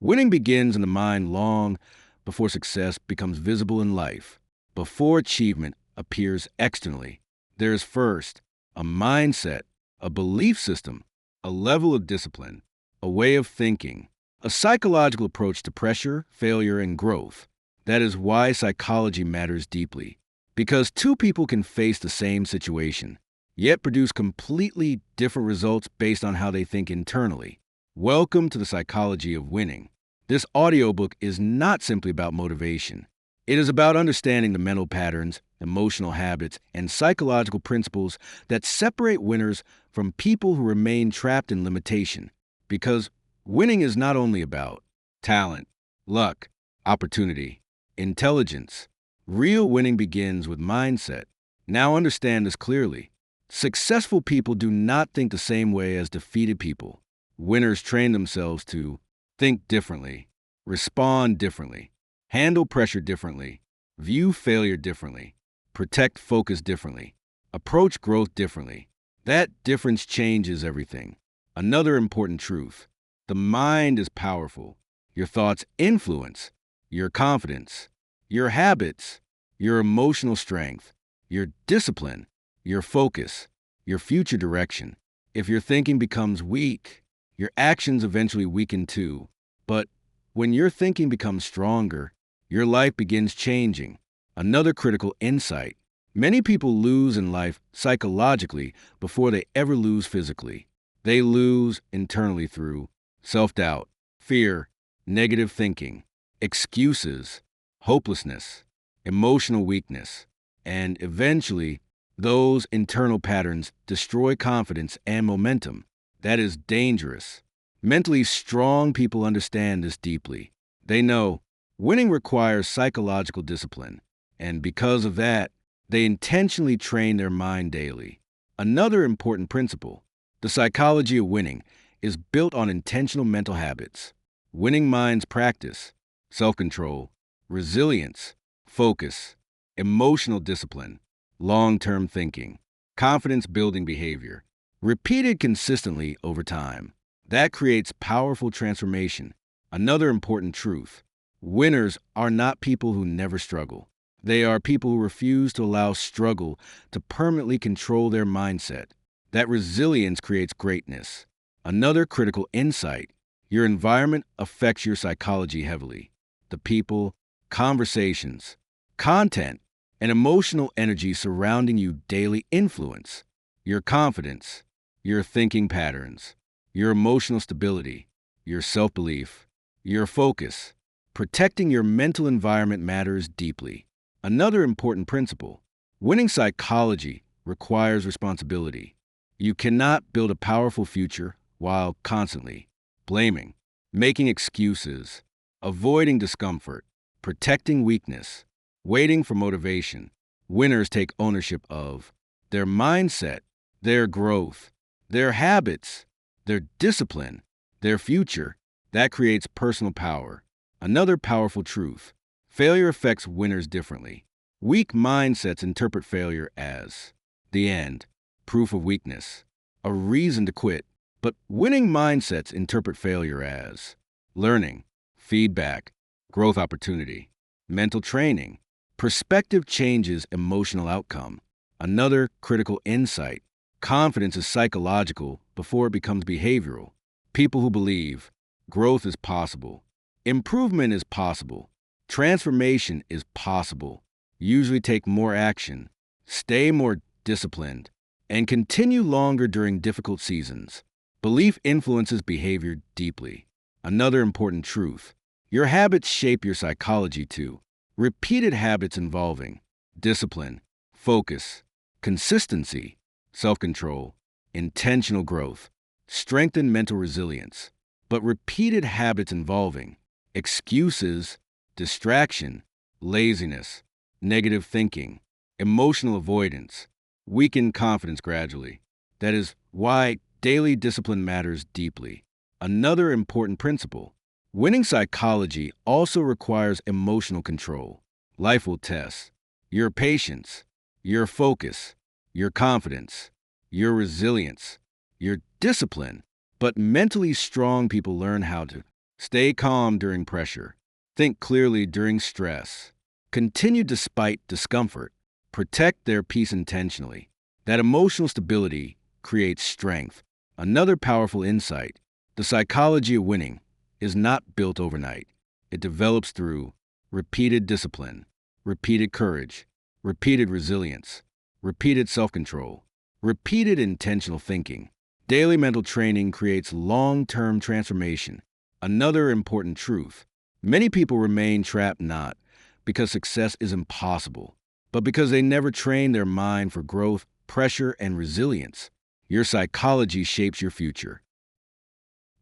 Winning begins in the mind long before success becomes visible in life. Before achievement appears externally, there is first a mindset, a belief system, a level of discipline, a way of thinking, a psychological approach to pressure, failure, and growth. That is why psychology matters deeply. Because two people can face the same situation, yet produce completely different results based on how they think internally. Welcome to the psychology of winning. This audiobook is not simply about motivation. It is about understanding the mental patterns, emotional habits, and psychological principles that separate winners from people who remain trapped in limitation. Because winning is not only about talent, luck, opportunity, intelligence. Real winning begins with mindset. Now understand this clearly. Successful people do not think the same way as defeated people. Winners train themselves to think differently, respond differently, handle pressure differently, view failure differently, protect focus differently, approach growth differently. That difference changes everything. Another important truth: the mind is powerful. Your thoughts influence your confidence, your habits, your emotional strength, your discipline, your focus, your future direction. If your thinking becomes weak, your actions eventually weaken too. But when your thinking becomes stronger, your life begins changing. Another critical insight: many people lose in life psychologically before they ever lose physically. They lose internally through self-doubt, fear, negative thinking, excuses, hopelessness, emotional weakness, and eventually, those internal patterns destroy confidence and momentum. That is dangerous. Mentally strong people understand this deeply. They know winning requires psychological discipline, and because of that, they intentionally train their mind daily. Another important principle: the psychology of winning is built on intentional mental habits. Winning minds practice self-control, resilience, focus, emotional discipline, long-term thinking, confidence-building behavior, repeated consistently over time. That creates powerful transformation. Another important truth: winners are not people who never struggle. They are people who refuse to allow struggle to permanently control their mindset. That resilience creates greatness. Another critical insight: your environment affects your psychology heavily. The people, conversations, content, and emotional energy surrounding you daily influence your confidence, your thinking patterns, your emotional stability, your self-belief, your focus. Protecting your mental environment matters deeply. Another important principle: winning psychology requires responsibility. You cannot build a powerful future while constantly blaming, making excuses, avoiding discomfort, protecting weakness, waiting for motivation. Winners take ownership of their mindset, their growth, their habits, their discipline, their future. That creates personal power. Another powerful truth: failure affects winners differently. Weak mindsets interpret failure as the end, proof of weakness, a reason to quit. But winning mindsets interpret failure as learning, feedback, growth opportunity, mental training. Perspective changes emotional outcome. Another critical insight: confidence is psychological before it becomes behavioral. People who believe growth is possible, improvement is possible, transformation is possible, usually take more action, stay more disciplined, and continue longer during difficult seasons. Belief influences behavior deeply. Another important truth: your habits shape your psychology too. Repeated habits involving discipline, focus, consistency, self-control, intentional growth strengthen mental resilience. But repeated habits involving excuses, distraction, laziness, negative thinking, emotional avoidance weaken confidence gradually. That is why daily discipline matters deeply. Another important principle: winning psychology also requires emotional control. Life will test your patience, your focus, your confidence, your resilience, your discipline. But mentally strong people learn how to Stay calm during pressure. Think clearly during stress. Continue despite discomfort. Protect their peace intentionally. That emotional stability creates strength. Another powerful insight: the psychology of winning is not built overnight. It develops through repeated discipline, repeated courage, repeated resilience, repeated self control, repeated intentional thinking. Daily mental training creates long term transformation. Another important truth: many people remain trapped not because success is impossible, but because they never train their mind for growth, pressure, and resilience. Your psychology shapes your future.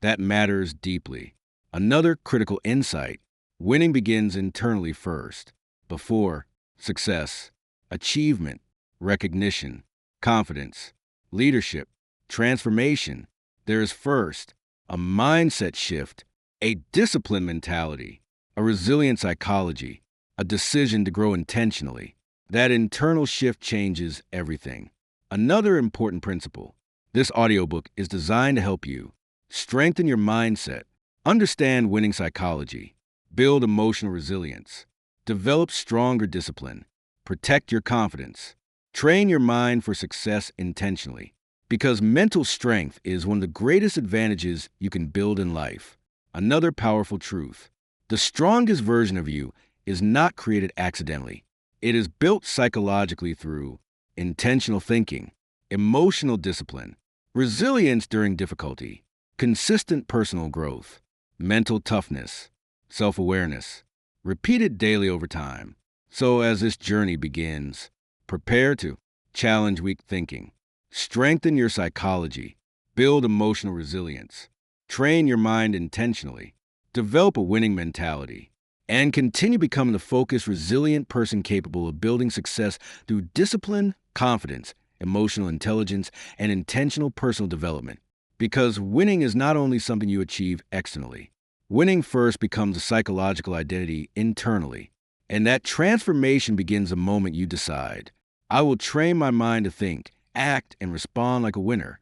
That matters deeply. Another critical insight: winning begins internally first, before success, achievement, recognition, confidence, leadership, transformation. There is first a mindset shift, a disciplined mentality, a resilient psychology, a decision to grow intentionally. That internal shift changes everything. Another important principle: this audiobook is designed to help you strengthen your mindset, understand winning psychology, build emotional resilience, develop stronger discipline, protect your confidence, train your mind for success intentionally. Because mental strength is one of the greatest advantages you can build in life. Another powerful truth: the strongest version of you is not created accidentally. It is built psychologically through intentional thinking, emotional discipline, resilience during difficulty, consistent personal growth, mental toughness, self-awareness, repeated daily over time. So as this journey begins, prepare to challenge weak thinking, strengthen your psychology, build emotional resilience, train your mind intentionally, develop a winning mentality, and continue becoming the focused, resilient person capable of building success through discipline, confidence, emotional intelligence, and intentional personal development. Because winning is not only something you achieve externally. Winning first becomes a psychological identity internally. And that transformation begins the moment you decide, I will train my mind to think, act, and respond like a winner.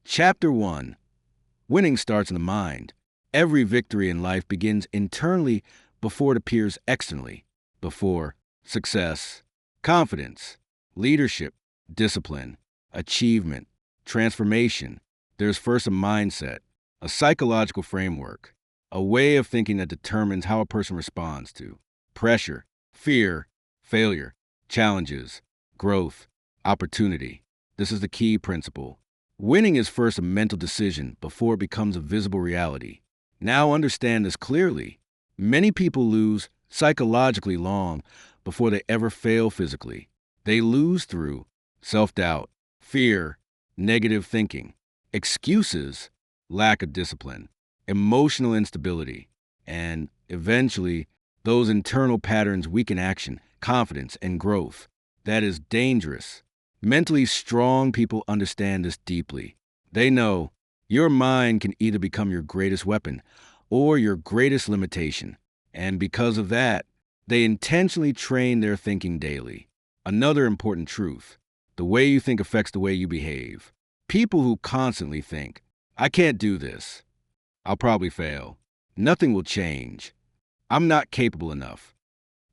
Chapter 1: Winning starts in the mind. Every victory in life begins internally before it appears externally. Before success, confidence, leadership, discipline, achievement, transformation, there's first a mindset, a psychological framework, a way of thinking that determines how a person responds to pressure, fear, failure, challenges, growth, opportunity. This is the key principle. Winning is first a mental decision before it becomes a visible reality. Now understand this clearly. Many people lose psychologically long before they ever fail physically. They lose through self-doubt, fear, negative thinking, excuses, lack of discipline, emotional instability, and eventually those internal patterns weaken action, confidence, and growth. That is dangerous. Mentally strong people understand this deeply. They know your mind can either become your greatest weapon or your greatest limitation. And because of that, they intentionally train their thinking daily. Another important truth: the way you think affects the way you behave. People who constantly think, I can't do this, I'll probably fail, nothing will change, I'm not capable enough,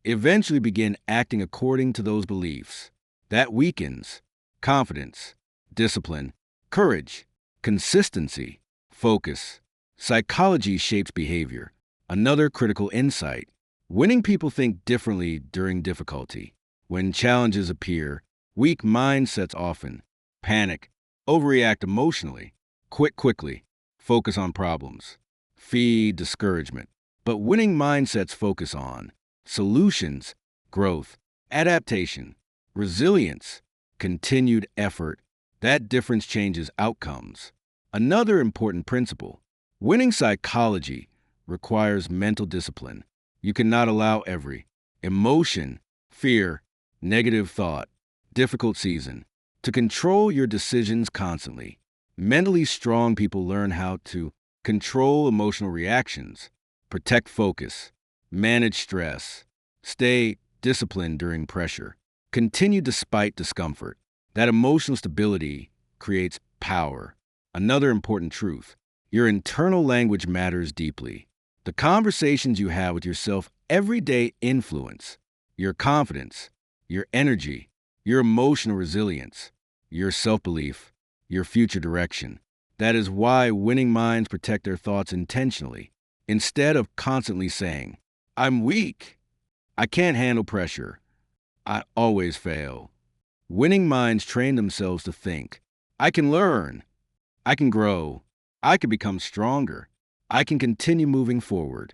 eventually begin acting according to those beliefs. That weakens confidence, discipline, courage, consistency, focus. Psychology shapes behavior. Another critical insight: winning people think differently during difficulty. When challenges appear, weak mindsets often panic, overreact emotionally, quit quickly, focus on problems, feed discouragement. But winning mindsets focus on solutions, growth, adaptation, resilience, continued effort. That difference changes outcomes. Another important principle: winning psychology requires mental discipline. You cannot allow every emotion, fear, negative thought, difficult season to control your decisions constantly. Mentally strong people learn how to control emotional reactions, protect focus, manage stress, stay disciplined during pressure, continue despite discomfort. That emotional stability creates power. Another important truth: your internal language matters deeply. The conversations you have with yourself every day influence your confidence, your energy, your emotional resilience, your self-belief, your future direction. That is why winning minds protect their thoughts intentionally. Instead of constantly saying, I'm weak, I can't handle pressure, I always fail. Winning minds train themselves to think, I can learn, I can grow, I can become stronger, I can continue moving forward.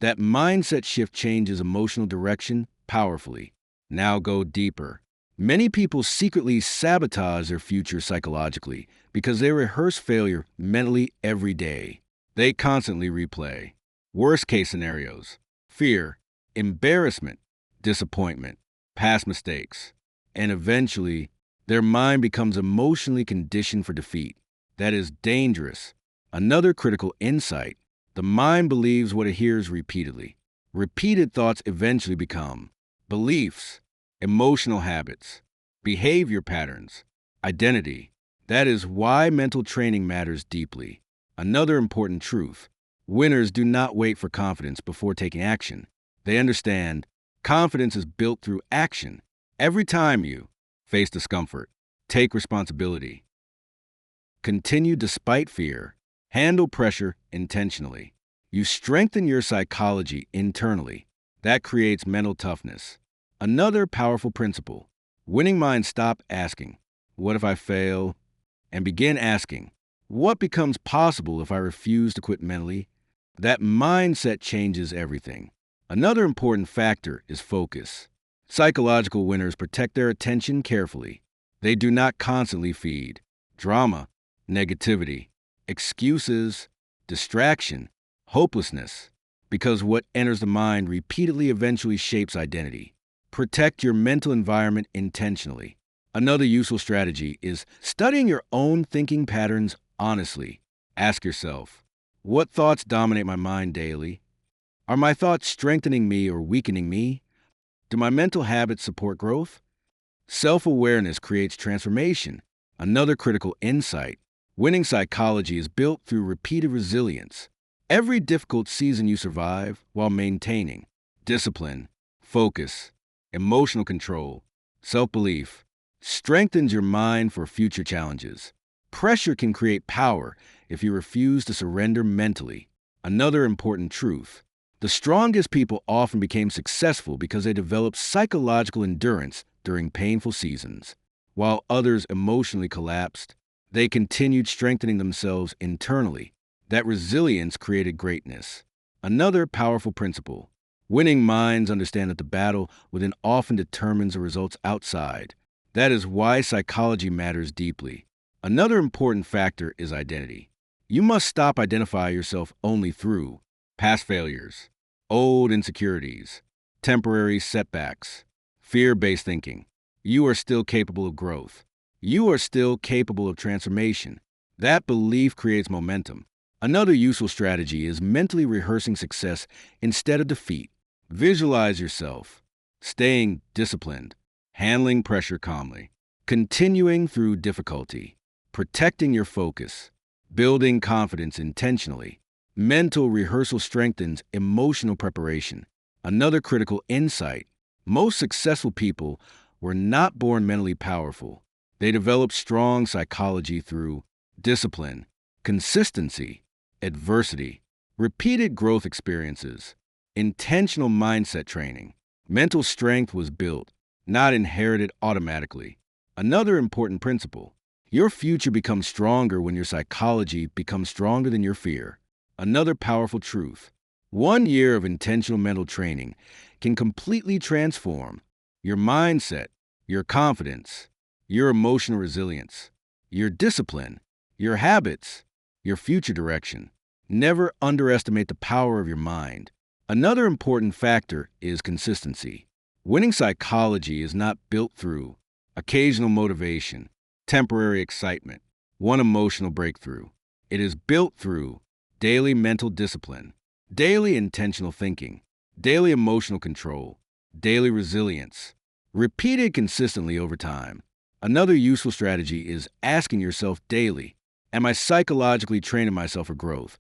That mindset shift changes emotional direction powerfully. Now go deeper. Many people secretly sabotage their future psychologically because they rehearse failure mentally every day. They constantly replay worst case scenarios, fear, embarrassment, disappointment, past mistakes, and eventually their mind becomes emotionally conditioned for defeat. That is dangerous. Another critical insight: the mind believes what it hears repeatedly. Repeated thoughts eventually become beliefs, emotional habits, behavior patterns, identity. That is why mental training matters deeply. Another important truth: winners do not wait for confidence before taking action. They understand confidence is built through action. Every time you face discomfort, take responsibility, continue despite fear, handle pressure intentionally, you strengthen your psychology internally. That creates mental toughness. Another powerful principle: winning minds stop asking, what if I fail? And begin asking, what becomes possible if I refuse to quit mentally? That mindset changes everything. Another important factor is focus. Psychological winners protect their attention carefully. They do not constantly feed drama, negativity, excuses, distraction, hopelessness, because what enters the mind repeatedly eventually shapes identity. Protect your mental environment intentionally. Another useful strategy is studying your own thinking patterns honestly. Ask yourself, what thoughts dominate my mind daily? Are my thoughts strengthening me or weakening me? Do my mental habits support growth? Self-awareness creates transformation. Another critical insight: winning psychology is built through repeated resilience. Every difficult season you survive while maintaining discipline, focus, emotional control, self-belief strengthens your mind for future challenges. Pressure can create power if you refuse to surrender mentally. Another important truth: the strongest people often became successful because they developed psychological endurance during painful seasons. While others emotionally collapsed, they continued strengthening themselves internally. That resilience created greatness. Another powerful principle: winning minds understand that the battle within often determines the results outside. That is why psychology matters deeply. Another important factor is identity. You must stop identifying yourself only through past failures, old insecurities, temporary setbacks, fear-based thinking. You are still capable of growth. You are still capable of transformation. That belief creates momentum. Another useful strategy is mentally rehearsing success instead of defeat. Visualize yourself staying disciplined, handling pressure calmly, continuing through difficulty, protecting your focus, building confidence intentionally. Mental rehearsal strengthens emotional preparation. Another critical insight: most successful people were not born mentally powerful. They developed strong psychology through discipline, consistency, adversity, repeated growth experiences, intentional mindset training. Mental strength was built, not inherited automatically. Another important principle: your future becomes stronger when your psychology becomes stronger than your fear. Another powerful truth: 1 year of intentional mental training can completely transform your mindset, your confidence, your emotional resilience, your discipline, your habits, your future direction. Never underestimate the power of your mind. Another important factor is consistency. Winning psychology is not built through occasional motivation, temporary excitement, one emotional breakthrough. It is built through daily mental discipline, daily intentional thinking, daily emotional control, daily resilience, repeated consistently over time. Another useful strategy is asking yourself daily, am I psychologically training myself for growth?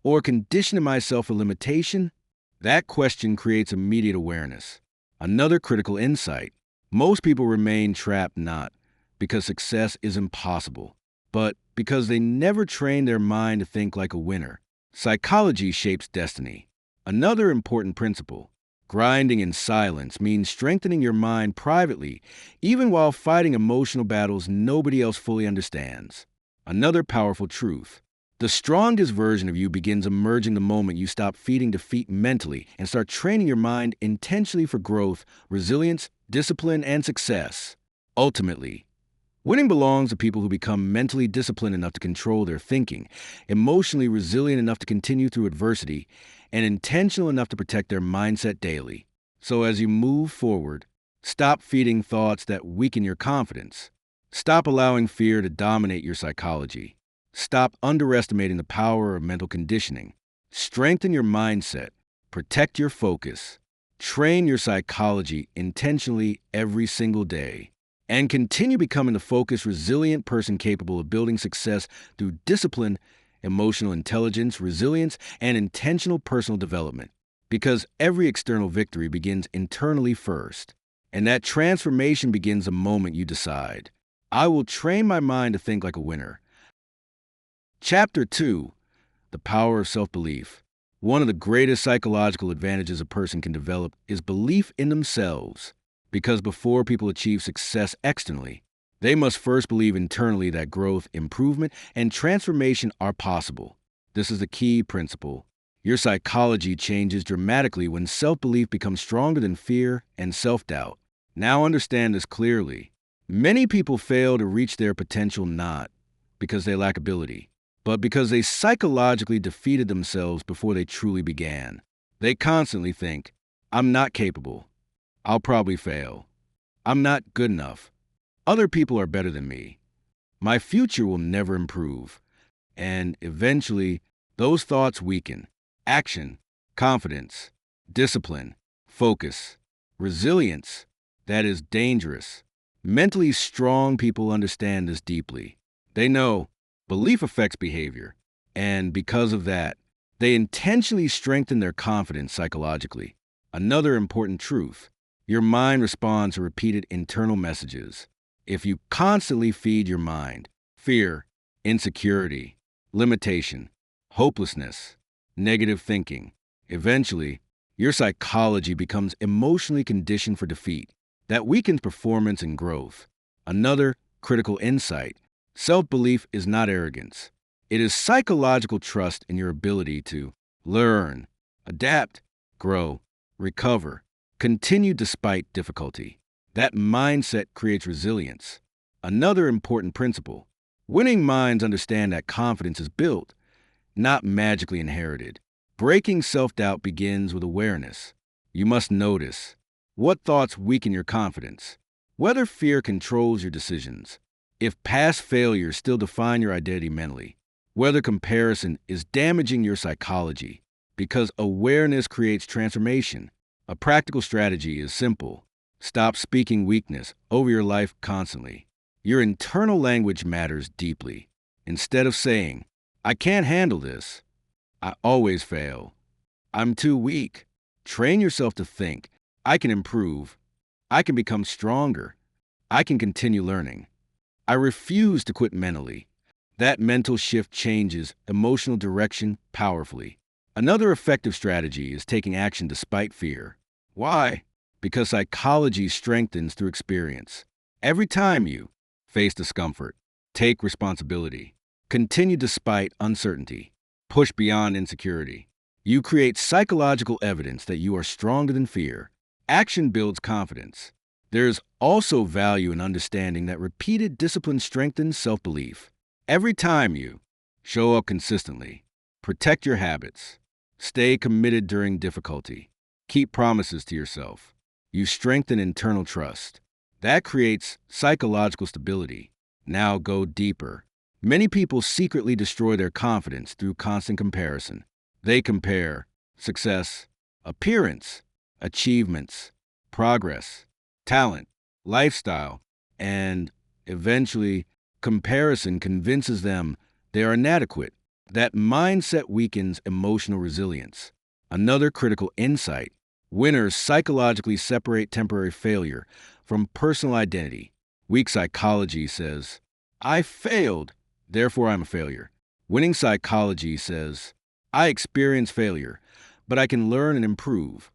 or conditioning myself for limitation? That question creates immediate awareness. Another critical insight. Most people remain trapped not because success is impossible, but because they never train their mind to think like a winner. Psychology shapes destiny. Another important principle. Grinding in silence means strengthening your mind privately, even while fighting emotional battles nobody else fully understands. Another powerful truth. The strongest version of you begins emerging the moment you stop feeding defeat mentally and start training your mind intentionally for growth, resilience, discipline, and success. Ultimately, winning belongs to people who become mentally disciplined enough to control their thinking, emotionally resilient enough to continue through adversity, and intentional enough to protect their mindset daily. So as you move forward, stop feeding thoughts that weaken your confidence. Stop allowing fear to dominate your psychology. Stop underestimating the power of mental conditioning. Strengthen your mindset. Protect your focus. Train your psychology intentionally every single day. And continue becoming the focused, resilient person capable of building success through discipline, emotional intelligence, resilience, and intentional personal development. Because every external victory begins internally first. And that transformation begins the moment you decide, I will train my mind to think like a winner. Chapter 2. The Power of Self-Belief. One of the greatest psychological advantages a person can develop is belief in themselves. Because before people achieve success externally, they must first believe internally that growth, improvement, and transformation are possible. This is the key principle. Your psychology changes dramatically when self-belief becomes stronger than fear and self-doubt. Now understand this clearly. Many people fail to reach their potential not because they lack ability, but because they psychologically defeated themselves before they truly began. They constantly think, I'm not capable. I'll probably fail. I'm not good enough. Other people are better than me. My future will never improve. And eventually, those thoughts weaken. Action, confidence, discipline, focus, resilience. That is dangerous. Mentally strong people understand this deeply. They know belief affects behavior, and because of that, they intentionally strengthen their confidence psychologically. Another important truth. Your mind responds to repeated internal messages. If you constantly feed your mind fear, insecurity, limitation, hopelessness, negative thinking, eventually, your psychology becomes emotionally conditioned for defeat. That weakens performance and growth. Another critical insight. Self-belief is not arrogance. It is psychological trust in your ability to learn, adapt, grow, recover, continue despite difficulty. That mindset creates resilience. Another important principle. Winning minds understand that confidence is built, not magically inherited. Breaking self-doubt begins with awareness. You must notice what thoughts weaken your confidence, whether fear controls your decisions, if past failures still define your identity mentally, whether comparison is damaging your psychology, because awareness creates transformation. A practical strategy is simple. Stop speaking weakness over your life constantly. Your internal language matters deeply. Instead of saying, I can't handle this, I always fail, I'm too weak, train yourself to think, I can improve, I can become stronger, I can continue learning. I refuse to quit mentally. That mental shift changes emotional direction powerfully. Another effective strategy is taking action despite fear. Why? Because psychology strengthens through experience. Every time you face discomfort, take responsibility, continue despite uncertainty, push beyond insecurity, you create psychological evidence that you are stronger than fear. Action builds confidence. There's also value in understanding that repeated discipline strengthens self-belief. Every time you show up consistently, protect your habits, stay committed during difficulty, keep promises to yourself, you strengthen internal trust. That creates psychological stability. Now go deeper. Many people secretly destroy their confidence through constant comparison. They compare success, appearance, achievements, progress, talent, lifestyle, and eventually comparison convinces them they are inadequate. That mindset weakens emotional resilience. Another critical insight: winners psychologically separate temporary failure from personal identity. Weak psychology says, I failed, therefore I'm a failure. Winning psychology says, I experience failure, but I can learn and improve.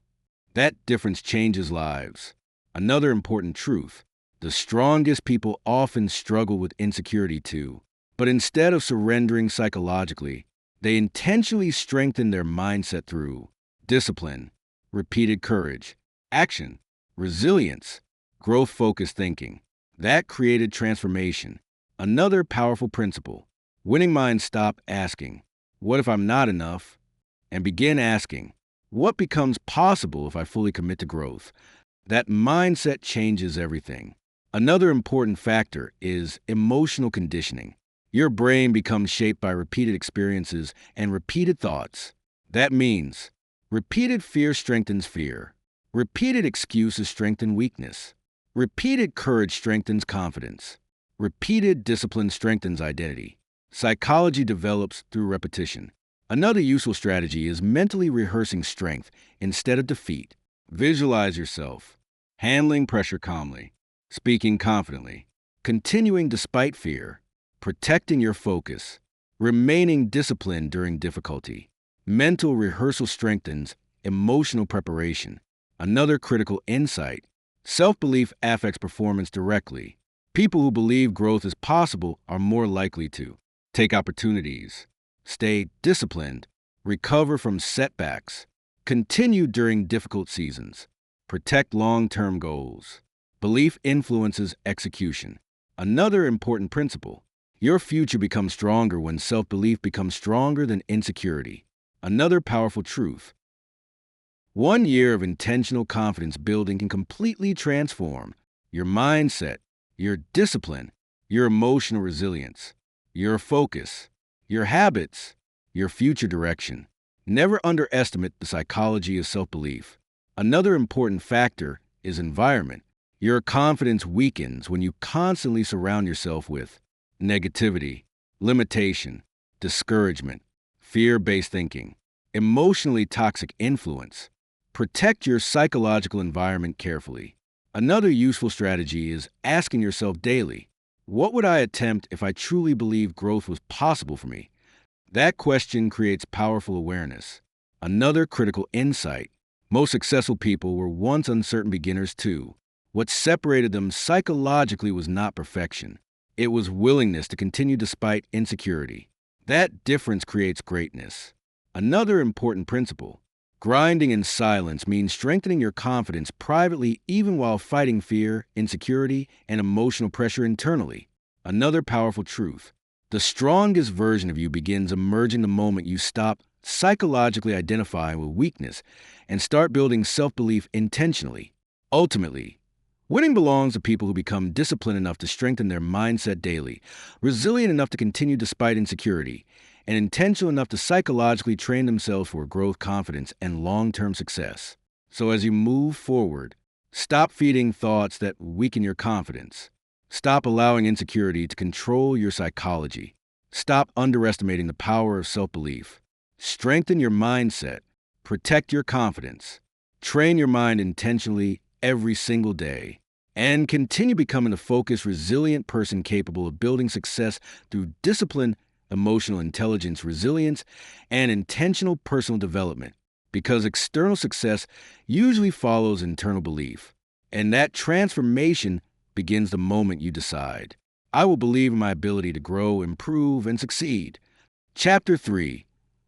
That difference changes lives. Another important truth: the strongest people often struggle with insecurity too. But instead of surrendering psychologically, they intentionally strengthen their mindset through discipline, repeated courage, action, resilience, growth focused thinking. That created transformation. Another powerful principle: winning minds stop asking, what if I'm not enough? And begin asking, what becomes possible if I fully commit to growth? That mindset changes everything. Another important factor is emotional conditioning. Your brain becomes shaped by repeated experiences and repeated thoughts. That means repeated fear strengthens fear. Repeated excuses strengthen weakness. Repeated courage strengthens confidence. Repeated discipline strengthens identity. Psychology develops through repetition. Another useful strategy is mentally rehearsing strength instead of defeat. Visualize yourself handling pressure calmly, speaking confidently, continuing despite fear, protecting your focus, remaining disciplined during difficulty. Mental rehearsal strengthens emotional preparation. Another critical insight: self-belief affects performance directly. People who believe growth is possible are more likely to take opportunities, stay disciplined, recover from setbacks, continue during difficult seasons, protect long-term goals. Belief influences execution. Another important principle: your future becomes stronger when self-belief becomes stronger than insecurity. Another powerful truth: 1 year of intentional confidence building can completely transform your mindset, your discipline, your emotional resilience, your focus, your habits, your future direction. Never underestimate the psychology of self-belief. Another important factor is environment. Your confidence weakens when you constantly surround yourself with negativity, limitation, discouragement, fear-based thinking, emotionally toxic influence. Protect your psychological environment carefully. Another useful strategy is asking yourself daily, what would I attempt if I truly believed growth was possible for me? That question creates powerful awareness. Another critical insight: most successful people were once uncertain beginners too. What separated them psychologically was not perfection. It was willingness to continue despite insecurity. That difference creates greatness. Another important principle: grinding in silence means strengthening your confidence privately even while fighting fear, insecurity, and emotional pressure internally. Another powerful truth: the strongest version of you begins emerging the moment you stop psychologically identifying with weakness and start building self-belief intentionally. Ultimately, winning belongs to people who become disciplined enough to strengthen their mindset daily, resilient enough to continue despite insecurity, and intentional enough to psychologically train themselves for growth, confidence, and long-term success. So as you move forward, stop feeding thoughts that weaken your confidence. Stop allowing insecurity to control your psychology. Stop underestimating the power of self-belief. Strengthen your mindset. Protect your confidence. Train your mind intentionally every single day. And continue becoming a focused, resilient person capable of building success through discipline, emotional intelligence, resilience, and intentional personal development. Because external success usually follows internal belief. And that transformation begins the moment you decide, I will believe in my ability to grow, improve, and succeed. Chapter 3: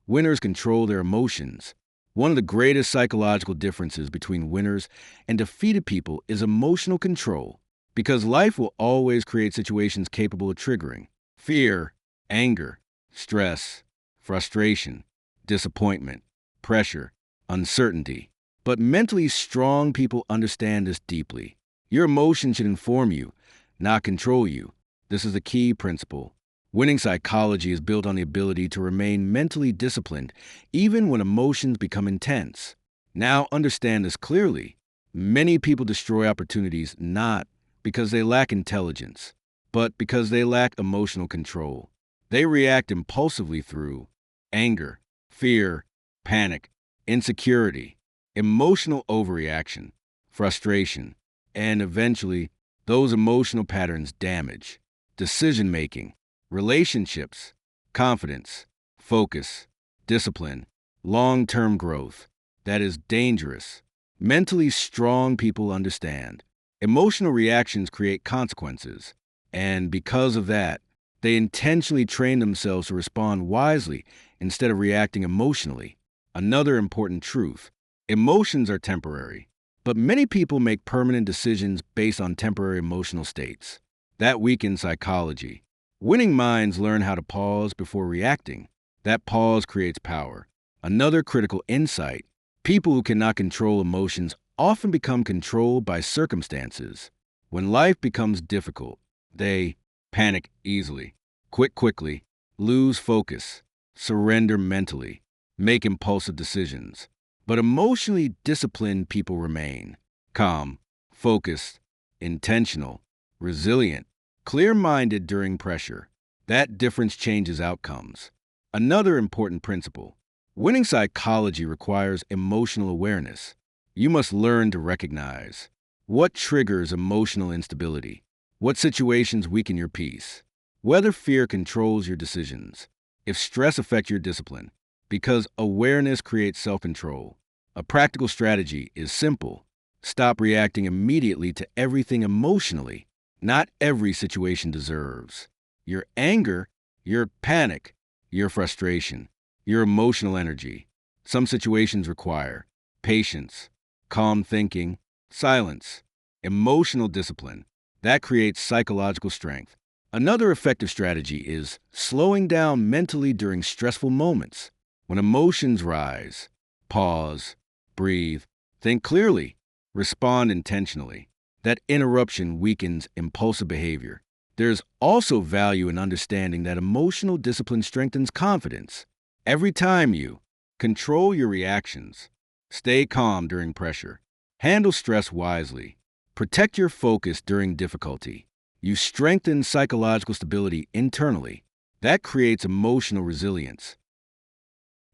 Winners Control Their Emotions. One of the greatest psychological differences between winners and defeated people is emotional control, because life will always create situations capable of triggering fear, anger, stress, frustration, disappointment, pressure, uncertainty. But mentally strong people understand this deeply. Your emotions should inform you, not control you. This is the key principle. Winning psychology is built on the ability to remain mentally disciplined even when emotions become intense. Now understand this clearly. Many people destroy opportunities not because they lack intelligence, but because they lack emotional control. They react impulsively through anger, fear, panic, insecurity, emotional overreaction, frustration, and eventually, those emotional patterns damage decision-making, relationships, confidence, focus, discipline, long-term growth. That is dangerous. Mentally strong people understand. Emotional reactions create consequences, and because of that, they intentionally train themselves to respond wisely instead of reacting emotionally. Another important truth: emotions are temporary, but many people make permanent decisions based on temporary emotional states. That weakens psychology. Winning minds learn how to pause before reacting. That pause creates power. Another critical insight: people who cannot control emotions often become controlled by circumstances. When life becomes difficult, they panic easily, quit quickly, lose focus, surrender mentally, make impulsive decisions. But emotionally disciplined people remain calm, focused, intentional, resilient, clear-minded during pressure. That difference changes outcomes. Another important principle: winning psychology requires emotional awareness. You must learn to recognize what triggers emotional instability, what situations weaken your peace, whether fear controls your decisions, if stress affects your discipline, because awareness creates self-control. A practical strategy is simple: stop reacting immediately to everything emotionally. Not every situation deserves your anger, your panic, your frustration, your emotional energy. Some situations require patience, calm thinking, silence, emotional discipline. That creates psychological strength. Another effective strategy is slowing down mentally during stressful moments. When emotions rise, pause, breathe, think clearly, respond intentionally. That interruption weakens impulsive behavior. There's also value in understanding that emotional discipline strengthens confidence. Every time you control your reactions, stay calm during pressure, handle stress wisely, protect your focus during difficulty, you strengthen psychological stability internally. That creates emotional resilience.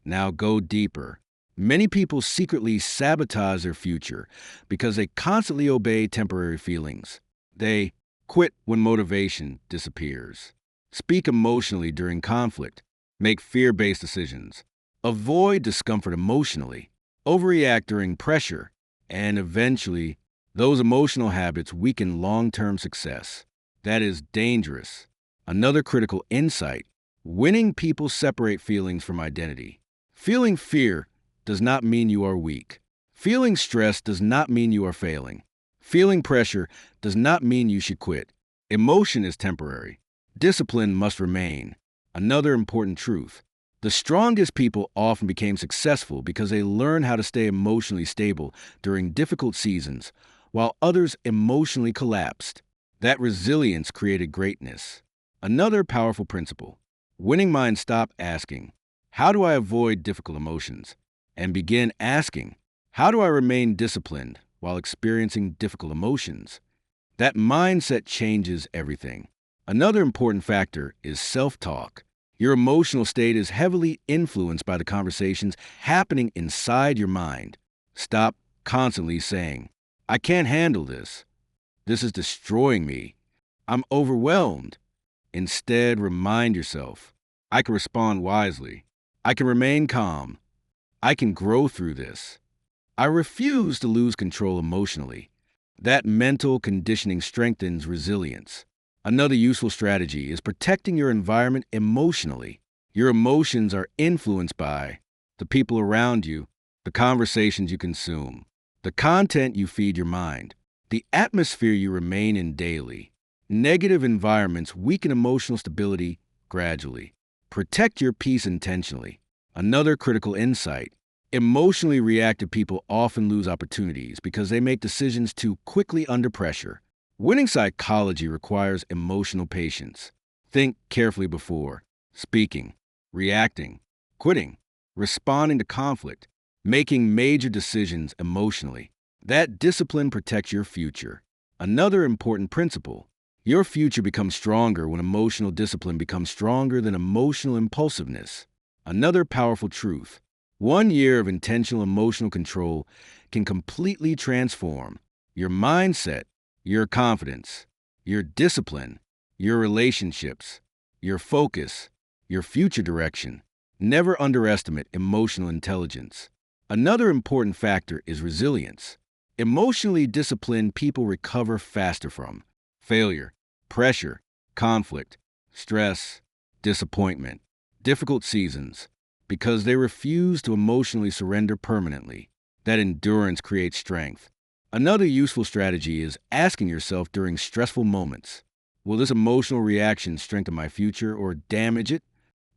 Now go deeper. Many people secretly sabotage their future because they constantly obey temporary feelings. They quit when motivation disappears, speak emotionally during conflict, make fear-based decisions, avoid discomfort emotionally, overreact during pressure, and eventually, those emotional habits weaken long-term success. That is dangerous. Another critical insight: winning people separate feelings from identity. Feeling fear does not mean you are weak. Feeling stress does not mean you are failing. Feeling pressure does not mean you should quit. Emotion is temporary. Discipline must remain. Another important truth: the strongest people often became successful because they learned how to stay emotionally stable during difficult seasons, while others emotionally collapsed. That resilience created greatness. Another powerful principle: winning minds stop asking, "How do I avoid difficult emotions?" and begin asking, "How do I remain disciplined while experiencing difficult emotions?" That mindset changes everything. Another important factor is self-talk. Your emotional state is heavily influenced by the conversations happening inside your mind. Stop constantly saying, "I can't handle this. This is destroying me. I'm overwhelmed." Instead, remind yourself, "I can respond wisely. I can remain calm. I can grow through this. I refuse to lose control emotionally." That mental conditioning strengthens resilience. Another useful strategy is protecting your environment emotionally. Your emotions are influenced by the people around you, the conversations you consume, the content you feed your mind, the atmosphere you remain in daily. Negative environments weaken emotional stability gradually. Protect your peace intentionally. Another critical insight: emotionally reactive people often lose opportunities because they make decisions too quickly under pressure. Winning psychology requires emotional patience. Think carefully before speaking, reacting, quitting, responding to conflict, making major decisions emotionally. That discipline protects your future. Another important principle: Your future becomes stronger when emotional discipline becomes stronger than emotional impulsiveness. Another powerful truth: 1 year of intentional emotional control can completely transform your mindset, your confidence, your discipline, your relationships, your focus, your future direction. Never underestimate emotional intelligence. Another important factor is resilience. Emotionally disciplined people recover faster from failure, pressure, conflict, stress, disappointment, difficult seasons, because they refuse to emotionally surrender permanently. That endurance creates strength. Another useful strategy is asking yourself during stressful moments, will this emotional reaction strengthen my future or damage it?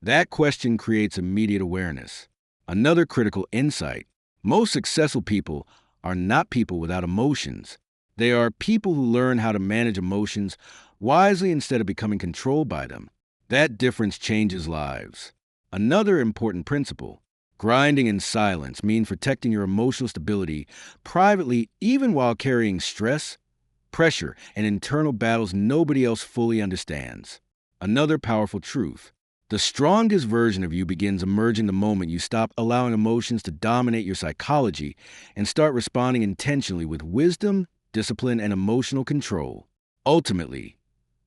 That question creates immediate awareness. Another critical insight: most successful people are not people without emotions. They are people who learn how to manage emotions wisely instead of becoming controlled by them. That difference changes lives. Another important principle: grinding in silence means protecting your emotional stability privately, even while carrying stress, pressure, and internal battles nobody else fully understands. Another powerful truth: the strongest version of you begins emerging the moment you stop allowing emotions to dominate your psychology and start responding intentionally with wisdom, discipline, and emotional control. Ultimately,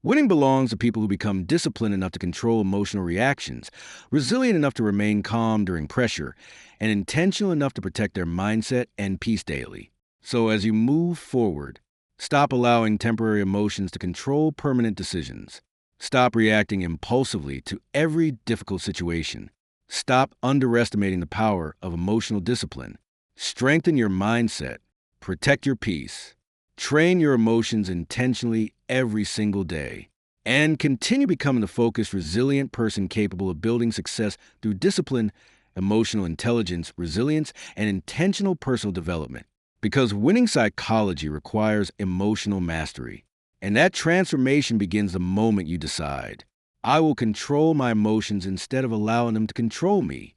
winning belongs to people who become disciplined enough to control emotional reactions, resilient enough to remain calm during pressure, and intentional enough to protect their mindset and peace daily. So as you move forward, stop allowing temporary emotions to control permanent decisions. Stop reacting impulsively to every difficult situation. Stop underestimating the power of emotional discipline. Strengthen your mindset. Protect your peace. Train your emotions intentionally every single day. And continue becoming the focused, resilient person capable of building success through discipline, emotional intelligence, resilience, and intentional personal development. Because winning psychology requires emotional mastery. And that transformation begins the moment you decide, I will control my emotions instead of allowing them to control me.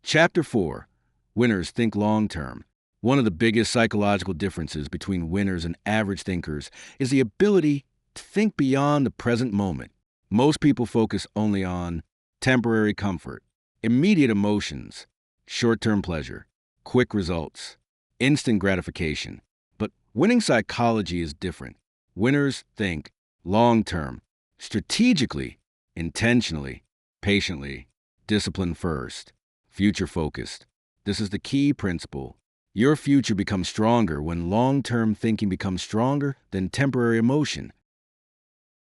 Chapter 4: Winners Think Long Term. One of the biggest psychological differences between winners and average thinkers is the ability to think beyond the present moment. Most people focus only on temporary comfort, immediate emotions, short-term pleasure, quick results, instant gratification. But winning psychology is different. Winners think long-term, strategically, intentionally, patiently, discipline first, future-focused. This is the key principle. Your future becomes stronger when long-term thinking becomes stronger than temporary emotion.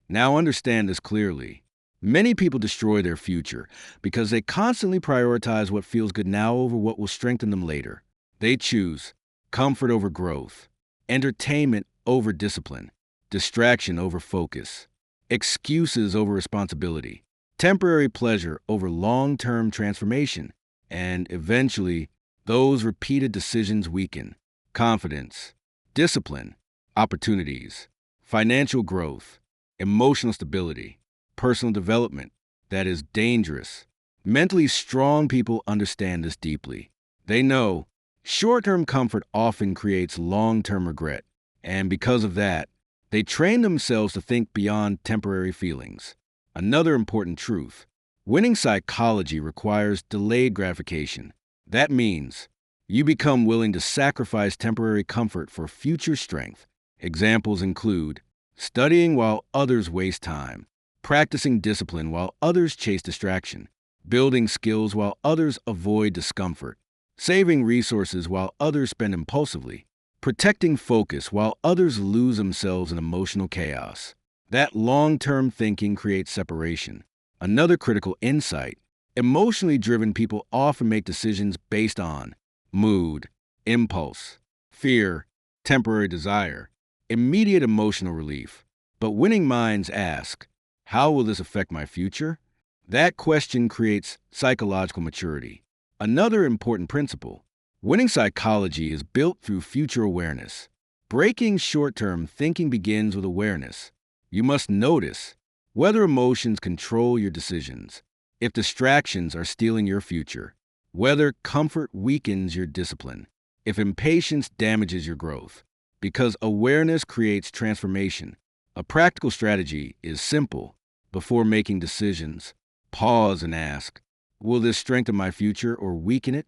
Now understand this clearly. Many people destroy their future because they constantly prioritize what feels good now over what will strengthen them later. They choose comfort over growth, entertainment over discipline, distraction over focus, excuses over responsibility, temporary pleasure over long-term transformation, and eventually, those repeated decisions weaken confidence, discipline, opportunities, financial growth, emotional stability, personal development. That is dangerous. Mentally strong people understand this deeply. They know short-term comfort often creates long-term regret, and because of that, they train themselves to think beyond temporary feelings. Another important truth: winning psychology requires delayed gratification. That means you become willing to sacrifice temporary comfort for future strength. Examples include studying while others waste time, practicing discipline while others chase distraction, building skills while others avoid discomfort, saving resources while others spend impulsively, protecting focus while others lose themselves in emotional chaos. That long-term thinking creates separation. Another critical insight: emotionally driven people often make decisions based on mood, impulse, fear, temporary desire, immediate emotional relief. But winning minds ask, how will this affect my future? That question creates psychological maturity. Another important principle: winning psychology is built through future awareness. Breaking short-term thinking begins with awareness. You must notice whether emotions control your decisions, if distractions are stealing your future, whether comfort weakens your discipline, if impatience damages your growth. Because awareness creates transformation, A practical strategy is simple. Before making decisions, pause and ask, will this strengthen my future or weaken it?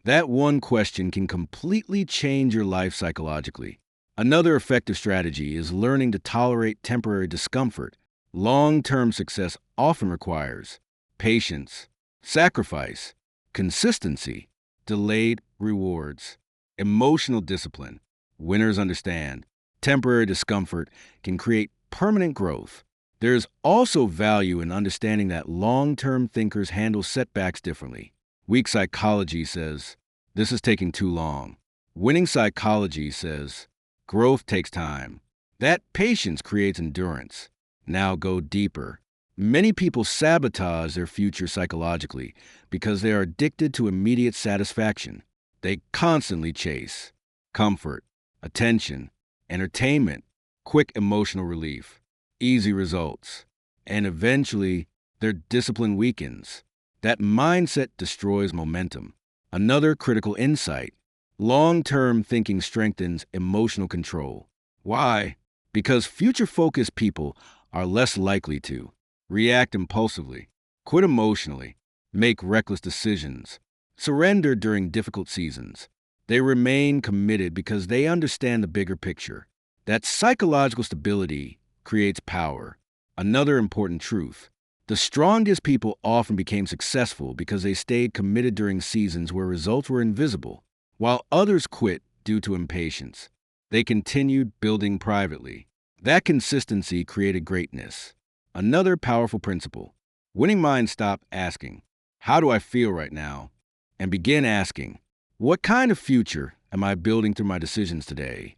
That one question can completely change your life psychologically. Another effective strategy is learning to tolerate temporary discomfort. Long-term success often requires patience, sacrifice, consistency, delayed rewards, emotional discipline. Winners understand temporary discomfort can create permanent growth. There's also value in understanding that long-term thinkers handle setbacks differently. Weak psychology says, this is taking too long. Winning psychology says, growth takes time. That patience creates endurance. Now go deeper. Many people sabotage their future psychologically because they are addicted to immediate satisfaction. They constantly chase comfort, attention, entertainment, quick emotional relief, easy results, and eventually their discipline weakens. That mindset destroys momentum. Another critical insight: long-term thinking strengthens emotional control. Why? Because future-focused people are less likely to react impulsively, quit emotionally, make reckless decisions, surrender during difficult seasons. They remain committed because they understand the bigger picture. That psychological stability creates power. Another important truth: the strongest people often became successful because they stayed committed during seasons where results were invisible. While others quit due to impatience, they continued building privately. That consistency created greatness. Another powerful principle: winning minds stop asking, how do I feel right now? And begin asking, what kind of future am I building through my decisions today?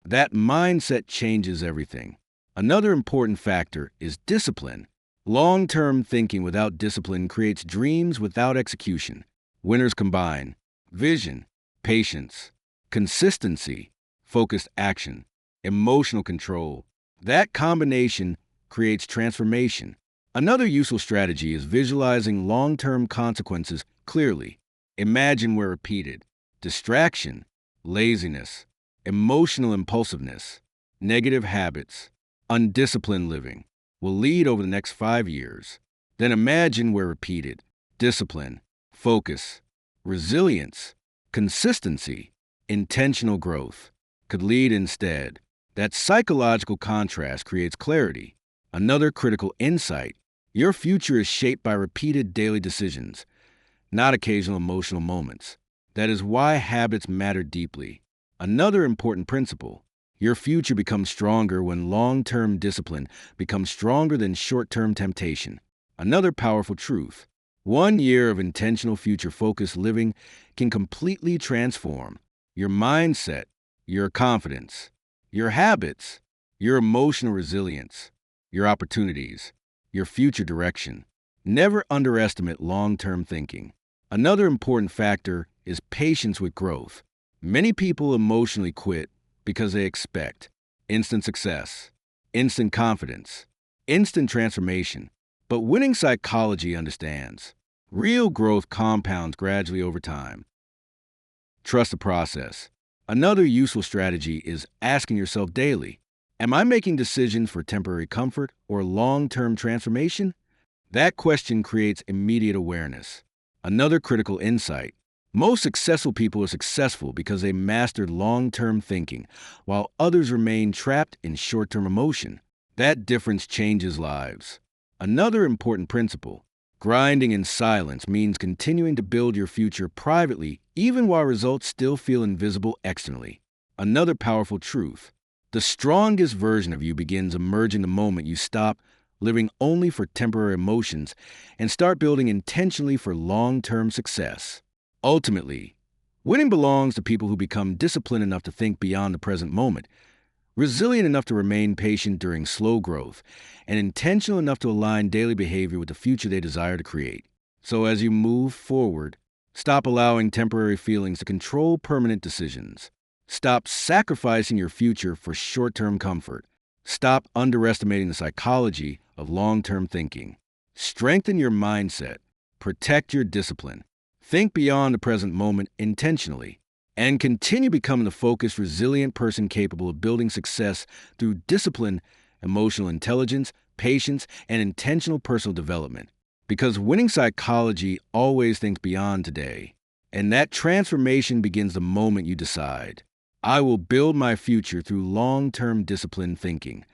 That mindset changes everything. Another important factor is discipline. Long-term thinking without discipline creates dreams without execution. Winners combine vision, patience, consistency, focused action, emotional control. That combination creates transformation. Another useful strategy is visualizing long-term consequences clearly. Imagine where repeated distraction, laziness, emotional impulsiveness, negative habits, undisciplined living will lead over the next 5 years. Then imagine where repeated discipline, focus, resilience, consistency, intentional growth could lead instead. That psychological contrast creates clarity. Another critical insight: your future is shaped by repeated daily decisions, not occasional emotional moments. That is why habits matter deeply. Another important principle: your future becomes stronger when long-term discipline becomes stronger than short-term temptation. Another powerful truth: 1 year of intentional future-focused living can completely transform your mindset, your confidence, your habits, your emotional resilience, your opportunities, your future direction. Never underestimate long-term thinking. Another important factor is patience with growth. Many people emotionally quit because they expect instant success, instant confidence, instant transformation. But winning psychology understands real growth compounds gradually over time. Trust the process. Another useful strategy is asking yourself daily, am I making decisions for temporary comfort or long-term transformation? That question creates immediate awareness. Another critical insight: most successful people are successful because they mastered long-term thinking, while others remain trapped in short-term emotion. That difference changes lives. Another important principle: grinding in silence means continuing to build your future privately, even while results still feel invisible externally. Another powerful truth: the strongest version of you begins emerging the moment you stop living only for temporary emotions and start building intentionally for long-term success. Ultimately, winning belongs to people who become disciplined enough to think beyond the present moment, resilient enough to remain patient during slow growth, and intentional enough to align daily behavior with the future they desire to create. So as you move forward, stop allowing temporary feelings to control permanent decisions. Stop sacrificing your future for short-term comfort. Stop underestimating the psychology of long-term thinking. Strengthen your mindset. Protect your discipline. Think beyond the present moment intentionally. And continue becoming the focused, resilient person capable of building success through discipline emotional intelligence, patience, and intentional personal development. Because winning psychology always thinks beyond today. And that transformation begins the moment you decide, I will build my future through long-term disciplined thinking.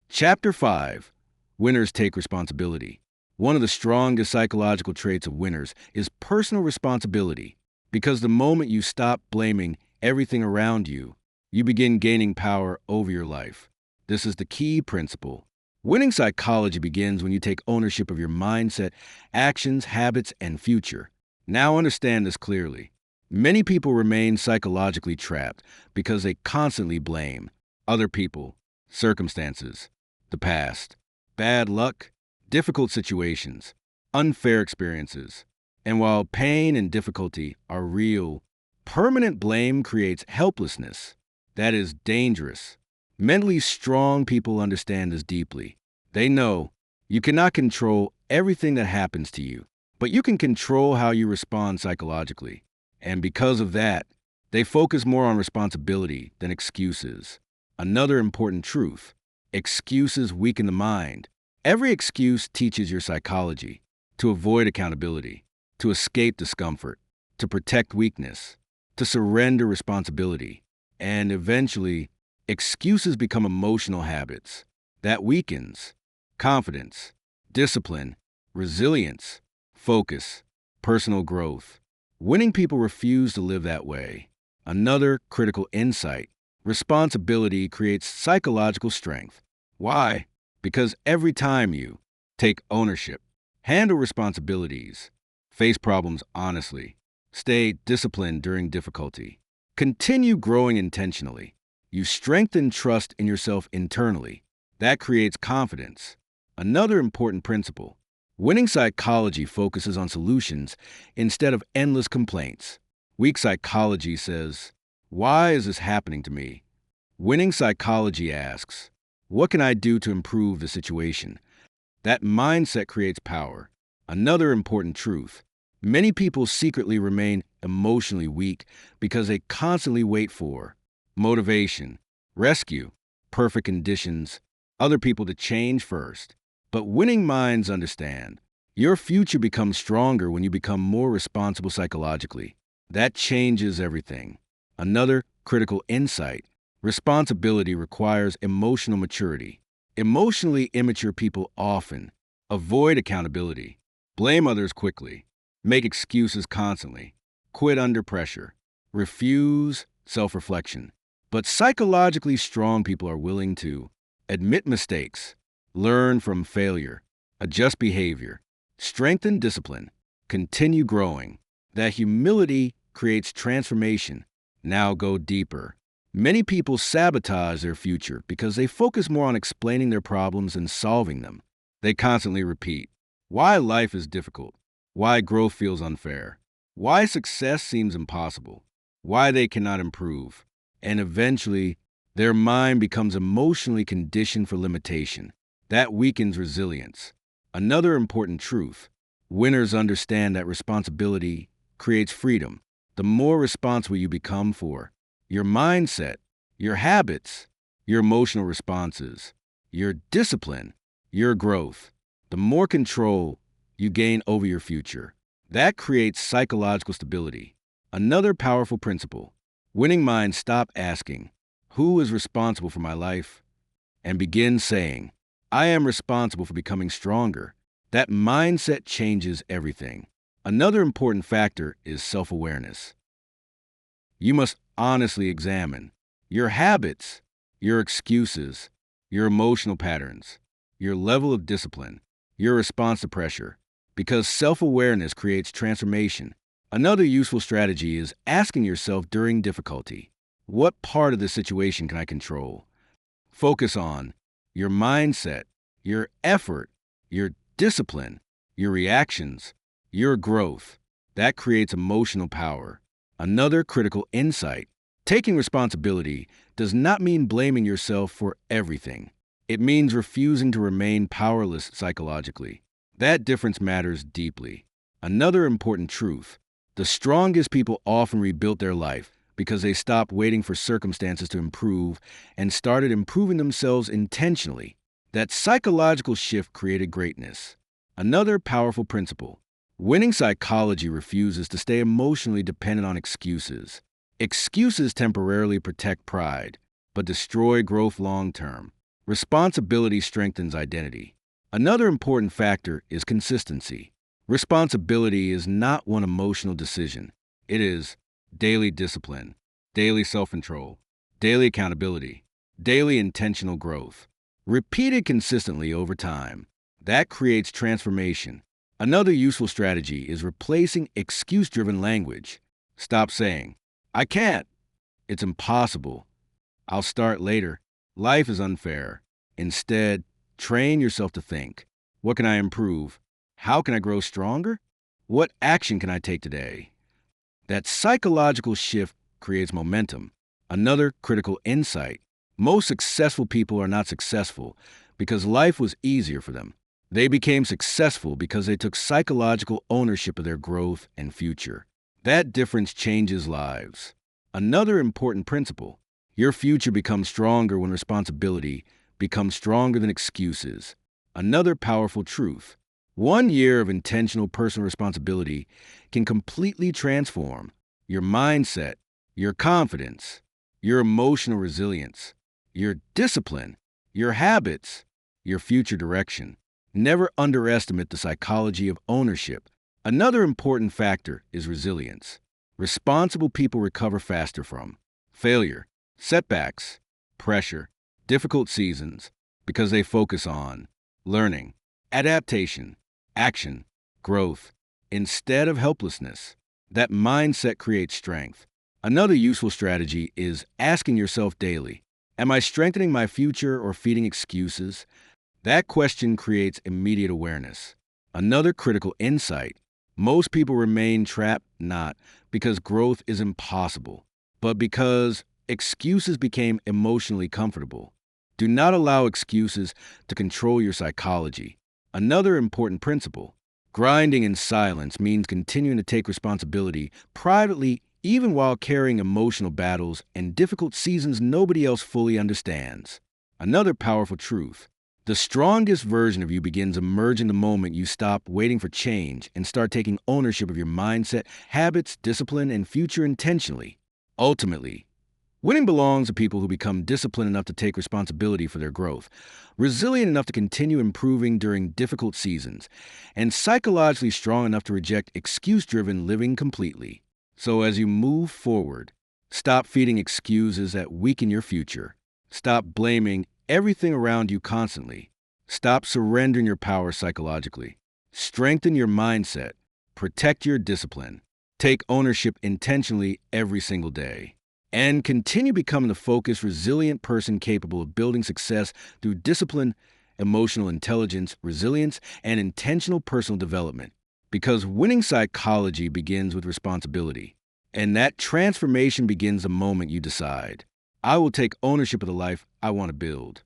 Chapter 5. Winners Take Responsibility. One of the strongest psychological traits of winners is personal responsibility, because the moment you stop blaming everything around you, you begin gaining power over your life. This is the key principle. Winning psychology begins when you take ownership of your mindset, actions, habits, and future. Now understand this clearly. Many people remain psychologically trapped because they constantly blame other people, circumstances, the past, bad luck, difficult situations, unfair experiences. And while pain and difficulty are real, permanent blame creates helplessness. That is dangerous. Mentally strong people understand this deeply. They know you cannot control everything that happens to you, but you can control how you respond psychologically. And because of that, they focus more on responsibility than excuses. Another important truth: excuses weaken the mind. Every excuse teaches your psychology to avoid accountability, to escape discomfort, to protect weakness, to surrender responsibility. And eventually, excuses become emotional habits. That weakens confidence, discipline, resilience, focus, personal growth. Winning people refuse to live that way. Another critical insight: responsibility creates psychological strength. Why? Because every time you take ownership, handle responsibilities, face problems honestly, stay disciplined during difficulty, continue growing intentionally, you strengthen trust in yourself internally. That creates confidence. Another important principle: winning psychology focuses on solutions instead of endless complaints. Weak psychology says, why is this happening to me? Winning psychology asks, what can I do to improve the situation? That mindset creates power. Another important truth: many people secretly remain emotionally weak because they constantly wait for motivation, rescue, perfect conditions, other people to change first. But winning minds understand your future becomes stronger when you become more responsible psychologically. That changes everything. Another critical insight: responsibility requires emotional maturity. Emotionally immature people often avoid accountability, blame others quickly, make excuses constantly, quit under pressure, refuse self-reflection. But psychologically strong people are willing to admit mistakes, learn from failure, adjust behavior, strengthen discipline, continue growing. That humility creates transformation. Now go deeper. Many people sabotage their future because they focus more on explaining their problems than solving them. They constantly repeat why life is difficult, why growth feels unfair, why success seems impossible, why they cannot improve. And eventually, their mind becomes emotionally conditioned for limitation. That weakens resilience. Another important truth: winners understand that responsibility creates freedom. The more responsible you become for your mindset, your habits, your emotional responses, your discipline, your growth, the more control you gain over your future. That creates psychological stability. Another powerful principle: winning minds stop asking, who is responsible for my life? And begin saying, I am responsible for becoming stronger. That mindset changes everything. Another important factor is self-awareness. You must honestly examine your habits, your excuses, your emotional patterns, your level of discipline, your response to pressure, because self-awareness creates transformation. Another useful strategy is asking yourself during difficulty, what part of the situation can I control? Focus on your mindset, your effort, your discipline, your reactions, your growth. That creates emotional power. Another critical insight: taking responsibility does not mean blaming yourself for everything. It means refusing to remain powerless psychologically. That difference matters deeply. Another important truth: the strongest people often rebuilt their life because they stopped waiting for circumstances to improve and started improving themselves intentionally. That psychological shift created greatness. Another powerful principle. Winning psychology refuses to stay emotionally dependent on excuses. Excuses temporarily protect pride, but destroy growth long term. Responsibility strengthens identity. Another important factor is consistency. Responsibility is not one emotional decision. It is daily discipline, daily self-control, daily accountability, daily intentional growth. Repeated consistently over time. That creates transformation. Another useful strategy is replacing excuse-driven language. Stop saying, I can't, it's impossible, I'll start later, life is unfair. Instead, train yourself to think, what can I improve? How can I grow stronger? What action can I take today? That psychological shift creates momentum. Another critical insight. Most successful people are not successful because life was easier for them. They became successful because they took psychological ownership of their growth and future. That difference changes lives. Another important principle. Your future becomes stronger when responsibility becomes stronger than excuses. Another powerful truth. 1 year of intentional personal responsibility can completely transform your mindset, your confidence, your emotional resilience, your discipline, your habits, your future direction. Never underestimate the psychology of ownership. Another important factor is resilience. Responsible people recover faster from failure, setbacks, pressure, difficult seasons because they focus on learning, adaptation, action, growth, instead of helplessness. That mindset creates strength. Another useful strategy is asking yourself daily, am I strengthening my future or feeding excuses? That question creates immediate awareness. Another critical insight. Most people remain trapped not because growth is impossible, but because excuses became emotionally comfortable. Do not allow excuses to control your psychology. Another important principle. Grinding in silence means continuing to take responsibility privately even while carrying emotional battles and difficult seasons nobody else fully understands. Another powerful truth. The strongest version of you begins emerging the moment you stop waiting for change and start taking ownership of your mindset, habits, discipline, and future intentionally. Ultimately, winning belongs to people who become disciplined enough to take responsibility for their growth, resilient enough to continue improving during difficult seasons, and psychologically strong enough to reject excuse-driven living completely. So as you move forward, stop feeding excuses that weaken your future. Stop blaming everything around you constantly. Stop surrendering your power psychologically. Strengthen your mindset. Protect your discipline. Take ownership intentionally every single day. And continue becoming the focused, resilient person capable of building success through discipline, emotional intelligence, resilience, and intentional personal development. Because winning psychology begins with responsibility. And that transformation begins the moment you decide, I will take ownership of the life I want to build.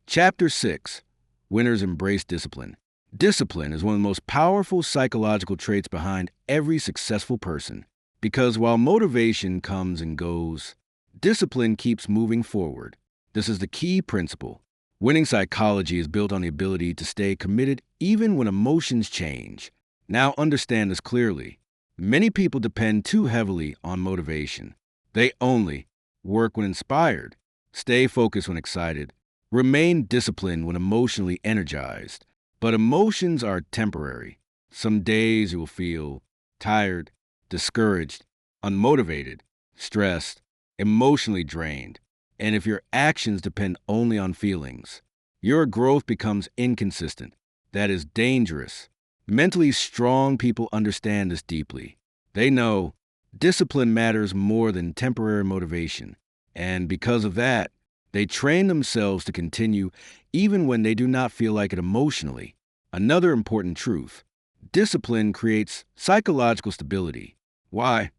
Chapter 6. Winners Embrace Discipline. Discipline is one of the most powerful psychological traits behind every successful person. Because while motivation comes and goes, discipline keeps moving forward. This is the key principle. Winning psychology is built on the ability to stay committed even when emotions change. Now understand this clearly. Many people depend too heavily on motivation. They only work when inspired, stay focused when excited, remain disciplined when emotionally energized. But emotions are temporary. Some days you will feel tired, discouraged, unmotivated, stressed, emotionally drained. And if your actions depend only on feelings, your growth becomes inconsistent. That is dangerous. Mentally strong people understand this deeply. They know discipline matters more than temporary motivation. And because of that, they train themselves to continue even when they do not feel like it emotionally. Another important truth. Discipline creates psychological stability. Why?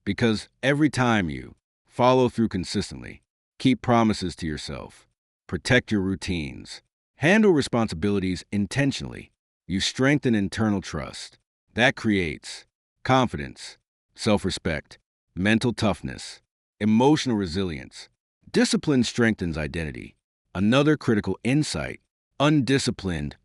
Because every time you follow through consistently, keep promises to yourself, protect your routines, handle responsibilities intentionally, you strengthen internal trust. That creates confidence, self-respect, mental toughness, emotional resilience. Discipline strengthens identity. Another critical insight: undisciplined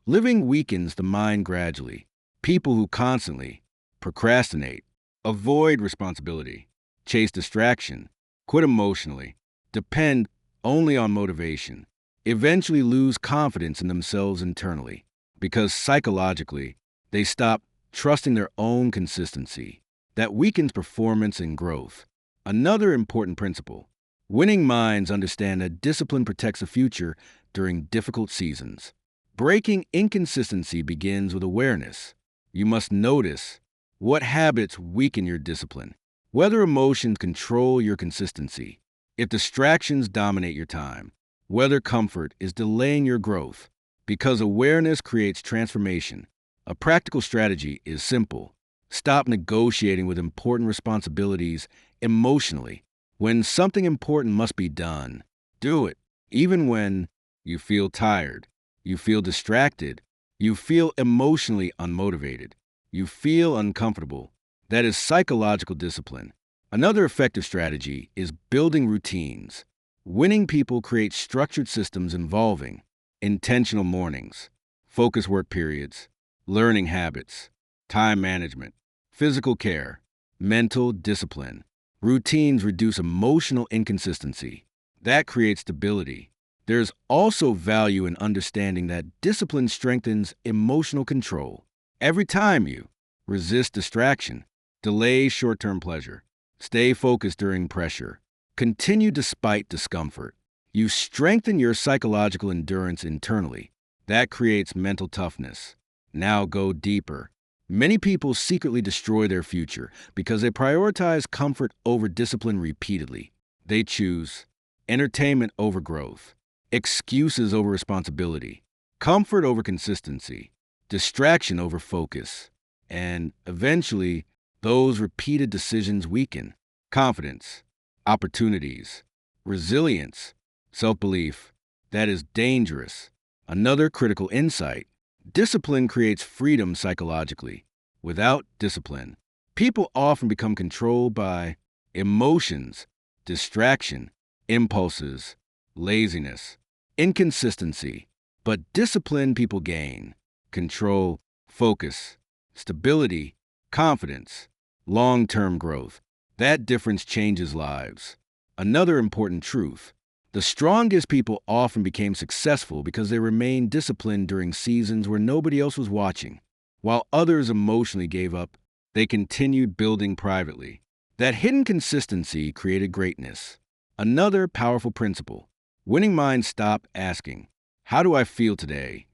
living weakens the mind gradually. People who constantly procrastinate, avoid responsibility, chase distraction, quit emotionally, depend only on motivation, eventually lose confidence in themselves internally because psychologically they stop trusting their own consistency. That weakens performance and growth. Another important principle: winning minds understand that discipline protects the future during difficult seasons. Breaking inconsistency begins with awareness. You must notice what habits weaken your discipline, whether emotions control your consistency, if distractions dominate your time, whether comfort is delaying your growth. Because awareness creates transformation. A practical strategy is simple: stop negotiating with important responsibilities emotionally. When something important must be done, do it. Even when you feel tired, you feel distracted, you feel emotionally unmotivated, you feel uncomfortable. That is psychological discipline. Another effective strategy is building routines. Winning people create structured systems involving intentional mornings, focused work periods, learning habits, time management, physical care, mental discipline. Routines reduce emotional inconsistency. That creates stability. There's also value in understanding that discipline strengthens emotional control. Every time you resist distraction, delay short-term pleasure, stay focused during pressure, continue despite discomfort, you strengthen your psychological endurance internally. That creates mental toughness. Now go deeper. Many people secretly destroy their future because they prioritize comfort over discipline repeatedly. They choose entertainment over growth, excuses over responsibility, comfort over consistency, distraction over focus. And eventually, those repeated decisions weaken confidence, opportunities, resilience, self-belief. That is dangerous. Another critical insight: discipline creates freedom psychologically. Without discipline, people often become controlled by emotions, distraction, impulses, laziness, inconsistency. But disciplined people gain control, focus, stability, confidence, long-term growth. That difference changes lives. Another important truth: the strongest people often became successful because they remained disciplined during seasons where nobody else was watching. While others emotionally gave up, they continued building privately. That hidden consistency created greatness. Another powerful principle: winning minds stop asking, "How do I feel today?"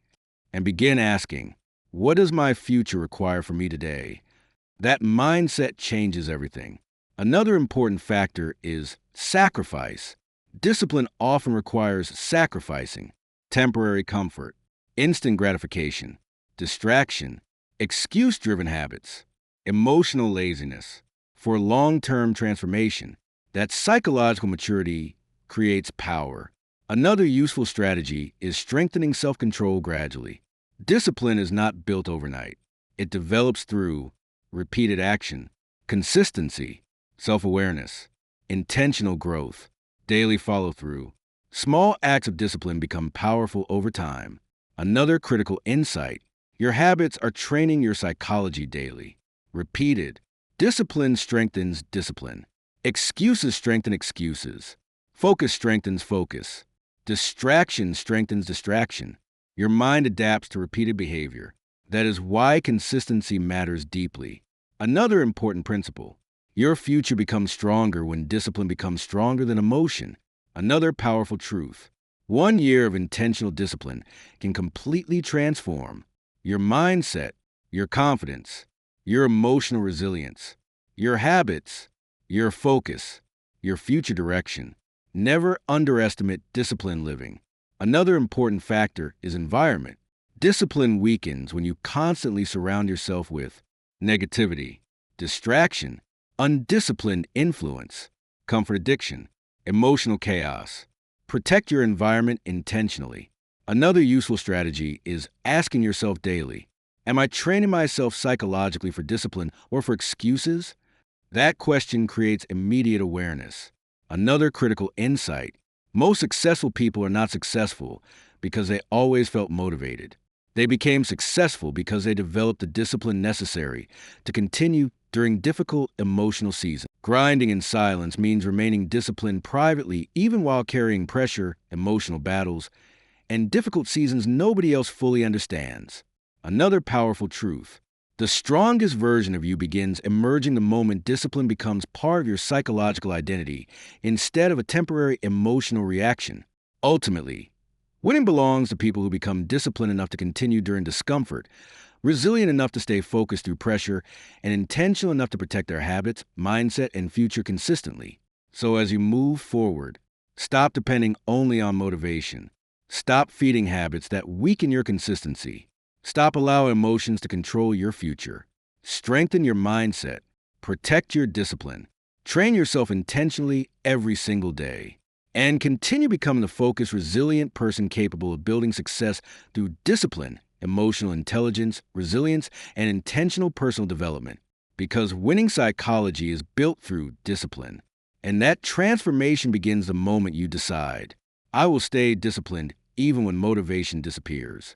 and begin asking, "What does my future require from me today?" That mindset changes everything. Another important factor is sacrifice. Discipline often requires sacrificing temporary comfort, instant gratification, distraction, excuse-driven habits, emotional laziness. For long-term transformation, that psychological maturity creates power. Another useful strategy is strengthening self-control gradually. Discipline is not built overnight. It develops through repeated action, consistency, self-awareness, intentional growth, daily follow-through. Small acts of discipline become powerful over time. Another critical insight: your habits are training your psychology daily. Repeated discipline strengthens discipline. Excuses strengthen excuses. Focus strengthens focus. Distraction strengthens distraction. Your mind adapts to repeated behavior. That is why consistency matters deeply. Another important principle: your future becomes stronger when discipline becomes stronger than emotion. Another powerful truth: 1 year of intentional discipline can completely transform your mindset, your confidence, your emotional resilience, your habits, your focus, your future direction. Never underestimate disciplined living. Another important factor is environment. Discipline weakens when you constantly surround yourself with negativity, distraction, undisciplined influence, comfort addiction, emotional chaos. Protect your environment intentionally. Another useful strategy is asking yourself daily, am I training myself psychologically for discipline or for excuses? That question creates immediate awareness. Another critical insight: Most successful people are not successful because they always felt motivated. They became successful because they developed the discipline necessary to continue during difficult emotional seasons. Grinding in silence means remaining disciplined privately even while carrying pressure, emotional battles, and difficult seasons nobody else fully understands. Another powerful truth: the strongest version of you begins emerging the moment discipline becomes part of your psychological identity instead of a temporary emotional reaction. Ultimately, winning belongs to people who become disciplined enough to continue during discomfort, resilient enough to stay focused through pressure, and intentional enough to protect their habits, mindset, and future consistently. So as you move forward, stop depending only on motivation. Stop feeding habits that weaken your consistency. Stop allowing emotions to control your future. Strengthen your mindset. Protect your discipline. Train yourself intentionally every single day. And continue becoming the focused, resilient person capable of building success through discipline, emotional intelligence, resilience, and intentional personal development. Because winning psychology is built through discipline. And that transformation begins the moment you decide, I will stay disciplined even when motivation disappears.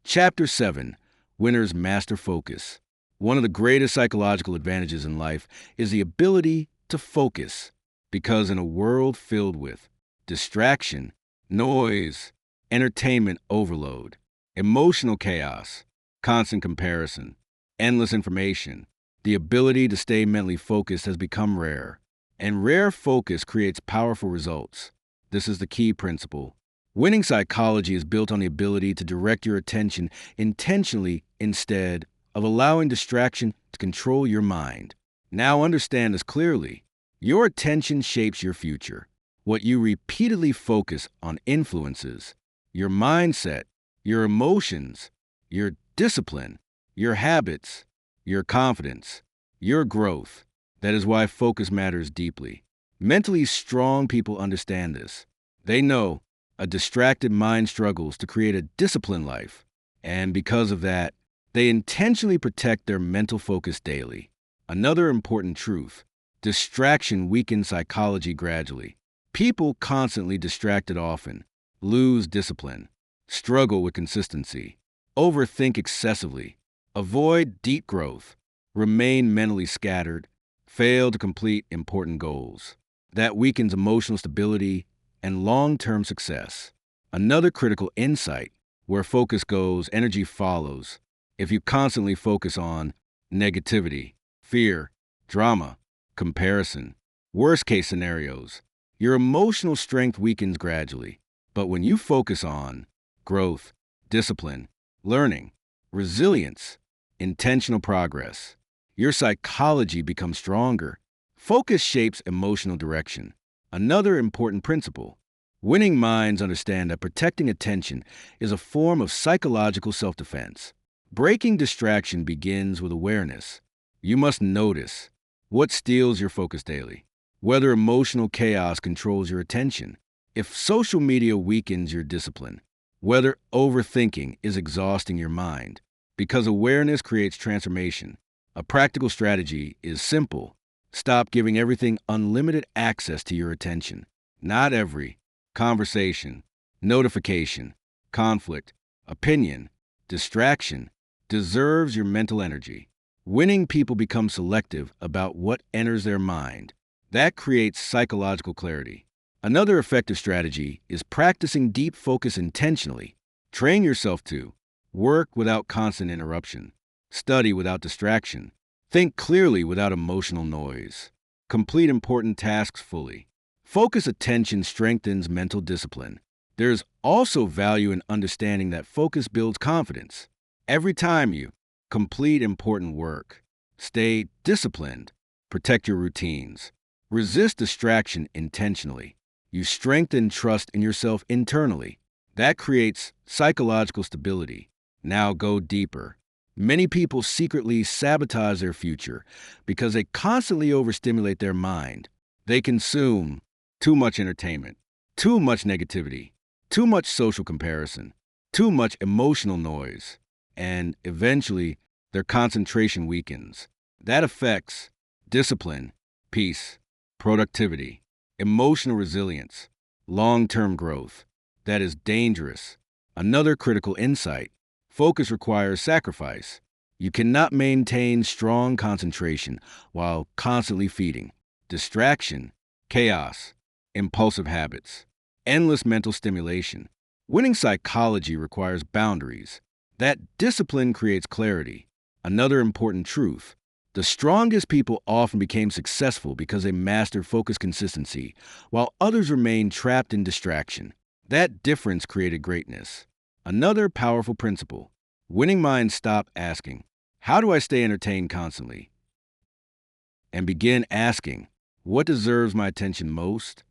Chapter 7: Winners Master Focus. One of the greatest psychological advantages in life is the ability to focus. Because in a world filled with distraction, noise, entertainment overload, emotional chaos, constant comparison, endless information, the ability to stay mentally focused has become rare. And rare focus creates powerful results. This is the key principle. Winning psychology is built on the ability to direct your attention intentionally instead of allowing distraction to control your mind. Now understand this clearly. Your attention shapes your future. What you repeatedly focus on influences your mindset, your emotions, your discipline, your habits, your confidence, your growth. That is why focus matters deeply. Mentally strong people understand this. They know a distracted mind struggles to create a disciplined life, and because of that, they intentionally protect their mental focus daily. Another important truth: distraction weakens psychology gradually. People constantly distracted often lose discipline, struggle with consistency, overthink excessively, avoid deep growth, remain mentally scattered, fail to complete important goals. That weakens emotional stability and long-term success. Another critical insight: where focus goes, energy follows. If you constantly focus on negativity, fear, drama, comparison, worst-case scenarios, your emotional strength weakens gradually. But when you focus on growth, discipline, learning, resilience, intentional progress, your psychology becomes stronger. Focus shapes emotional direction. Another important principle: winning minds understand that protecting attention is a form of psychological self-defense. Breaking distraction begins with awareness. You must notice what steals your focus daily, whether emotional chaos controls your attention, if social media weakens your discipline, whether overthinking is exhausting your mind. Because awareness creates transformation. A practical strategy is simple: stop giving everything unlimited access to your attention. Not every conversation, notification, conflict, opinion, distraction deserves your mental energy. Winning people become selective about what enters their mind. That creates psychological clarity. Another effective strategy is practicing deep focus intentionally. Train yourself to work without constant interruption, study without distraction, think clearly without emotional noise, complete important tasks fully. Focus attention strengthens mental discipline. There's also value in understanding that focus builds confidence. Every time you complete important work, stay disciplined, protect your routines, resist distraction intentionally, you strengthen trust in yourself internally. That creates psychological stability. Now go deeper. Many people secretly sabotage their future because they constantly overstimulate their mind. They consume too much entertainment, too much negativity, too much social comparison, too much emotional noise, and eventually their concentration weakens. That affects discipline, peace, productivity, emotional resilience, long-term growth. That is dangerous. Another critical insight. Focus requires sacrifice. You cannot maintain strong concentration while constantly feeding distraction, chaos, impulsive habits, endless mental stimulation. Winning psychology requires boundaries. That discipline creates clarity. Another important truth. The strongest people often became successful because they mastered focus consistency, while others remained trapped in distraction. That difference created greatness. Another powerful principle. Winning minds stop asking, "How do I stay entertained constantly?" and begin asking, "What deserves my attention most?"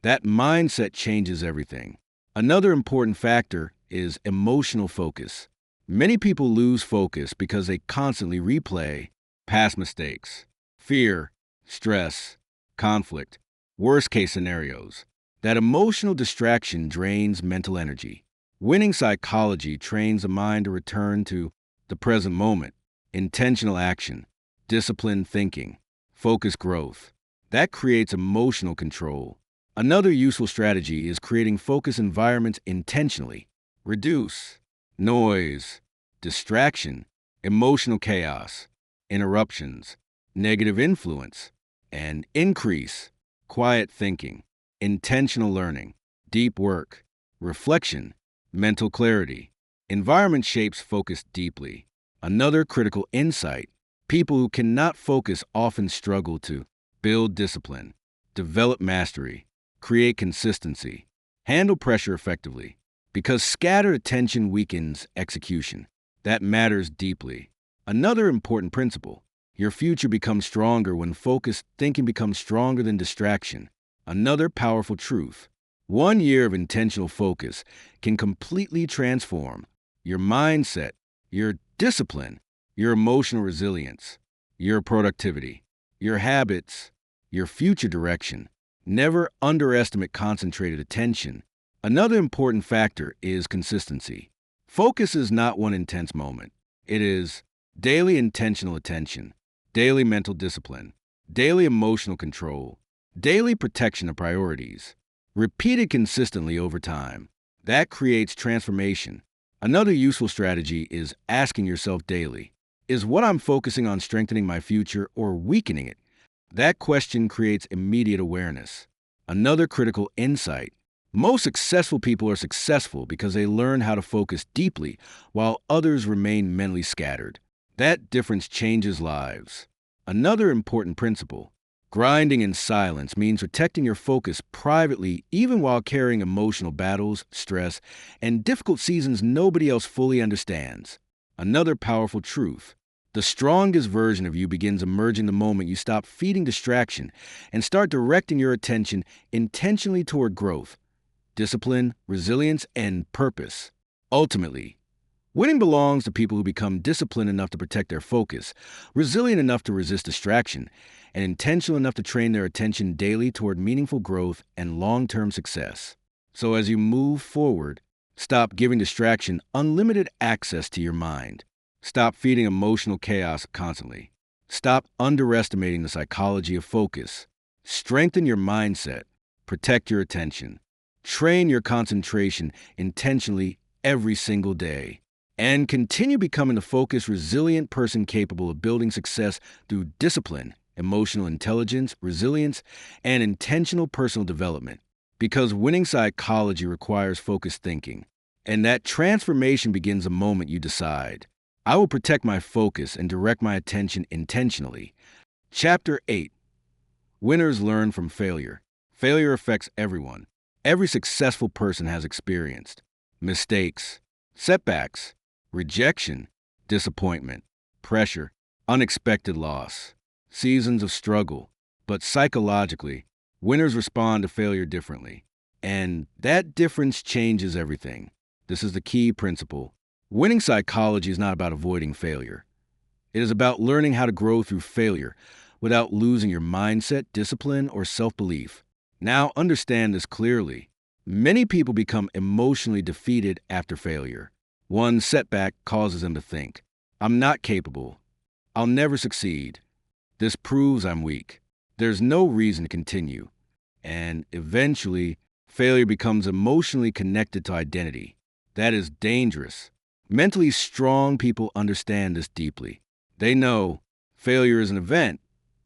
That mindset changes everything. Another important factor is emotional focus. Many people lose focus because they constantly replay past mistakes, fear, stress, conflict, worst case scenarios. That emotional distraction drains mental energy. Winning psychology trains the mind to return to the present moment, intentional action, disciplined thinking, focused growth. That creates emotional control. Another useful strategy is creating focus environments intentionally. Reduce noise, distraction, emotional chaos, interruptions, negative influence, and increase quiet thinking, intentional learning, deep work, reflection, mental clarity. Environment shapes focus deeply. Another critical insight. People who cannot focus often struggle to build discipline, develop mastery, create consistency, handle pressure effectively, because scattered attention weakens execution. That matters deeply. Another important principle. Your future becomes stronger when focused thinking becomes stronger than distraction. Another powerful truth. 1 year of intentional focus can completely transform your mindset, your discipline, your emotional resilience, your productivity, your habits, your future direction. Never underestimate concentrated attention. Another important factor is consistency. Focus is not one intense moment. It is daily intentional attention, daily mental discipline, daily emotional control, daily protection of priorities, repeated consistently over time. That creates transformation. Another useful strategy is asking yourself daily, is what I'm focusing on strengthening my future or weakening it? That question creates immediate awareness. Another critical insight. Most successful people are successful because they learn how to focus deeply while others remain mentally scattered. That difference changes lives. Another important principle. Grinding in silence means protecting your focus privately even while carrying emotional battles, stress, and difficult seasons nobody else fully understands. Another powerful truth. The strongest version of you begins emerging the moment you stop feeding distraction and start directing your attention intentionally toward growth, discipline, resilience, and purpose. Ultimately, winning belongs to people who become disciplined enough to protect their focus, resilient enough to resist distraction, and intentional enough to train their attention daily toward meaningful growth and long-term success. So as you move forward, stop giving distraction unlimited access to your mind. Stop feeding emotional chaos constantly. Stop underestimating the psychology of focus. Strengthen your mindset. Protect your attention. Train your concentration intentionally every single day. And continue becoming the focused, resilient person capable of building success through discipline, emotional intelligence, resilience, and intentional personal development. Because winning psychology requires focused thinking. And that transformation begins the moment you decide, I will protect my focus and direct my attention intentionally. Chapter 8. Winners learn from failure. Failure affects everyone. Every successful person has experienced mistakes, setbacks, rejection, disappointment, pressure, unexpected loss, seasons of struggle. But psychologically, winners respond to failure differently. And that difference changes everything. This is the key principle. Winning psychology is not about avoiding failure. It is about learning how to grow through failure without losing your mindset, discipline, or self-belief. Now understand this clearly. Many people become emotionally defeated after failure. One setback causes them to think, I'm not capable. I'll never succeed. This proves I'm weak. There's no reason to continue. And eventually, failure becomes emotionally connected to identity. That is dangerous. Mentally strong people understand this deeply. They know failure is an event,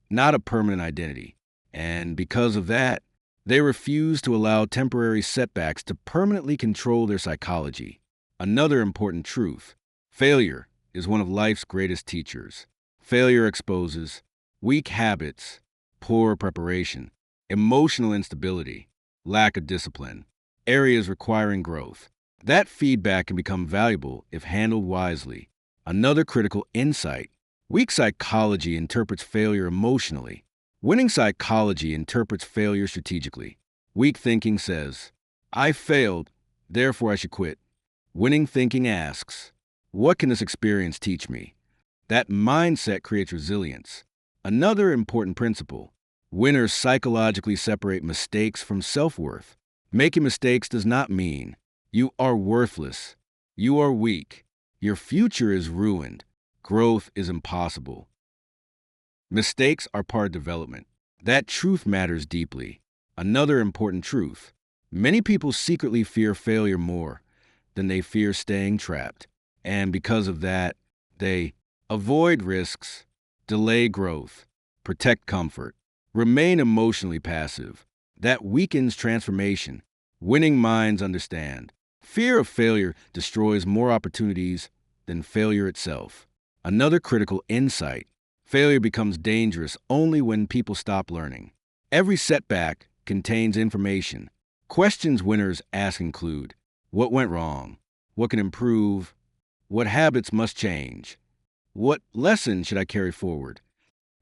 not a permanent identity. And because of that, they refuse to allow temporary setbacks to permanently control their psychology. Another important truth: failure is one of life's greatest teachers. Failure exposes weak habits, poor preparation, emotional instability, lack of discipline, areas requiring growth. That feedback can become valuable if handled wisely. Another critical insight: weak psychology interprets failure emotionally. Winning psychology interprets failure strategically. Weak thinking says, I failed, therefore I should quit. Winning thinking asks, what can this experience teach me? That mindset creates resilience. Another important principle: winners psychologically separate mistakes from self-worth. Making mistakes does not mean you are worthless. You are weak. Your future is ruined. Growth is impossible. Mistakes are part of development. That truth matters deeply. Another important truth: many people secretly fear failure more than they fear staying trapped. And because of that, they avoid risks, delay growth, protect comfort, remain emotionally passive. That weakens transformation. Winning minds understand fear of failure destroys more opportunities than failure itself. Another critical insight: failure becomes dangerous only when people stop learning. Every setback contains information. Questions winners ask include: what went wrong? What can improve? What habits must change? What lesson should I carry forward?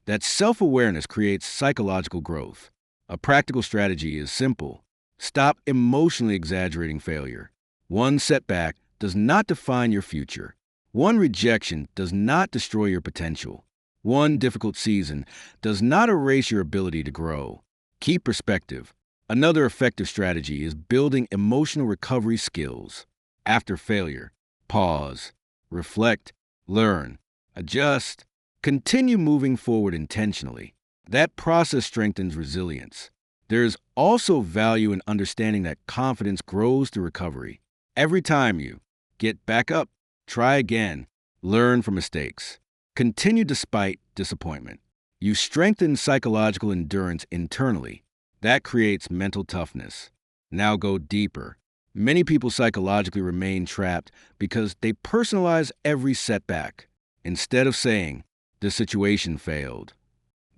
That self-awareness creates psychological growth. A practical strategy is simple: stop emotionally exaggerating failure. One setback does not define your future. One rejection does not destroy your potential. One difficult season does not erase your ability to grow. Keep perspective. Another effective strategy is building emotional recovery skills. After failure, pause, reflect, learn, adjust, continue moving forward intentionally. That process strengthens resilience. There is also value in understanding that confidence grows through recovery. Every time you get back up, try again, learn from mistakes, continue despite disappointment, you strengthen psychological endurance internally. That creates mental toughness. Now go deeper. Many people psychologically remain trapped because they personalize every setback. Instead of saying, the situation failed,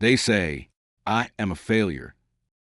they say, I am a failure.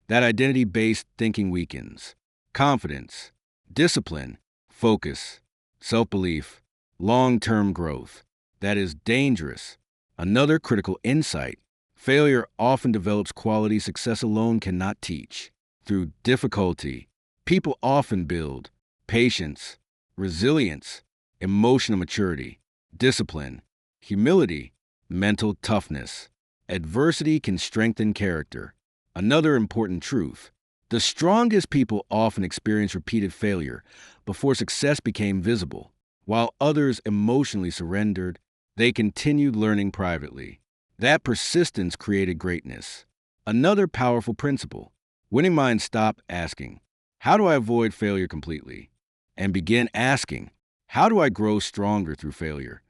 That identity-based thinking weakens confidence, discipline, focus, self-belief, long-term growth. That is dangerous. Another critical insight: failure often develops qualities success alone cannot teach. Through difficulty, people often build patience, resilience, emotional maturity, discipline, humility, mental toughness. Adversity can strengthen character. Another important truth: the strongest people often experience repeated failure before success became visible. While others emotionally surrendered, they continued learning privately. That persistence created greatness. Another powerful principle: winning minds stop asking, how do I avoid failure completely? And begin asking, how do I grow stronger through failure?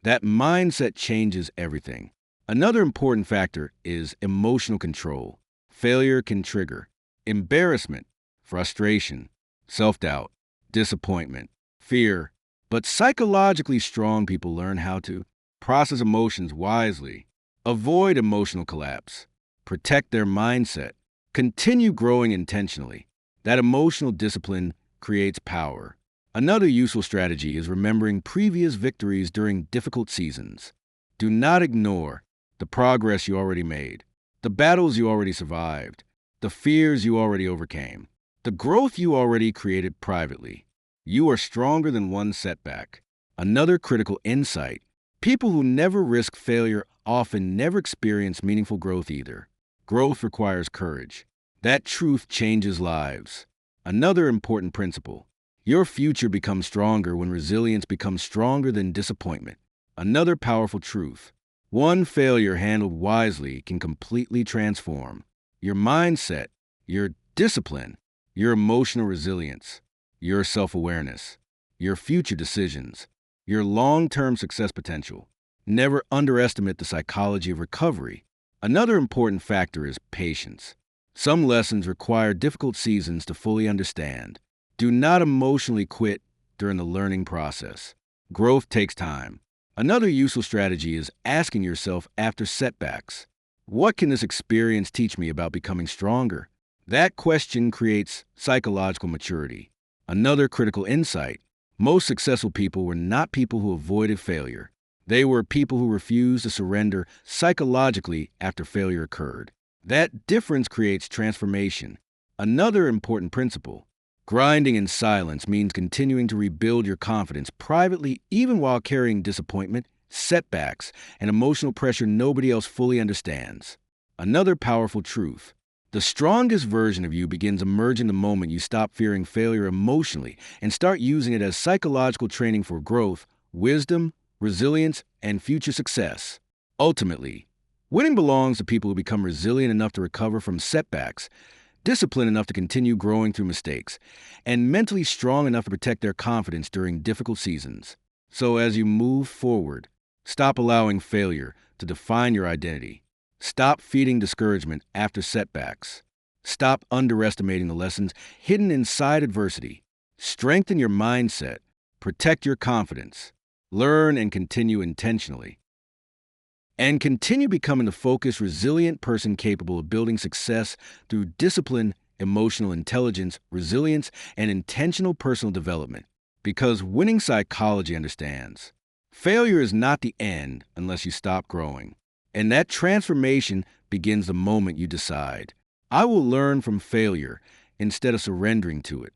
That mindset changes everything. Another important factor is emotional control. Failure can trigger embarrassment, frustration, self-doubt, disappointment, fear. But psychologically strong people learn how to process emotions wisely, avoid emotional collapse, protect their mindset, continue growing intentionally. That emotional discipline creates power. Another useful strategy is remembering previous victories during difficult seasons. Do not ignore the progress you already made, the battles you already survived, the fears you already overcame, the growth you already created privately. You are stronger than one setback. Another critical insight: people who never risk failure often never experience meaningful growth either. Growth requires courage. That truth changes lives. Another important principle: your future becomes stronger when resilience becomes stronger than disappointment. Another powerful truth: one failure handled wisely can completely transform your mindset, your discipline, your emotional resilience, your self-awareness, your future decisions, your long-term success potential. Never underestimate the psychology of recovery. Another important factor is patience. Some lessons require difficult seasons to fully understand. Do not emotionally quit during the learning process. Growth takes time. Another useful strategy is asking yourself after setbacks, what can this experience teach me about becoming stronger? That question creates psychological maturity. Another critical insight, most successful people were not people who avoided failure. They were people who refused to surrender psychologically after failure occurred. That difference creates transformation. Another important principle, grinding in silence means continuing to rebuild your confidence privately even while carrying disappointment, setbacks, and emotional pressure nobody else fully understands. Another powerful truth, the strongest version of you begins emerging the moment you stop fearing failure emotionally and start using it as psychological training for growth, wisdom, resilience, and future success. Ultimately, winning belongs to people who become resilient enough to recover from setbacks, disciplined enough to continue growing through mistakes, and mentally strong enough to protect their confidence during difficult seasons. So as you move forward, stop allowing failure to define your identity. Stop feeding discouragement after setbacks. Stop underestimating the lessons hidden inside adversity. Strengthen your mindset. Protect your confidence. Learn and continue intentionally. And continue becoming the focused, resilient person capable of building success through discipline, emotional intelligence, resilience, and intentional personal development. Because winning psychology understands, failure is not the end unless you stop growing. And that transformation begins the moment you decide, I will learn from failure instead of surrendering to it.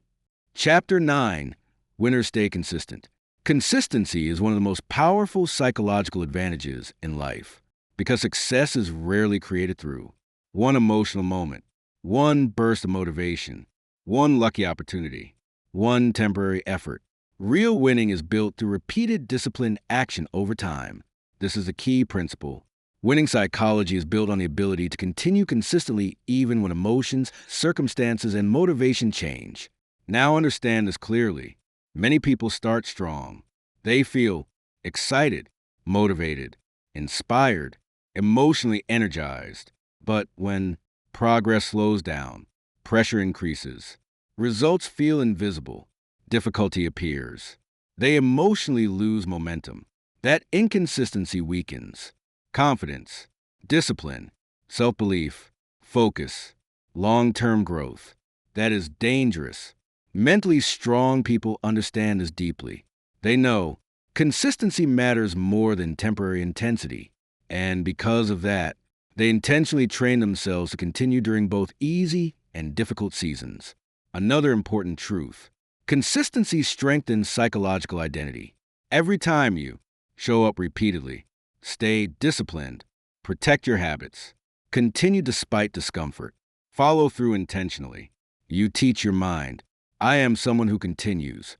Chapter 9, Winners Stay Consistent. Consistency is one of the most powerful psychological advantages in life because success is rarely created through one emotional moment, one burst of motivation, one lucky opportunity, one temporary effort. Real winning is built through repeated disciplined action over time. This is a key principle. Winning psychology is built on the ability to continue consistently even when emotions, circumstances, and motivation change. Now understand this clearly. Many people start strong. They feel excited, motivated, inspired, emotionally energized. But when progress slows down, pressure increases, results feel invisible, difficulty appears. They emotionally lose momentum. That inconsistency weakens confidence, discipline, self-belief, focus, long-term growth. That is dangerous. Mentally strong people understand this deeply. They know consistency matters more than temporary intensity. And because of that, they intentionally train themselves to continue during both easy and difficult seasons. Another important truth, consistency strengthens psychological identity. Every time you show up repeatedly, stay disciplined, protect your habits, continue despite discomfort, follow through intentionally, you teach your mind, I am someone who continues.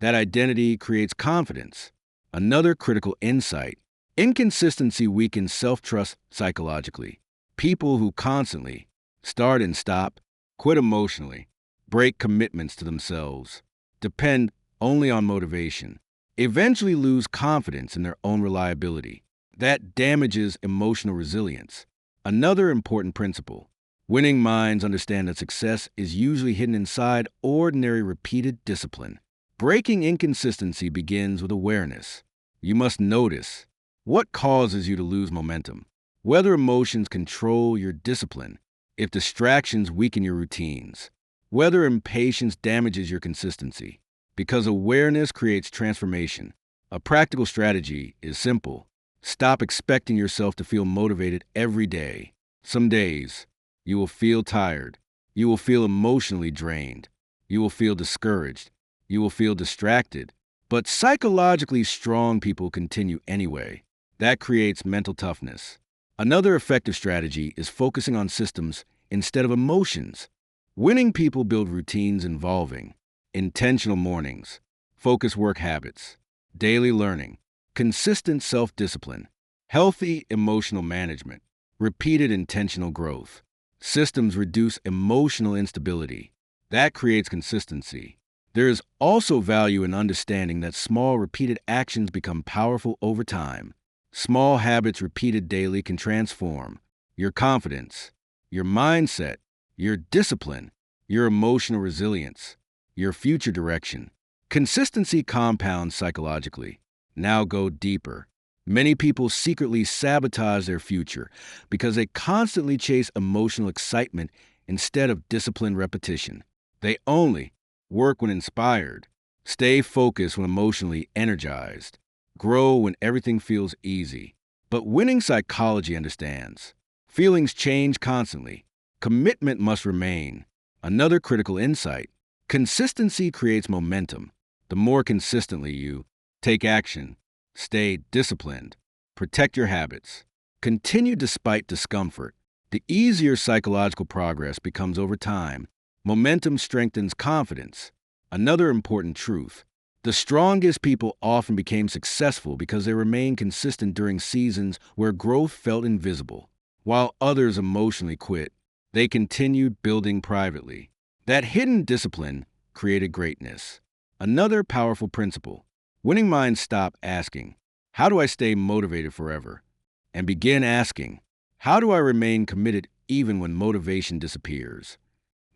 That identity creates confidence. Another critical insight, inconsistency weakens self-trust psychologically. People who constantly start and stop, quit emotionally, break commitments to themselves, depend only on motivation, eventually lose confidence in their own reliability. That damages emotional resilience. Another important principle, winning minds understand that success is usually hidden inside ordinary repeated discipline. Breaking inconsistency begins with awareness. You must notice what causes you to lose momentum, whether emotions control your discipline, if distractions weaken your routines, whether impatience damages your consistency. Because awareness creates transformation. A practical strategy is simple. Stop expecting yourself to feel motivated every day. Some days, you will feel tired. You will feel emotionally drained. You will feel discouraged. You will feel distracted. But psychologically strong people continue anyway. That creates mental toughness. Another effective strategy is focusing on systems instead of emotions. Winning people build routines involving intentional mornings, focused work habits, daily learning, consistent self-discipline, healthy emotional management, repeated intentional growth. Systems reduce emotional instability. That creates consistency. There is also value in understanding that small, repeated actions become powerful over time. Small habits repeated daily can transform your confidence, your mindset, your discipline, your emotional resilience, your future direction. Consistency compounds psychologically. Now go deeper. Many people secretly sabotage their future because they constantly chase emotional excitement instead of disciplined repetition. They only work when inspired, stay focused when emotionally energized, grow when everything feels easy. But winning psychology understands. Feelings change constantly. Commitment must remain. Another critical insight. Consistency creates momentum. The more consistently you take action, stay disciplined, protect your habits, continue despite discomfort, the easier psychological progress becomes over time. Momentum strengthens confidence. Another important truth. The strongest people often became successful because they remained consistent during seasons where growth felt invisible. While others emotionally quit, they continued building privately. That hidden discipline created greatness. Another powerful principle. Winning minds stop asking, "How do I stay motivated forever?" and begin asking, "How do I remain committed even when motivation disappears?"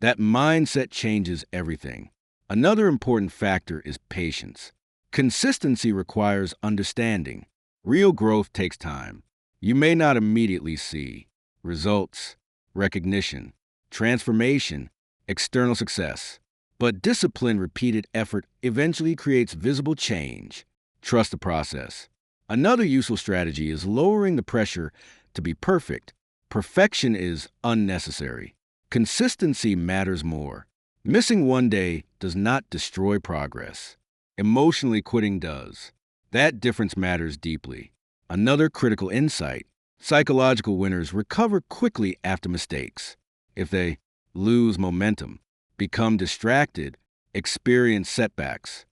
That mindset changes everything. Another important factor is patience. Consistency requires understanding. Real growth takes time. You may not immediately see results, recognition, transformation, external success. But disciplined, repeated effort eventually creates visible change. Trust the process. Another useful strategy is lowering the pressure to be perfect. Perfection is unnecessary. Consistency matters more. Missing one day does not destroy progress. Emotionally quitting does. That difference matters deeply. Another critical insight. Psychological winners recover quickly after mistakes. If they lose momentum, become distracted, experience setbacks,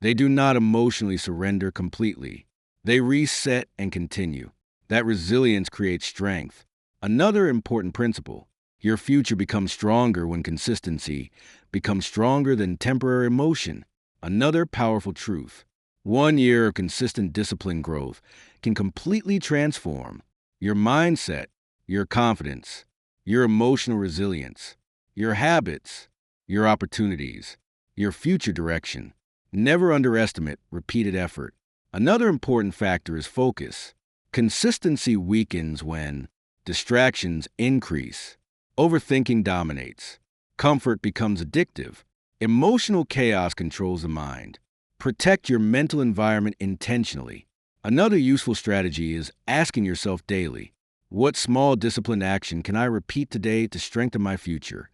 they do not emotionally surrender completely. They reset and continue. That resilience creates strength. Another important principle. Your future becomes stronger when consistency becomes stronger than temporary emotion. Another powerful truth. 1 year of consistent discipline growth can completely transform your mindset, your confidence, your emotional resilience, your habits, your opportunities, your future direction. Never underestimate repeated effort. Another important factor is focus. Consistency weakens when distractions increase. Overthinking dominates. Comfort becomes addictive. Emotional chaos controls the mind. Protect your mental environment intentionally. Another useful strategy is asking yourself daily, what small disciplined action can I repeat today to strengthen my future?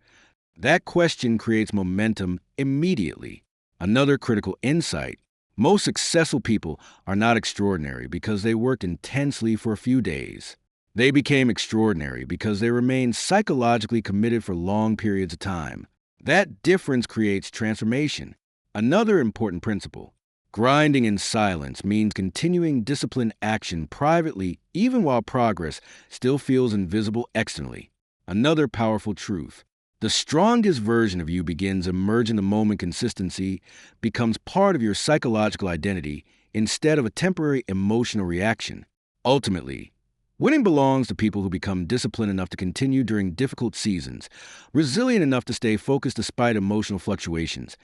That question creates momentum immediately. Another critical insight. Most successful people are not extraordinary because they worked intensely for a few days. They became extraordinary because they remained psychologically committed for long periods of time. That difference creates transformation. Another important principle. Grinding in silence means continuing disciplined action privately even while progress still feels invisible externally. Another powerful truth. The strongest version of you begins emerging the moment consistency becomes part of your psychological identity instead of a temporary emotional reaction. Ultimately, winning belongs to people who become disciplined enough to continue during difficult seasons, resilient enough to stay focused despite emotional fluctuations,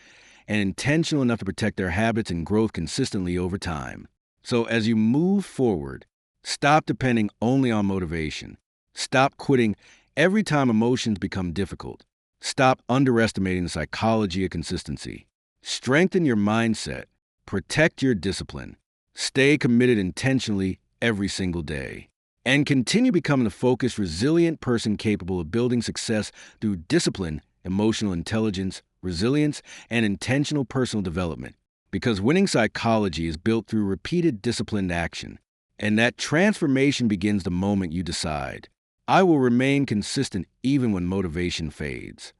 and intentional enough to protect their habits and growth consistently over time. So as you move forward, stop depending only on motivation. Stop quitting every time emotions become difficult. Stop underestimating the psychology of consistency. Strengthen your mindset. Protect your discipline. Stay committed intentionally every single day. And continue becoming the focused, resilient person capable of building success through discipline, emotional intelligence, resilience, and intentional personal development. Because winning psychology is built through repeated disciplined action. And that transformation begins the moment you decide, I will remain consistent even when motivation fades.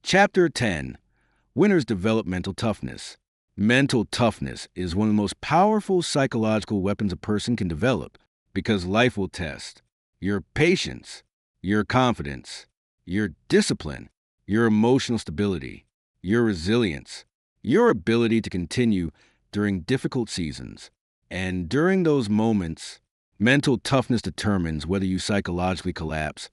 Chapter 10. Winners develop mental toughness. Mental toughness is one of the most powerful psychological weapons a person can develop because life will test your patience, your confidence, your discipline, your emotional stability, your resilience, your ability to continue during difficult seasons. And during those moments, mental toughness determines whether you psychologically collapse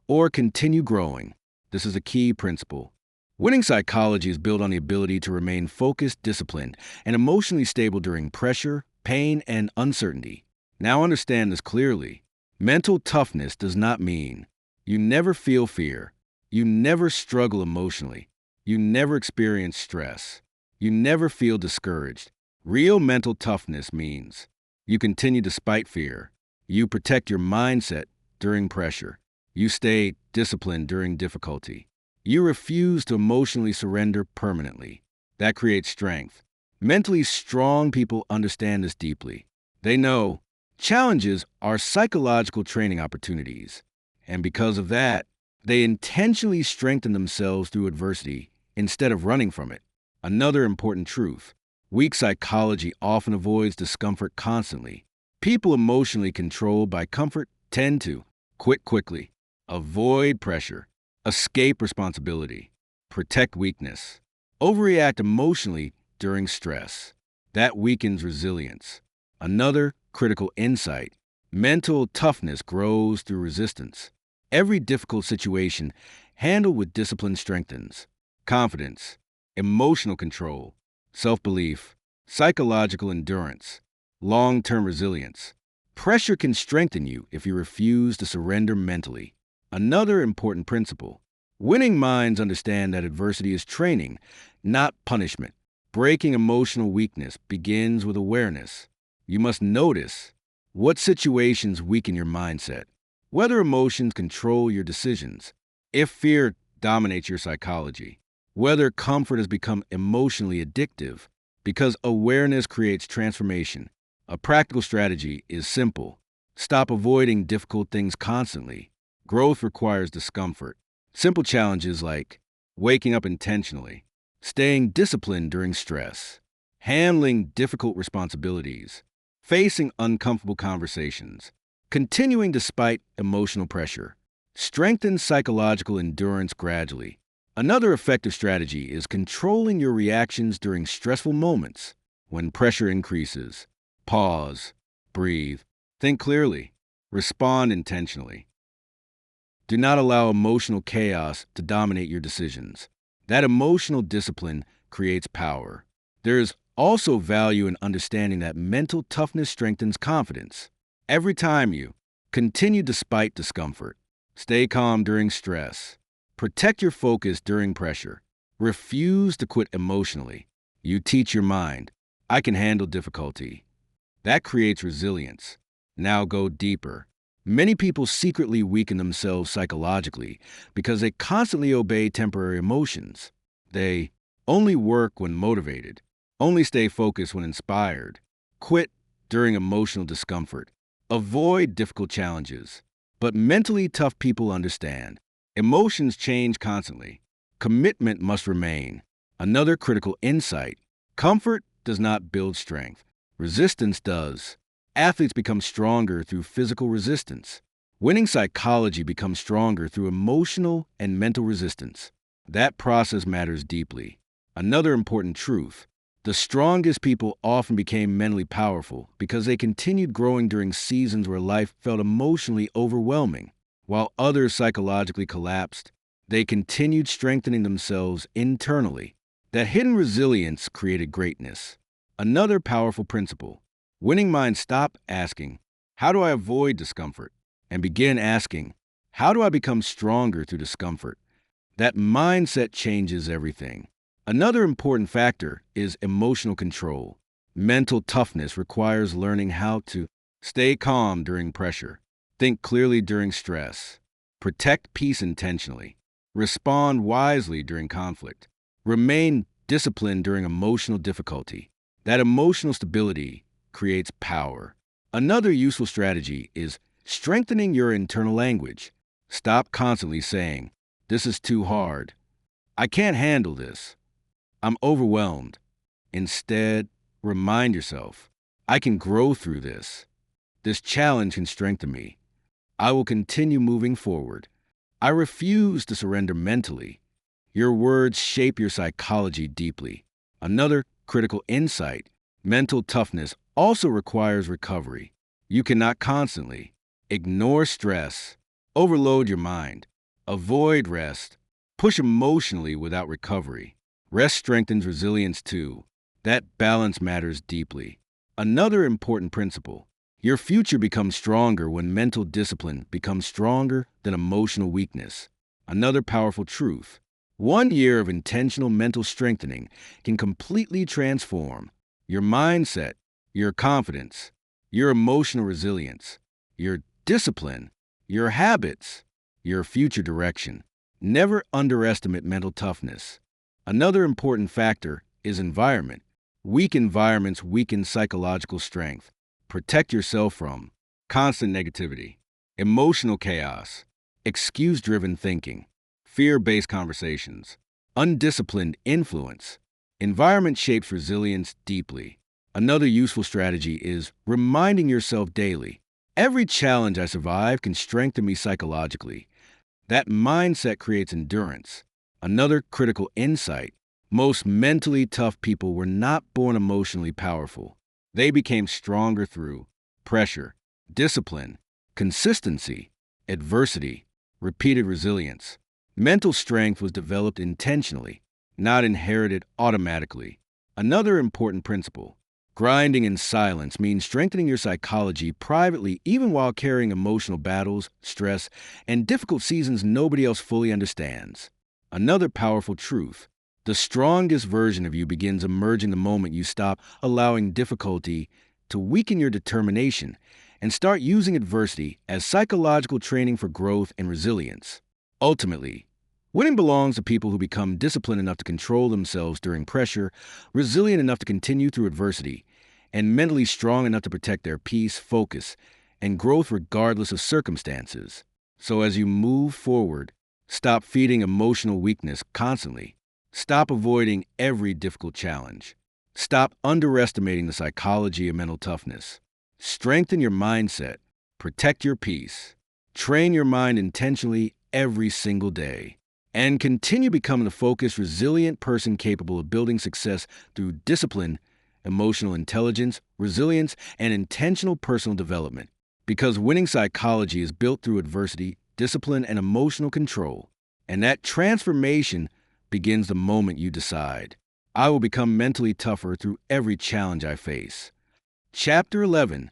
or continue growing. This is a key principle. Winning psychology is built on the ability to remain focused, disciplined, and emotionally stable during pressure, pain, and uncertainty. Now understand this clearly. Mental toughness does not mean you never feel fear, you never struggle emotionally, you never experience stress, you never feel discouraged. Real mental toughness means you continue despite fear, you protect your mindset during pressure, you stay disciplined during difficulty, you refuse to emotionally surrender permanently. That creates strength. Mentally strong people understand this deeply. They know challenges are psychological training opportunities, and because of that, they intentionally strengthen themselves through adversity instead of running from it. Another important truth: weak psychology often avoids discomfort constantly. People emotionally controlled by comfort tend to quit quickly, avoid pressure, escape responsibility, protect weakness, overreact emotionally during stress. That weakens resilience. Another critical insight: mental toughness grows through resistance. Every difficult situation handled with discipline strengthens confidence, emotional control, self belief, psychological endurance, long term resilience. Pressure can strengthen you if you refuse to surrender mentally. Another important principle: winning minds understand that adversity is training, not punishment. Breaking emotional weakness begins with awareness. You must notice what situations weaken your mindset, whether emotions control your decisions, if fear dominates your psychology, whether comfort has become emotionally addictive, because awareness creates transformation. A practical strategy is simple: stop avoiding difficult things constantly. Growth requires discomfort. Simple challenges like waking up intentionally, staying disciplined during stress, handling difficult responsibilities, facing uncomfortable conversations, continuing despite emotional pressure, strengthen psychological endurance gradually. Another effective strategy is controlling your reactions during stressful moments. When pressure increases, pause, breathe, think clearly, respond intentionally. Do not allow emotional chaos to dominate your decisions. That emotional discipline creates power. There is also value in understanding that mental toughness strengthens confidence. Every time you continue despite discomfort, stay calm during stress, protect your focus during pressure, refuse to quit emotionally, you teach your mind, I can handle difficulty. That creates resilience. Now go deeper. Many people secretly weaken themselves psychologically because they constantly obey temporary emotions. They only work when motivated, only stay focused when inspired, quit during emotional discomfort, avoid difficult challenges. But mentally tough people understand emotions change constantly. Commitment must remain. Another critical insight: comfort does not build strength, resistance does. Athletes become stronger through physical resistance. Winning psychology becomes stronger through emotional and mental resistance. That process matters deeply. Another important truth: the strongest people often became mentally powerful because they continued growing during seasons where life felt emotionally overwhelming. While others psychologically collapsed, they continued strengthening themselves internally. That hidden resilience created greatness. Another powerful principle: winning minds stop asking, how do I avoid discomfort? And begin asking, how do I become stronger through discomfort? That mindset changes everything. Another important factor is emotional control. Mental toughness requires learning how to stay calm during pressure, think clearly during stress, protect peace intentionally, respond wisely during conflict, remain disciplined during emotional difficulty. That emotional stability creates power. Another useful strategy is strengthening your internal language. Stop constantly saying, this is too hard, I can't handle this, I'm overwhelmed. Instead, remind yourself, I can grow through this. This challenge can strengthen me. I will continue moving forward. I refuse to surrender mentally. Your words shape your psychology deeply. Another critical insight: mental toughness also requires recovery. You cannot constantly ignore stress, overload your mind, avoid rest, push emotionally without recovery. Rest strengthens resilience too. That balance matters deeply. Another important principle: your future becomes stronger when mental discipline becomes stronger than emotional weakness. Another powerful truth: 1 year of intentional mental strengthening can completely transform your mindset, your confidence, your emotional resilience, your discipline, your habits, your future direction. Never underestimate mental toughness. Another important factor is environment. Weak environments weaken psychological strength. Protect yourself from constant negativity, emotional chaos, excuse driven thinking, fear based conversations, undisciplined influence. Environment shapes resilience deeply. Another useful strategy is reminding yourself daily: every challenge I survive can strengthen me psychologically. That mindset creates endurance. Another critical insight: most mentally tough people were not born emotionally powerful. They became stronger through pressure, discipline, consistency, adversity, repeated resilience. Mental strength was developed intentionally, not inherited automatically. Another important principle: grinding in silence means strengthening your psychology privately, even while carrying emotional battles, stress, and difficult seasons nobody else fully understands. Another powerful truth: the strongest version of you begins emerging the moment you stop allowing difficulty to weaken your determination and start using adversity as psychological training for growth and resilience. Ultimately, winning belongs to people who become disciplined enough to control themselves during pressure, resilient enough to continue through adversity, and mentally strong enough to protect their peace, focus, and growth regardless of circumstances. So as you move forward, stop feeding emotional weakness constantly. Stop avoiding every difficult challenge. Stop underestimating the psychology of mental toughness. Strengthen your mindset. Protect your peace. Train your mind intentionally every single day. And continue becoming a focused, resilient person capable of building success through discipline, emotional intelligence, resilience, and intentional personal development. Because winning psychology is built through adversity, discipline, and emotional control. And that transformation begins the moment you decide: I will become mentally tougher through every challenge I face. Chapter 11: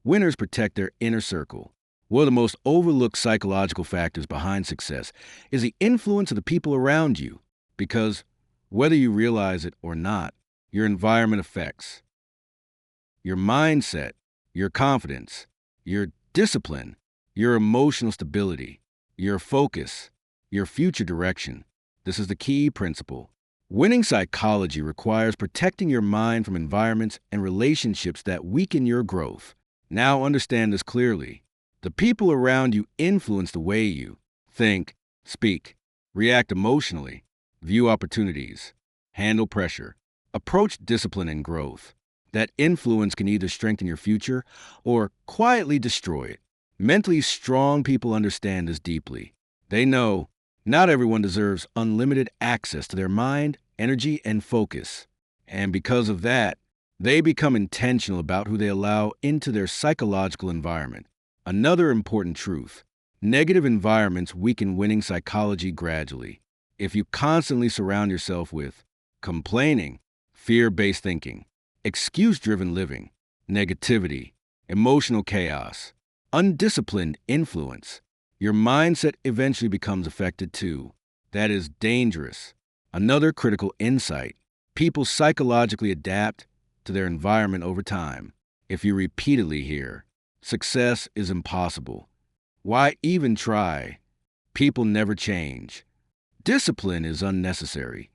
Winners protect their inner circle. One of the most overlooked psychological factors behind success is the influence of the people around you. Because, whether you realize it or not, your environment affects your mindset, your confidence, your discipline, your emotional stability, your focus, your future direction. This is the key principle. Winning psychology requires protecting your mind from environments and relationships that weaken your growth. Now understand this clearly. The people around you influence the way you think, speak, react emotionally, view opportunities, handle pressure, approach discipline and growth. That influence can either strengthen your future or quietly destroy it. Mentally strong people understand this deeply. They know not everyone deserves unlimited access to their mind, energy, and focus. And because of that, they become intentional about who they allow into their psychological environment. Another important truth: negative environments weaken winning psychology gradually. If you constantly surround yourself with complaining, fear-based thinking, excuse-driven living, negativity, emotional chaos, undisciplined influence, your mindset eventually becomes affected too. That is dangerous. Another critical insight: people psychologically adapt to their environment over time. If you repeatedly hear, success is impossible, why even try? People never change. Discipline is unnecessary.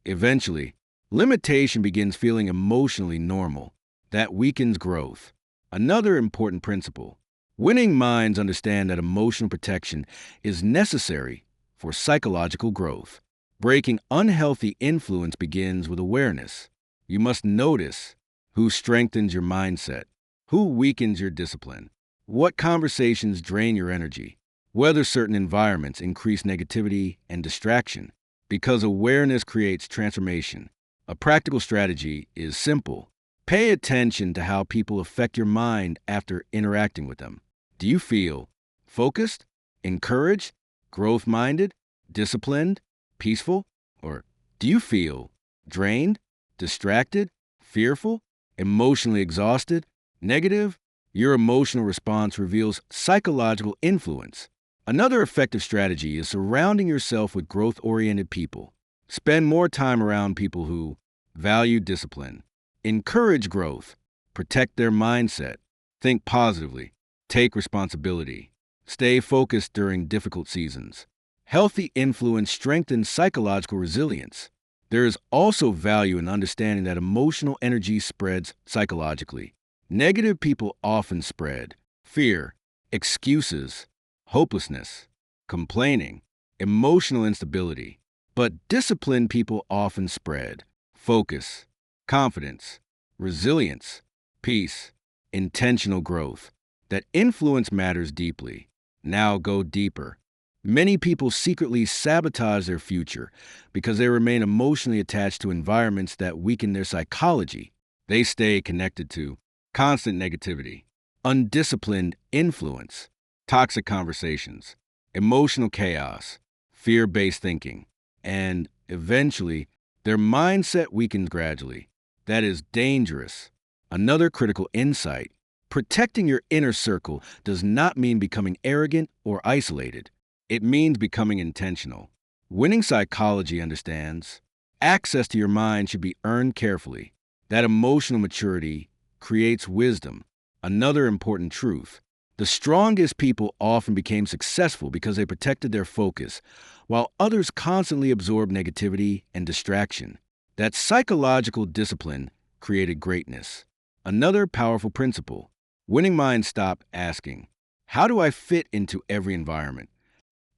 Eventually, limitation begins feeling emotionally normal. That weakens growth. Another important principle: winning minds understand that emotional protection is necessary for psychological growth. Breaking unhealthy influence begins with awareness. You must notice who strengthens your mindset, who weakens your discipline, what conversations drain your energy, whether certain environments increase negativity and distraction. Because awareness creates transformation. A practical strategy is simple. Pay attention to how people affect your mind after interacting with them. Do you feel focused, encouraged, growth minded, disciplined, peaceful? Or do you feel drained, distracted, fearful, emotionally exhausted, negative? Your emotional response reveals psychological influence. Another effective strategy is surrounding yourself with growth oriented people. Spend more time around people who value discipline, encourage growth, protect their mindset, think positively, take responsibility, stay focused during difficult seasons. Healthy influence strengthens psychological resilience. There is also value in understanding that emotional energy spreads psychologically. Negative people often spread fear, excuses, hopelessness, complaining, emotional instability. But disciplined people often spread focus, confidence, resilience, peace, intentional growth. That influence matters deeply. Now go deeper. Many people secretly sabotage their future because they remain emotionally attached to environments that weaken their psychology. They stay connected to constant negativity, undisciplined influence, toxic conversations, emotional chaos, fear based thinking, and eventually, their mindset weakens gradually. That is dangerous. Another critical insight: protecting your inner circle does not mean becoming arrogant or isolated. It means becoming intentional. Winning psychology understands access to your mind should be earned carefully. That emotional maturity creates wisdom. Another important truth: the strongest people often became successful because they protected their focus, while others constantly absorbed negativity and distraction. That psychological discipline created greatness. Another powerful principle: winning minds stop asking, how do I fit into every environment?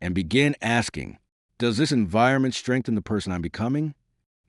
And begin asking, does this environment strengthen the person I'm becoming?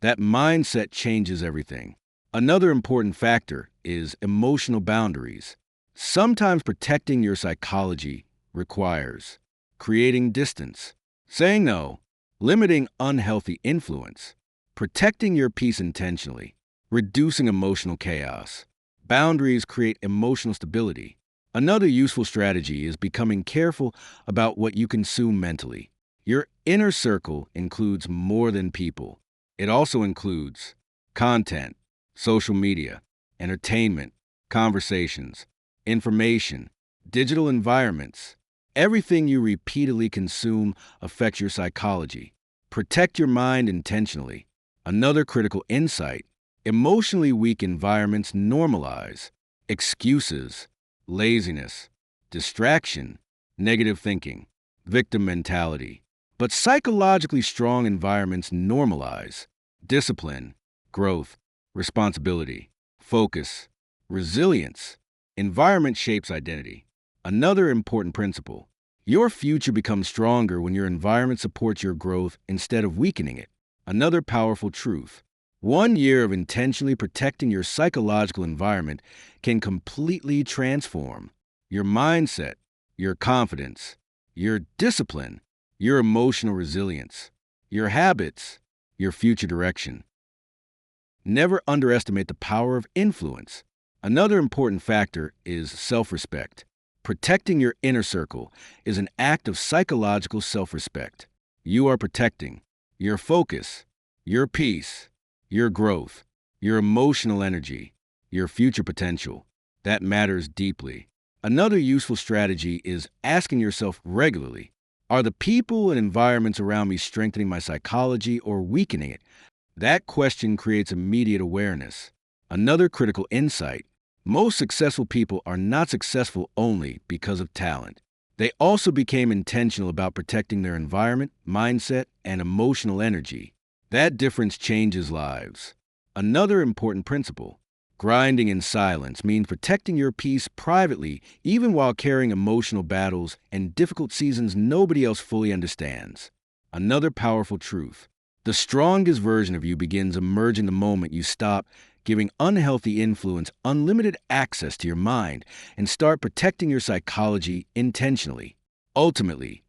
That mindset changes everything. Another important factor is emotional boundaries. Sometimes protecting your psychology requires creating distance, saying no, limiting unhealthy influence, protecting your peace intentionally, reducing emotional chaos. Boundaries create emotional stability. Another useful strategy is becoming careful about what you consume mentally. Your inner circle includes more than people. It also includes content, social media, entertainment, conversations, information, digital environments. Everything you repeatedly consume affects your psychology. Protect your mind intentionally. Another critical insight: emotionally weak environments normalize excuses, laziness, distraction, negative thinking, victim mentality. But psychologically strong environments normalize discipline, growth, responsibility, focus, resilience. Environment shapes identity. Another important principle: your future becomes stronger when your environment supports your growth instead of weakening it. Another powerful truth: 1 year of intentionally protecting your psychological environment can completely transform your mindset, your confidence, your discipline, your emotional resilience, your habits, your future direction. Never underestimate the power of influence. Another important factor is self respect. Protecting your inner circle is an act of psychological self respect. You are protecting your focus, your peace, your growth, your emotional energy, your future potential. That matters deeply. Another useful strategy is asking yourself regularly, are the people and environments around me strengthening my psychology or weakening it? That question creates immediate awareness. Another critical insight: most successful people are not successful only because of talent. They also became intentional about protecting their environment, mindset, and emotional energy. That difference changes lives. Another important principle: grinding in silence means protecting your peace privately, even while carrying emotional battles and difficult seasons nobody else fully understands. Another powerful truth: the strongest version of you begins emerging the moment you stop giving unhealthy influence unlimited access to your mind and start protecting your psychology intentionally. Ultimately,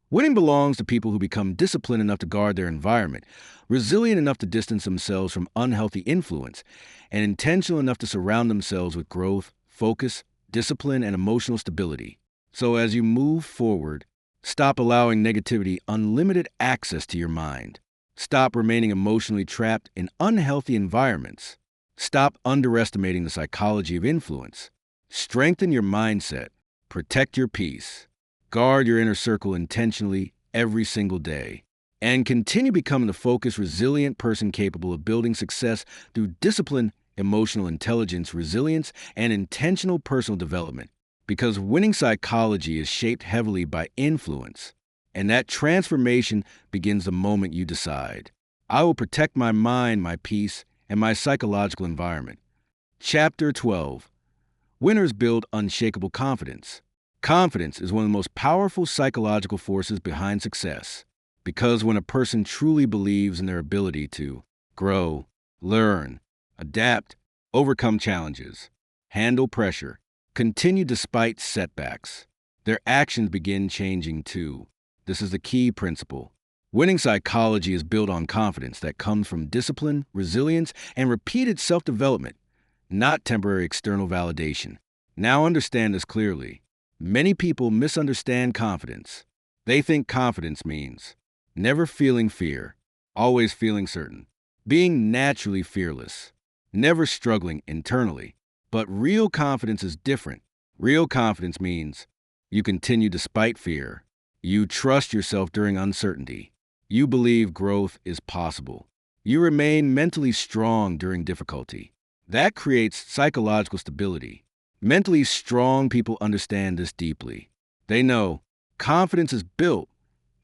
Winning belongs to people who become disciplined enough to guard their environment, resilient enough to distance themselves from unhealthy influence, and intentional enough to surround themselves with growth, focus, discipline, and emotional stability. So as you move forward, stop allowing negativity unlimited access to your mind. Stop remaining emotionally trapped in unhealthy environments. Stop underestimating the psychology of influence. Strengthen your mindset. Protect your peace. Guard your inner circle intentionally every single day. And continue becoming the focused, resilient person capable of building success through discipline, emotional intelligence, resilience, and intentional personal development. Because winning psychology is shaped heavily by influence. And that transformation begins the moment you decide, I will protect my mind, my peace, and my psychological environment. Chapter 12. Winners build unshakable confidence. Confidence is one of the most powerful psychological forces behind success. Because when a person truly believes in their ability to grow, learn, adapt, overcome challenges, handle pressure, continue despite setbacks, their actions begin changing too. This is the key principle. Winning psychology is built on confidence that comes from discipline, resilience, and repeated self-development, not temporary external validation. Now understand this clearly. Many people misunderstand confidence. They think confidence means never feeling fear, always feeling certain, being naturally fearless, never struggling internally. But real confidence is different. Real confidence means you continue despite fear. You trust yourself during uncertainty. You believe growth is possible. You remain mentally strong during difficulty. That creates psychological stability. Mentally strong people understand this deeply. They know confidence is built,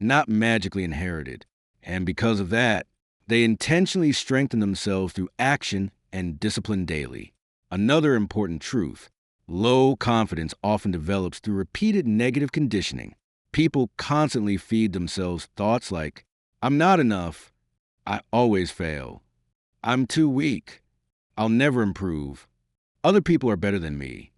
not magically inherited. And because of that, they intentionally strengthen themselves through action and discipline daily. Another important truth: low confidence often develops through repeated negative conditioning. People constantly feed themselves thoughts like, I'm not enough, I always fail, I'm too weak, I'll never improve, other people are better than me.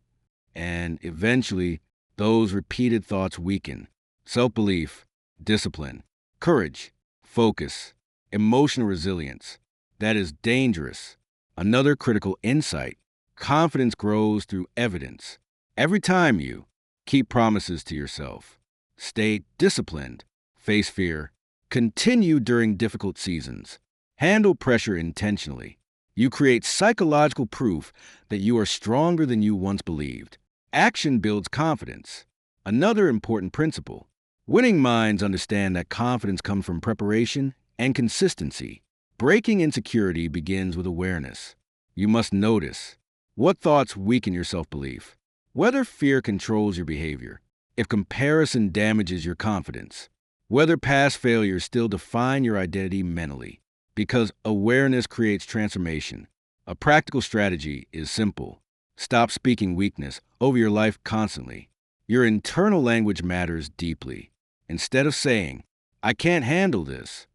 And eventually, those repeated thoughts weaken. Self-belief, discipline, courage, focus, emotional resilience. That is dangerous. Another critical insight: confidence grows through evidence. Every time you keep promises to yourself, stay disciplined, face fear, continue during difficult seasons, handle pressure intentionally, you create psychological proof that you are stronger than you once believed. Action builds confidence. Another important principle: winning minds understand that confidence comes from preparation and consistency. Breaking insecurity begins with awareness. You must notice what thoughts weaken your self-belief, whether fear controls your behavior, if comparison damages your confidence, whether past failures still define your identity mentally. Because awareness creates transformation. A practical strategy is simple. Stop speaking weakness over your life constantly. Your internal language matters deeply. Instead of saying, I can't handle this,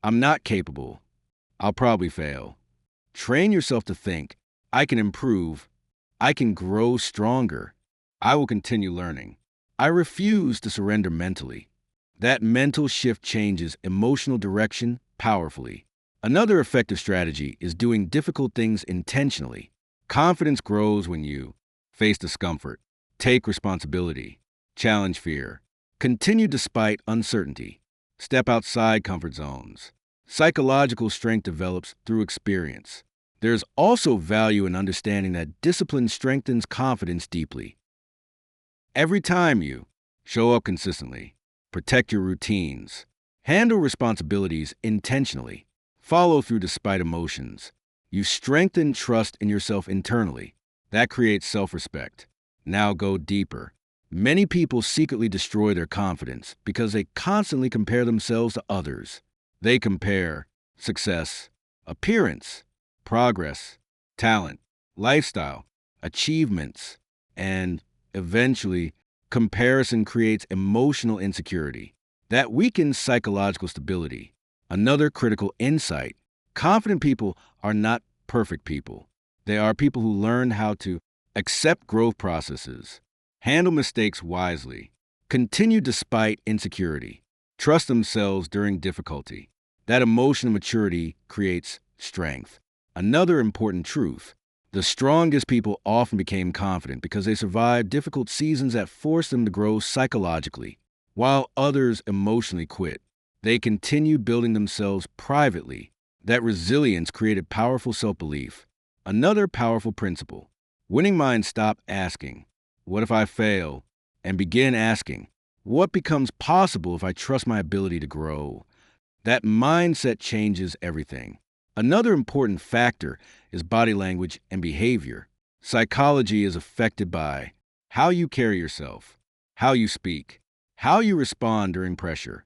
I'm not capable, I'll probably fail, train yourself to think, I can improve, I can grow stronger, I will continue learning, I refuse to surrender mentally. That mental shift changes emotional direction powerfully. Another effective strategy is doing difficult things intentionally. Confidence grows when you face discomfort, take responsibility, challenge fear, continue despite uncertainty, step outside comfort zones. Psychological strength develops through experience. There's also value in understanding that discipline strengthens confidence deeply. Every time you show up consistently, protect your routines, handle responsibilities intentionally, follow through despite emotions, you strengthen trust in yourself internally. That creates self-respect. Now go deeper. Many people secretly destroy their confidence because they constantly compare themselves to others. They compare success, appearance, progress, talent, lifestyle, achievements, and eventually, comparison creates emotional insecurity. That weakens psychological stability. Another critical insight: confident people are not perfect people. They are people who learn how to accept growth processes, handle mistakes wisely, continue despite insecurity, trust themselves during difficulty. That emotional maturity creates strength. Another important truth: the strongest people often became confident because they survived difficult seasons that forced them to grow psychologically. While others emotionally quit, they continued building themselves privately. That resilience created powerful self-belief. Another powerful principle: winning minds stop asking, "What if I fail?" and begin asking, "What becomes possible if I trust my ability to grow?" That mindset changes everything. Another important factor is body language and behavior. Psychology is affected by how you carry yourself, how you speak, how you respond during pressure,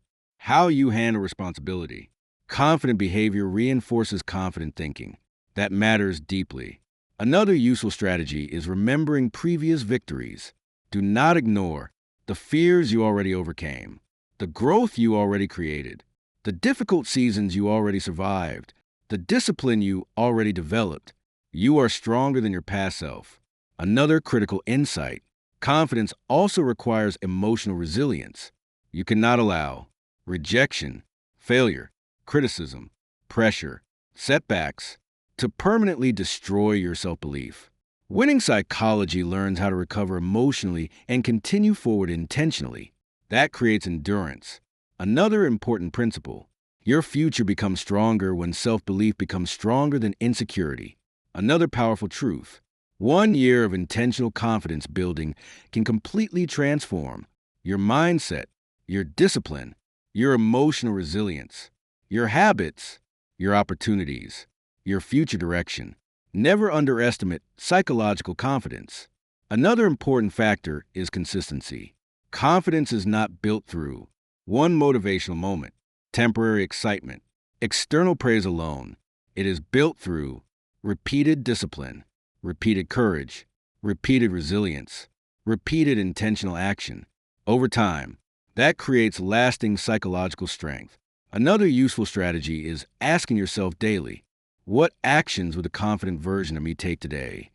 how you handle responsibility. Confident behavior reinforces confident thinking. That matters deeply. Another useful strategy is remembering previous victories. Do not ignore the fears you already overcame, the growth you already created, the difficult seasons you already survived, the discipline you already developed. You are stronger than your past self. Another critical insight: confidence also requires emotional resilience. You cannot allow rejection, failure, criticism, pressure, setbacks to permanently destroy your self-belief. Winning psychology learns how to recover emotionally and continue forward intentionally. That creates endurance. Another important principle: your future becomes stronger when self-belief becomes stronger than insecurity. Another powerful truth: 1 year of intentional confidence building can completely transform your mindset, your discipline, your emotional resilience, your habits, your opportunities, your future direction. Never underestimate psychological confidence. Another important factor is consistency. Confidence is not built through one motivational moment, temporary excitement, external praise alone. It is built through repeated discipline, repeated courage, repeated resilience, repeated intentional action. Over time, that creates lasting psychological strength. Another useful strategy is asking yourself daily, "What actions would a confident version of me take today?"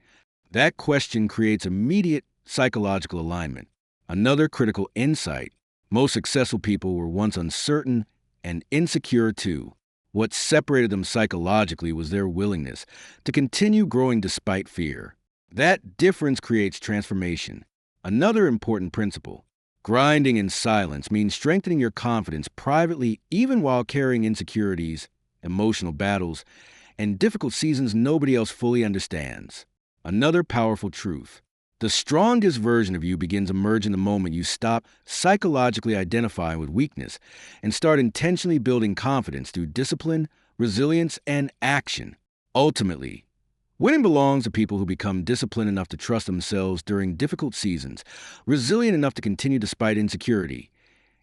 That question creates immediate psychological alignment. Another critical insight: most successful people were once uncertain and insecure too. What separated them psychologically was their willingness to continue growing despite fear. That difference creates transformation. Another important principle: grinding in silence means strengthening your confidence privately even while carrying insecurities, emotional battles, and difficult seasons nobody else fully understands. Another powerful truth: the strongest version of you begins emerging the moment you stop psychologically identifying with weakness and start intentionally building confidence through discipline, resilience, and action. Ultimately, winning belongs to people who become disciplined enough to trust themselves during difficult seasons, resilient enough to continue despite insecurity,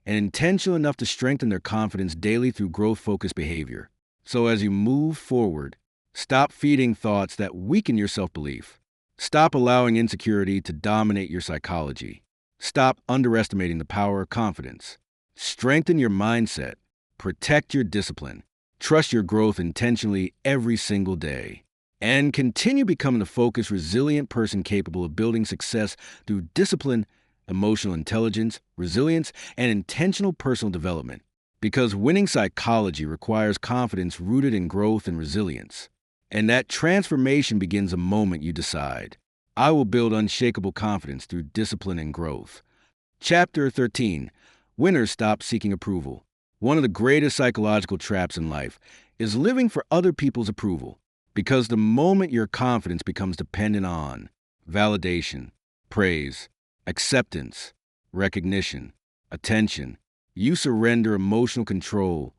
and intentional enough to strengthen their confidence daily through growth-focused behavior. So as you move forward, stop feeding thoughts that weaken your self-belief. Stop allowing insecurity to dominate your psychology. Stop underestimating the power of confidence. Strengthen your mindset. Protect your discipline. Trust your growth intentionally every single day. And continue becoming the focused, resilient person capable of building success through discipline, emotional intelligence, resilience, and intentional personal development. Because winning psychology requires confidence rooted in growth and resilience. And that transformation begins the moment you decide, "I will build unshakable confidence through discipline and growth." Chapter 13: Winners Stop Seeking Approval. One of the greatest psychological traps in life is living for other people's approval. Because the moment your confidence becomes dependent on validation, praise, acceptance, recognition, attention, you surrender emotional control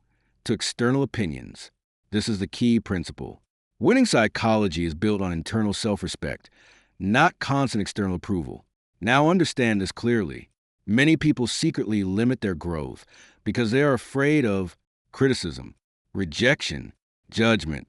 to external opinions. This is the key principle. Winning psychology is built on internal self-respect, not constant external approval. Now understand this clearly. Many people secretly limit their growth because they are afraid of criticism, rejection, judgment,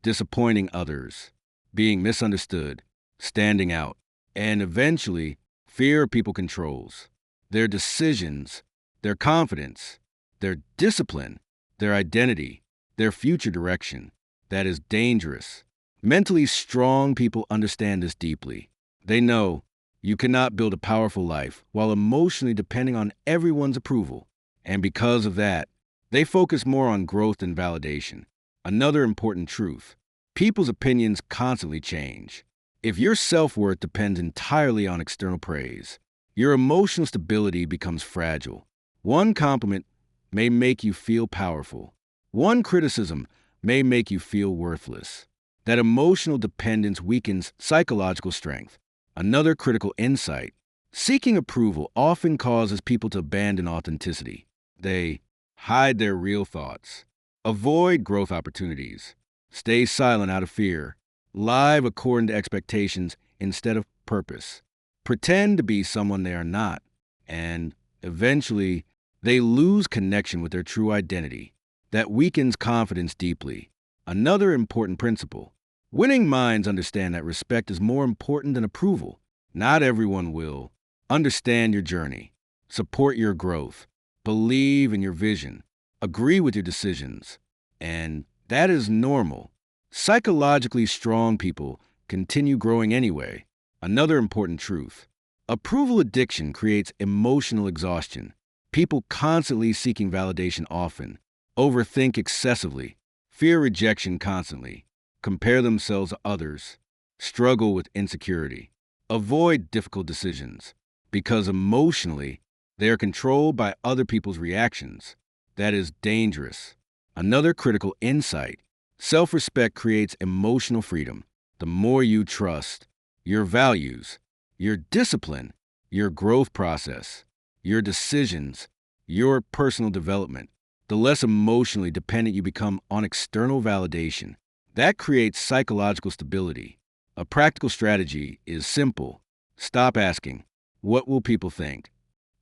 disappointing others, being misunderstood, standing out, and eventually, fear of people controls their decisions, their confidence, their discipline, their identity, their future direction. That is dangerous. Mentally strong people understand this deeply. They know you cannot build a powerful life while emotionally depending on everyone's approval. And because of that, they focus more on growth and validation. Another important truth: people's opinions constantly change. If your self-worth depends entirely on external praise, your emotional stability becomes fragile. One compliment may make you feel powerful. One criticism may make you feel worthless. That emotional dependence weakens psychological strength. Another critical insight: seeking approval often causes people to abandon authenticity. They hide their real thoughts, avoid growth opportunities, stay silent out of fear, live according to expectations instead of purpose, pretend to be someone they are not, and eventually they lose connection with their true identity. That weakens confidence deeply. Another important principle: winning minds understand that respect is more important than approval. Not everyone will understand your journey, support your growth, believe in your vision, agree with your decisions, and that is normal. Psychologically strong people continue growing anyway. Another important truth: approval addiction creates emotional exhaustion. People constantly seeking validation often overthink excessively, fear rejection constantly, compare themselves to others, struggle with insecurity, avoid difficult decisions, because emotionally they are controlled by other people's reactions. That is dangerous. Another critical insight: self-respect creates emotional freedom. The more you trust your values, your discipline, your growth process, your decisions, your personal development, the less emotionally dependent you become on external validation. That creates psychological stability. A practical strategy is simple: stop asking, "What will people think?"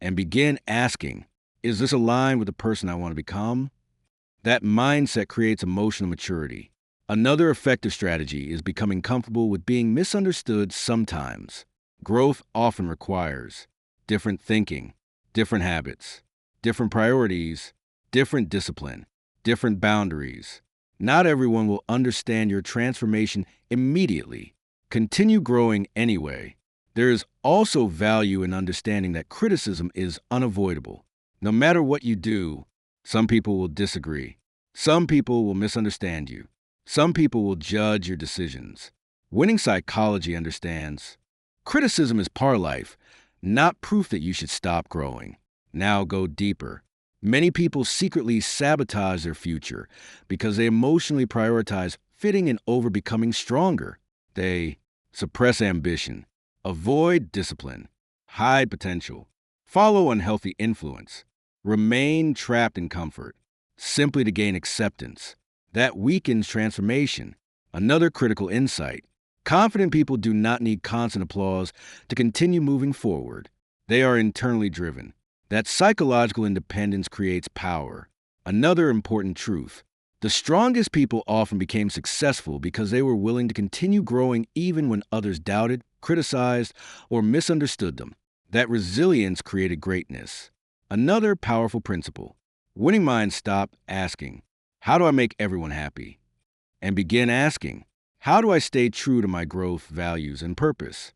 and begin asking, "Is this aligned with the person I want to become?" That mindset creates emotional maturity. Another effective strategy is becoming comfortable with being misunderstood sometimes. Growth often requires different thinking, different habits, different priorities, different discipline, different boundaries. Not everyone will understand your transformation immediately. Continue growing anyway. There is also value in understanding that criticism is unavoidable. No matter what you do, some people will disagree. Some people will misunderstand you. Some people will judge your decisions. Winning psychology understands criticism is part of life, not proof that you should stop growing. Now go deeper. Many people secretly sabotage their future because they emotionally prioritize fitting in over becoming stronger. They suppress ambition, avoid discipline, hide potential, follow unhealthy influence, remain trapped in comfort, simply to gain acceptance. That weakens transformation. Another critical insight: confident people do not need constant applause to continue moving forward. They are internally driven. That psychological independence creates power. Another important truth: the strongest people often became successful because they were willing to continue growing even when others doubted, criticized, or misunderstood them. That resilience created greatness. Another powerful principle: winning minds stop asking, "How do I make everyone happy?" and begin asking, "How do I stay true to my growth, values, and purpose?"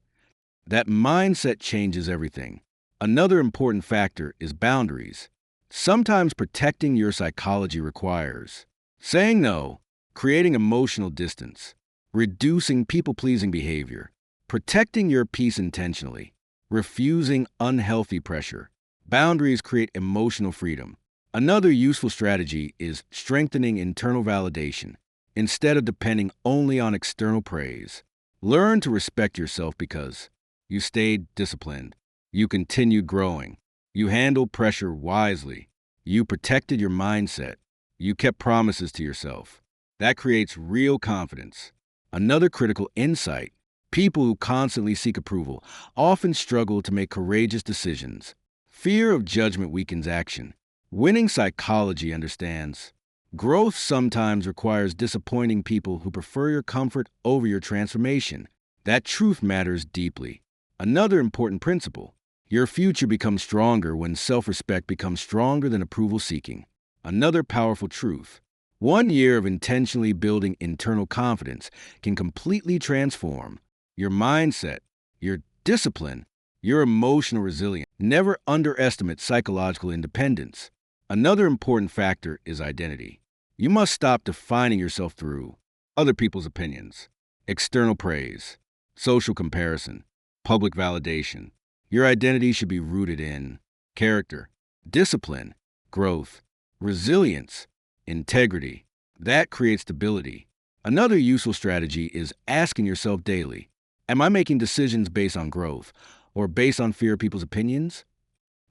That mindset changes everything. Another important factor is boundaries. Sometimes protecting your psychology requires saying no, creating emotional distance, reducing people-pleasing behavior, protecting your peace intentionally, refusing unhealthy pressure. Boundaries create emotional freedom. Another useful strategy is strengthening internal validation. Instead of depending only on external praise, learn to respect yourself because you stayed disciplined, you continued growing, you handled pressure wisely, you protected your mindset, you kept promises to yourself. That creates real confidence. Another critical insight: people who constantly seek approval often struggle to make courageous decisions. Fear of judgment weakens action. Winning psychology understands growth sometimes requires disappointing people who prefer your comfort over your transformation. That truth matters deeply. Another important principle: your future becomes stronger when self-respect becomes stronger than approval seeking. Another powerful truth: 1 year of intentionally building internal confidence can completely transform your mindset, your discipline, your emotional resilience. Never underestimate psychological independence. Another important factor is identity. You must stop defining yourself through other people's opinions, external praise, social comparison, public validation. Your identity should be rooted in character, discipline, growth, resilience, integrity. That creates stability. Another useful strategy is asking yourself daily, am I making decisions based on growth or based on fear of people's opinions?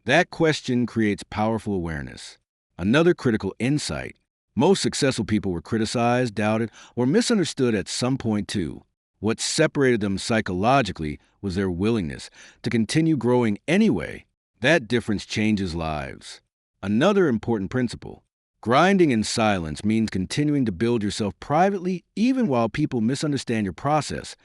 That question creates powerful awareness. Another critical insight. Most successful people were criticized, doubted, or misunderstood at some point too. What separated them psychologically was their willingness to continue growing anyway. That difference changes lives. Another important principle. Grinding in silence means continuing to build yourself privately even while people misunderstand your process,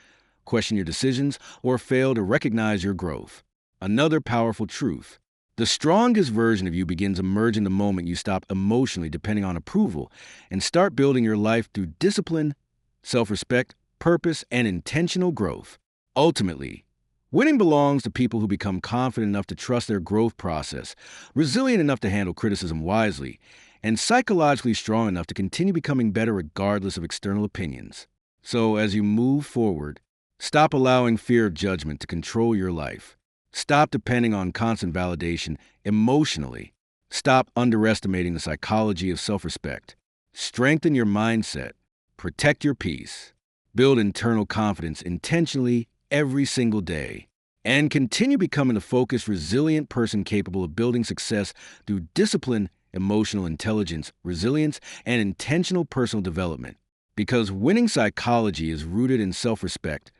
question your decisions, or fail to recognize your growth. Another powerful truth. The strongest version of you begins emerging the moment you stop emotionally depending on approval and start building your life through discipline, self-respect, purpose, and intentional growth. Ultimately, winning belongs to people who become confident enough to trust their growth process, resilient enough to handle criticism wisely, and psychologically strong enough to continue becoming better regardless of external opinions. So, as you move forward, stop allowing fear of judgment to control your life. Stop depending on constant validation emotionally. Stop underestimating the psychology of self-respect. Strengthen your mindset. Protect your peace. Build internal confidence intentionally every single day. And continue becoming a focused, resilient person capable of building success through discipline, emotional intelligence, resilience, and intentional personal development. Because winning psychology is rooted in self-respect,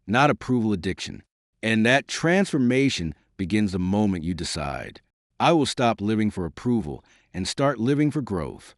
not approval addiction. And that transformation begins the moment you decide, I will stop living for approval and start living for growth.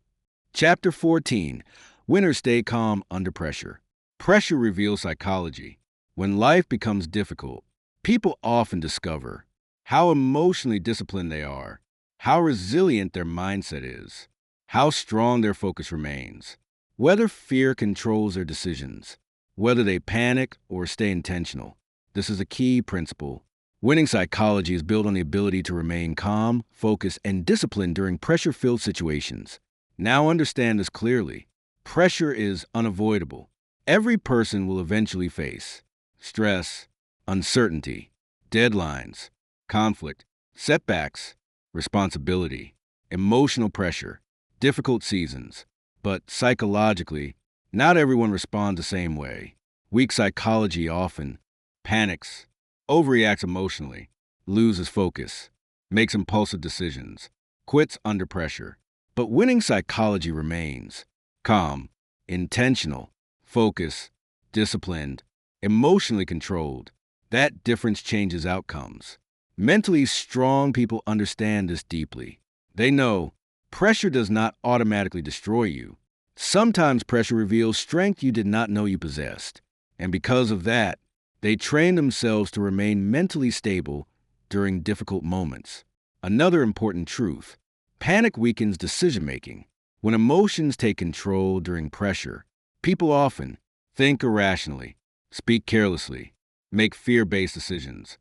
Chapter 14. Winners stay calm under pressure. Pressure reveals psychology. When life becomes difficult, people often discover how emotionally disciplined they are, how resilient their mindset is, how strong their focus remains, whether fear controls their decisions, whether they panic or stay intentional. This is a key principle. Winning psychology is built on the ability to remain calm, focused, and disciplined during pressure-filled situations. Now understand this clearly. Pressure is unavoidable. Every person will eventually face stress, uncertainty, deadlines, conflict, setbacks, responsibility, emotional pressure, difficult seasons. But psychologically, not everyone responds the same way. Weak psychology often panics, overreacts emotionally, loses focus, makes impulsive decisions, quits under pressure. But winning psychology remains calm, intentional, focused, disciplined, emotionally controlled. That difference changes outcomes. Mentally strong people understand this deeply. They know pressure does not automatically destroy you. Sometimes pressure reveals strength you did not know you possessed. And because of that, they train themselves to remain mentally stable during difficult moments. Another important truth. Panic weakens decision-making. When emotions take control during pressure, people often think irrationally, speak carelessly, make fear-based decisions.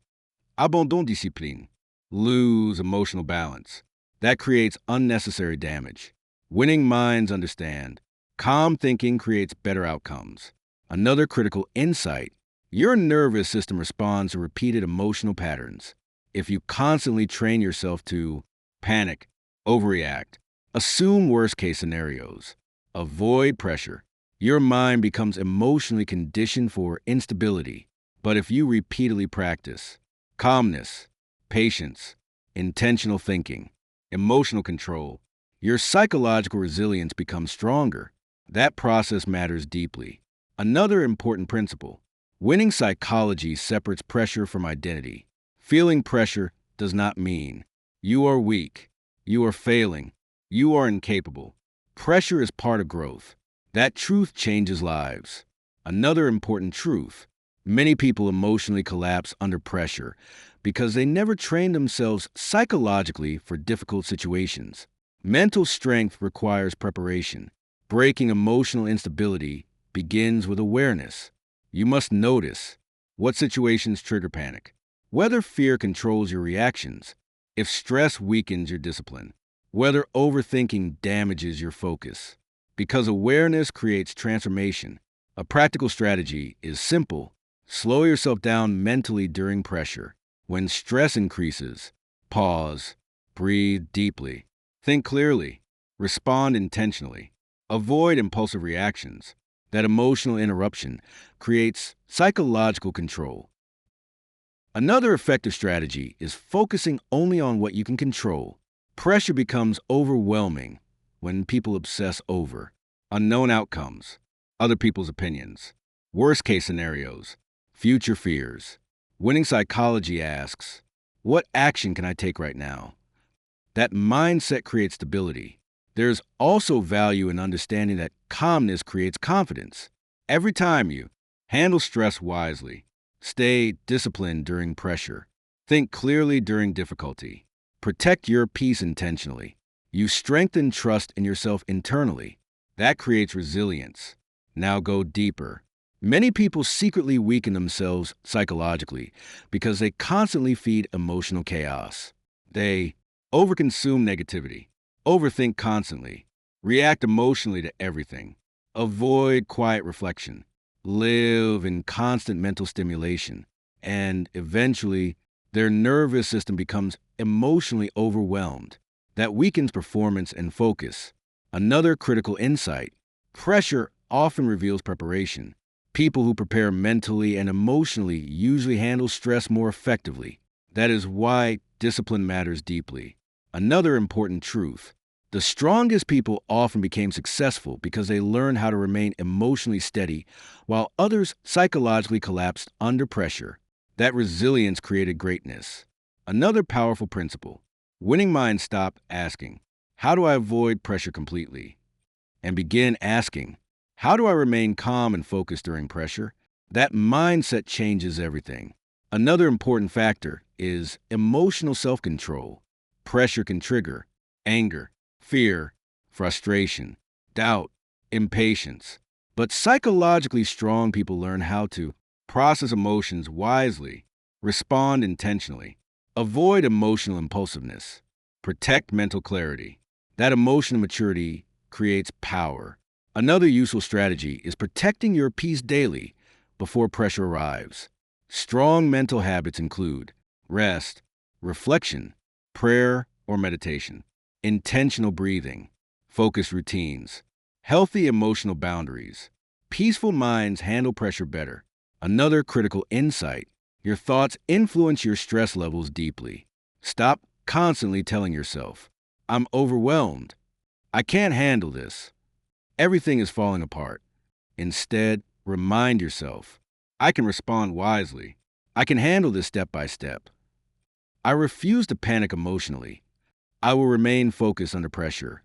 Abandon discipline. Lose emotional balance. That creates unnecessary damage. Winning minds understand. Calm thinking creates better outcomes. Another critical insight. Your nervous system responds to repeated emotional patterns. If you constantly train yourself to panic, overreact, assume worst-case scenarios, avoid pressure, your mind becomes emotionally conditioned for instability. But if you repeatedly practice calmness, patience, intentional thinking, emotional control, your psychological resilience becomes stronger. That process matters deeply. Another important principle. Winning psychology separates pressure from identity. Feeling pressure does not mean you are weak, you are failing, you are incapable. Pressure is part of growth. That truth changes lives. Another important truth. Many people emotionally collapse under pressure because they never trained themselves psychologically for difficult situations. Mental strength requires preparation. Breaking emotional instability begins with awareness. You must notice what situations trigger panic, whether fear controls your reactions, if stress weakens your discipline, whether overthinking damages your focus. Because awareness creates transformation, a practical strategy is simple. Slow yourself down mentally during pressure. When stress increases, pause, breathe deeply, think clearly, respond intentionally, avoid impulsive reactions. That emotional interruption creates psychological control. Another effective strategy is focusing only on what you can control. Pressure becomes overwhelming when people obsess over unknown outcomes, other people's opinions, worst case scenarios, future fears. Winning psychology asks, what action can I take right now? That mindset creates stability. There's also value in understanding that calmness creates confidence. Every time you handle stress wisely, stay disciplined during pressure, think clearly during difficulty, protect your peace intentionally, you strengthen trust in yourself internally. That creates resilience. Now go deeper. Many people secretly weaken themselves psychologically because they constantly feed emotional chaos. They overconsume negativity, overthink constantly, react emotionally to everything, avoid quiet reflection, live in constant mental stimulation, and eventually their nervous system becomes emotionally overwhelmed. That weakens performance and focus. Another critical insight: pressure often reveals preparation. People who prepare mentally and emotionally usually handle stress more effectively. That is why discipline matters deeply. Another important truth: the strongest people often became successful because they learned how to remain emotionally steady, while others psychologically collapsed under pressure. That resilience created greatness. Another powerful principle: winning minds stop asking, how do I avoid pressure completely? And begin asking, how do I remain calm and focused during pressure? That mindset changes everything. Another important factor is emotional self-control. Pressure can trigger anger, fear, frustration, doubt, impatience. But psychologically strong people learn how to process emotions wisely, respond intentionally, avoid emotional impulsiveness, protect mental clarity. That emotional maturity creates power. Another useful strategy is protecting your peace daily before pressure arrives. Strong mental habits include rest, reflection, prayer or meditation, intentional breathing, focused routines, healthy emotional boundaries. Peaceful minds handle pressure better. Another critical insight: your thoughts influence your stress levels deeply. Stop constantly telling yourself, I'm overwhelmed, I can't handle this, everything is falling apart. Instead, remind yourself, I can respond wisely, I can handle this step by step. I refuse to panic emotionally. I will remain focused under pressure.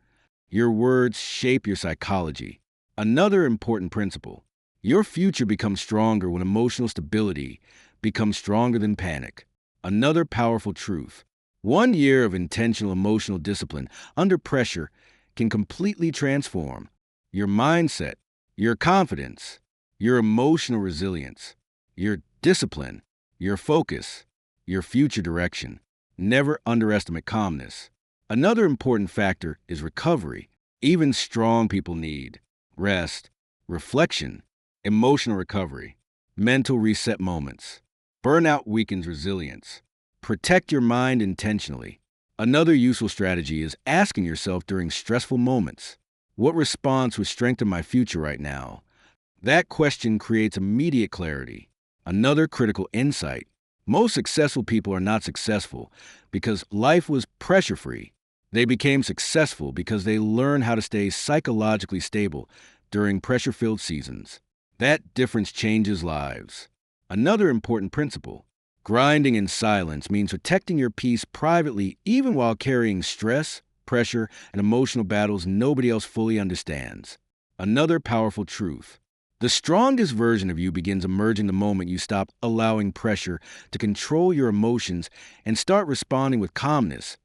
Your words shape your psychology. Another important principle: your future becomes stronger when emotional stability becomes stronger than panic. Another powerful truth: 1 year of intentional emotional discipline under pressure can completely transform your mindset, your confidence, your emotional resilience, your discipline, your focus, your future direction. Never underestimate calmness. Another important factor is recovery. Even strong people need rest, reflection, emotional recovery, mental reset moments. Burnout weakens resilience. Protect your mind intentionally. Another useful strategy is asking yourself during stressful moments, what response would strengthen my future right now? That question creates immediate clarity. Another critical insight: most successful people are not successful because life was pressure-free. They became successful because they learned how to stay psychologically stable during pressure-filled seasons. That difference changes lives. Another important principle: grinding in silence means protecting your peace privately even while carrying stress, pressure, and emotional battles nobody else fully understands. Another powerful truth: the strongest version of you begins emerging the moment you stop allowing pressure to control your emotions and start responding with calmness,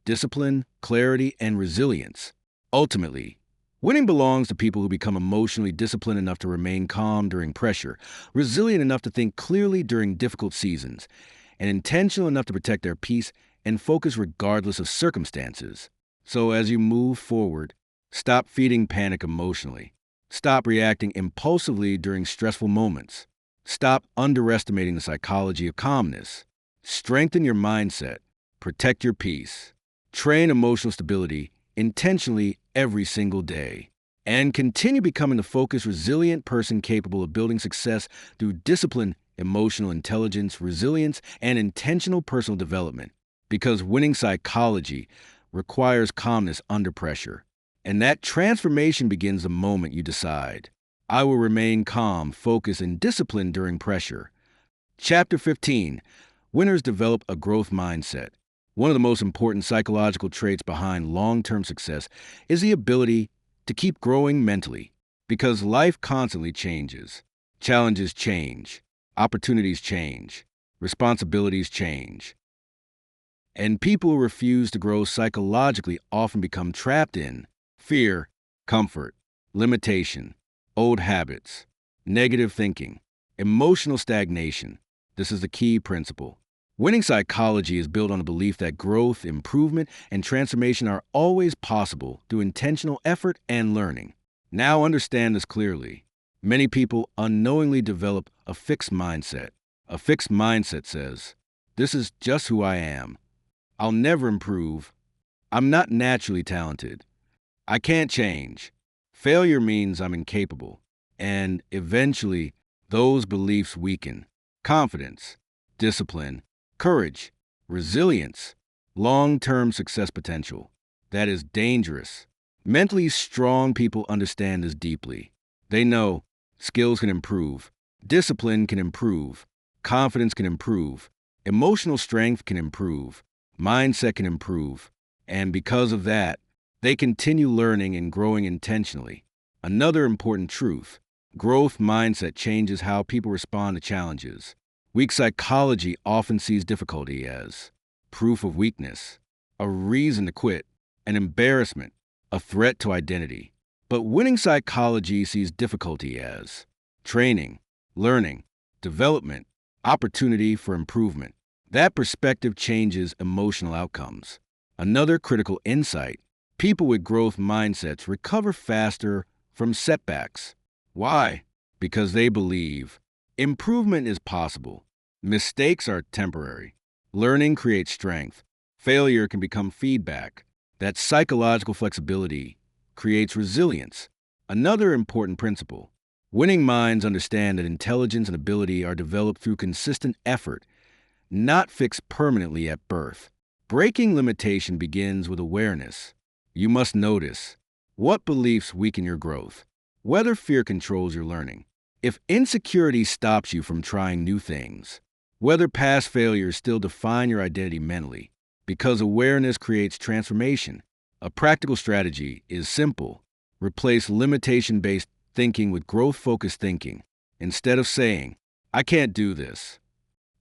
discipline, clarity, and resilience. Ultimately, winning belongs to people who become emotionally disciplined enough to remain calm during pressure, resilient enough to think clearly during difficult seasons, and intentional enough to protect their peace and focus regardless of circumstances. So as you move forward, stop feeding panic emotionally. Stop reacting impulsively during stressful moments. Stop underestimating the psychology of calmness. Strengthen your mindset. Protect your peace. Train emotional stability intentionally every single day. And continue becoming the focused, resilient person capable of building success through discipline, emotional intelligence, resilience, and intentional personal development. Because winning psychology requires calmness under pressure. And that transformation begins the moment you decide, I will remain calm, focused, and disciplined during pressure. Chapter 15. Winners develop a growth mindset. One of the most important psychological traits behind long-term success is the ability to keep growing mentally, because life constantly changes. Challenges change. Opportunities change. Responsibilities change. And people who refuse to grow psychologically often become trapped in fear, comfort, limitation, old habits, negative thinking, emotional stagnation. This is the key principle. Winning psychology is built on the belief that growth, improvement, and transformation are always possible through intentional effort and learning. Now understand this clearly. Many people unknowingly develop a fixed mindset. A fixed mindset says, this is just who I am. I'll never improve. I'm not naturally talented. I can't change. Failure means I'm incapable. And eventually, those beliefs weaken. Confidence, discipline, courage, resilience, long-term success potential. That is dangerous. Mentally strong people understand this deeply. They know skills can improve, discipline can improve, confidence can improve, emotional strength can improve, mindset can improve, and because of that, they continue learning and growing intentionally. Another important truth, growth mindset changes how people respond to challenges. Weak psychology often sees difficulty as proof of weakness, a reason to quit, an embarrassment, a threat to identity. But winning psychology sees difficulty as training, learning, development, opportunity for improvement. That perspective changes emotional outcomes. Another critical insight, people with growth mindsets recover faster from setbacks. Why? Because they believe improvement is possible. Mistakes are temporary. Learning creates strength. Failure can become feedback. That psychological flexibility creates resilience. Another important principle, winning minds understand that intelligence and ability are developed through consistent effort, not fixed permanently at birth. Breaking limitation begins with awareness. You must notice what beliefs weaken your growth, whether fear controls your learning, if insecurity stops you from trying new things, whether past failures still define your identity mentally, because awareness creates transformation. A practical strategy is simple. Replace limitation-based thinking with growth-focused thinking. Instead of saying, I can't do this,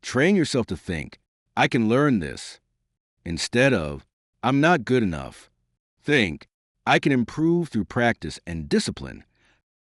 train yourself to think, I can learn this. Instead of, I'm not good enough, think, I can improve through practice and discipline.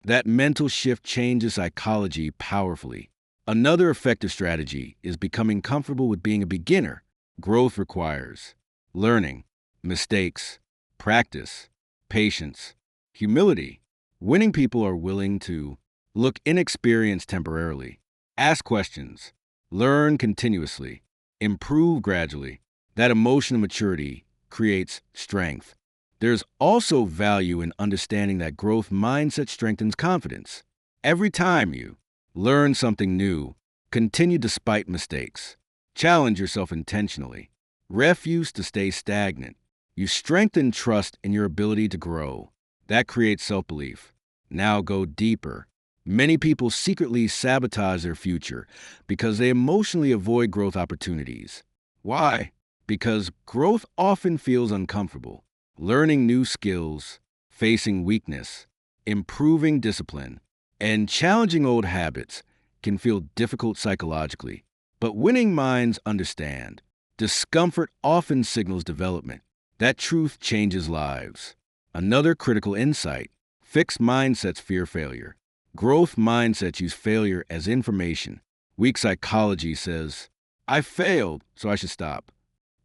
That mental shift changes psychology powerfully. Another effective strategy is becoming comfortable with being a beginner. Growth requires learning, mistakes, practice, patience, humility. Winning people are willing to look inexperienced temporarily, ask questions, learn continuously, improve gradually. That emotional maturity creates strength. There's also value in understanding that growth mindset strengthens confidence. Every time you learn something new, continue despite mistakes, challenge yourself intentionally, refuse to stay stagnant, you strengthen trust in your ability to grow. That creates self-belief. Now go deeper. Many people secretly sabotage their future because they emotionally avoid growth opportunities. Why? Because growth often feels uncomfortable. Learning new skills, facing weakness, improving discipline, and challenging old habits can feel difficult psychologically. But winning minds understand. Discomfort often signals development. That truth changes lives. Another critical insight, fixed mindsets fear failure. Growth mindsets use failure as information. Weak psychology says, I failed, so I should stop.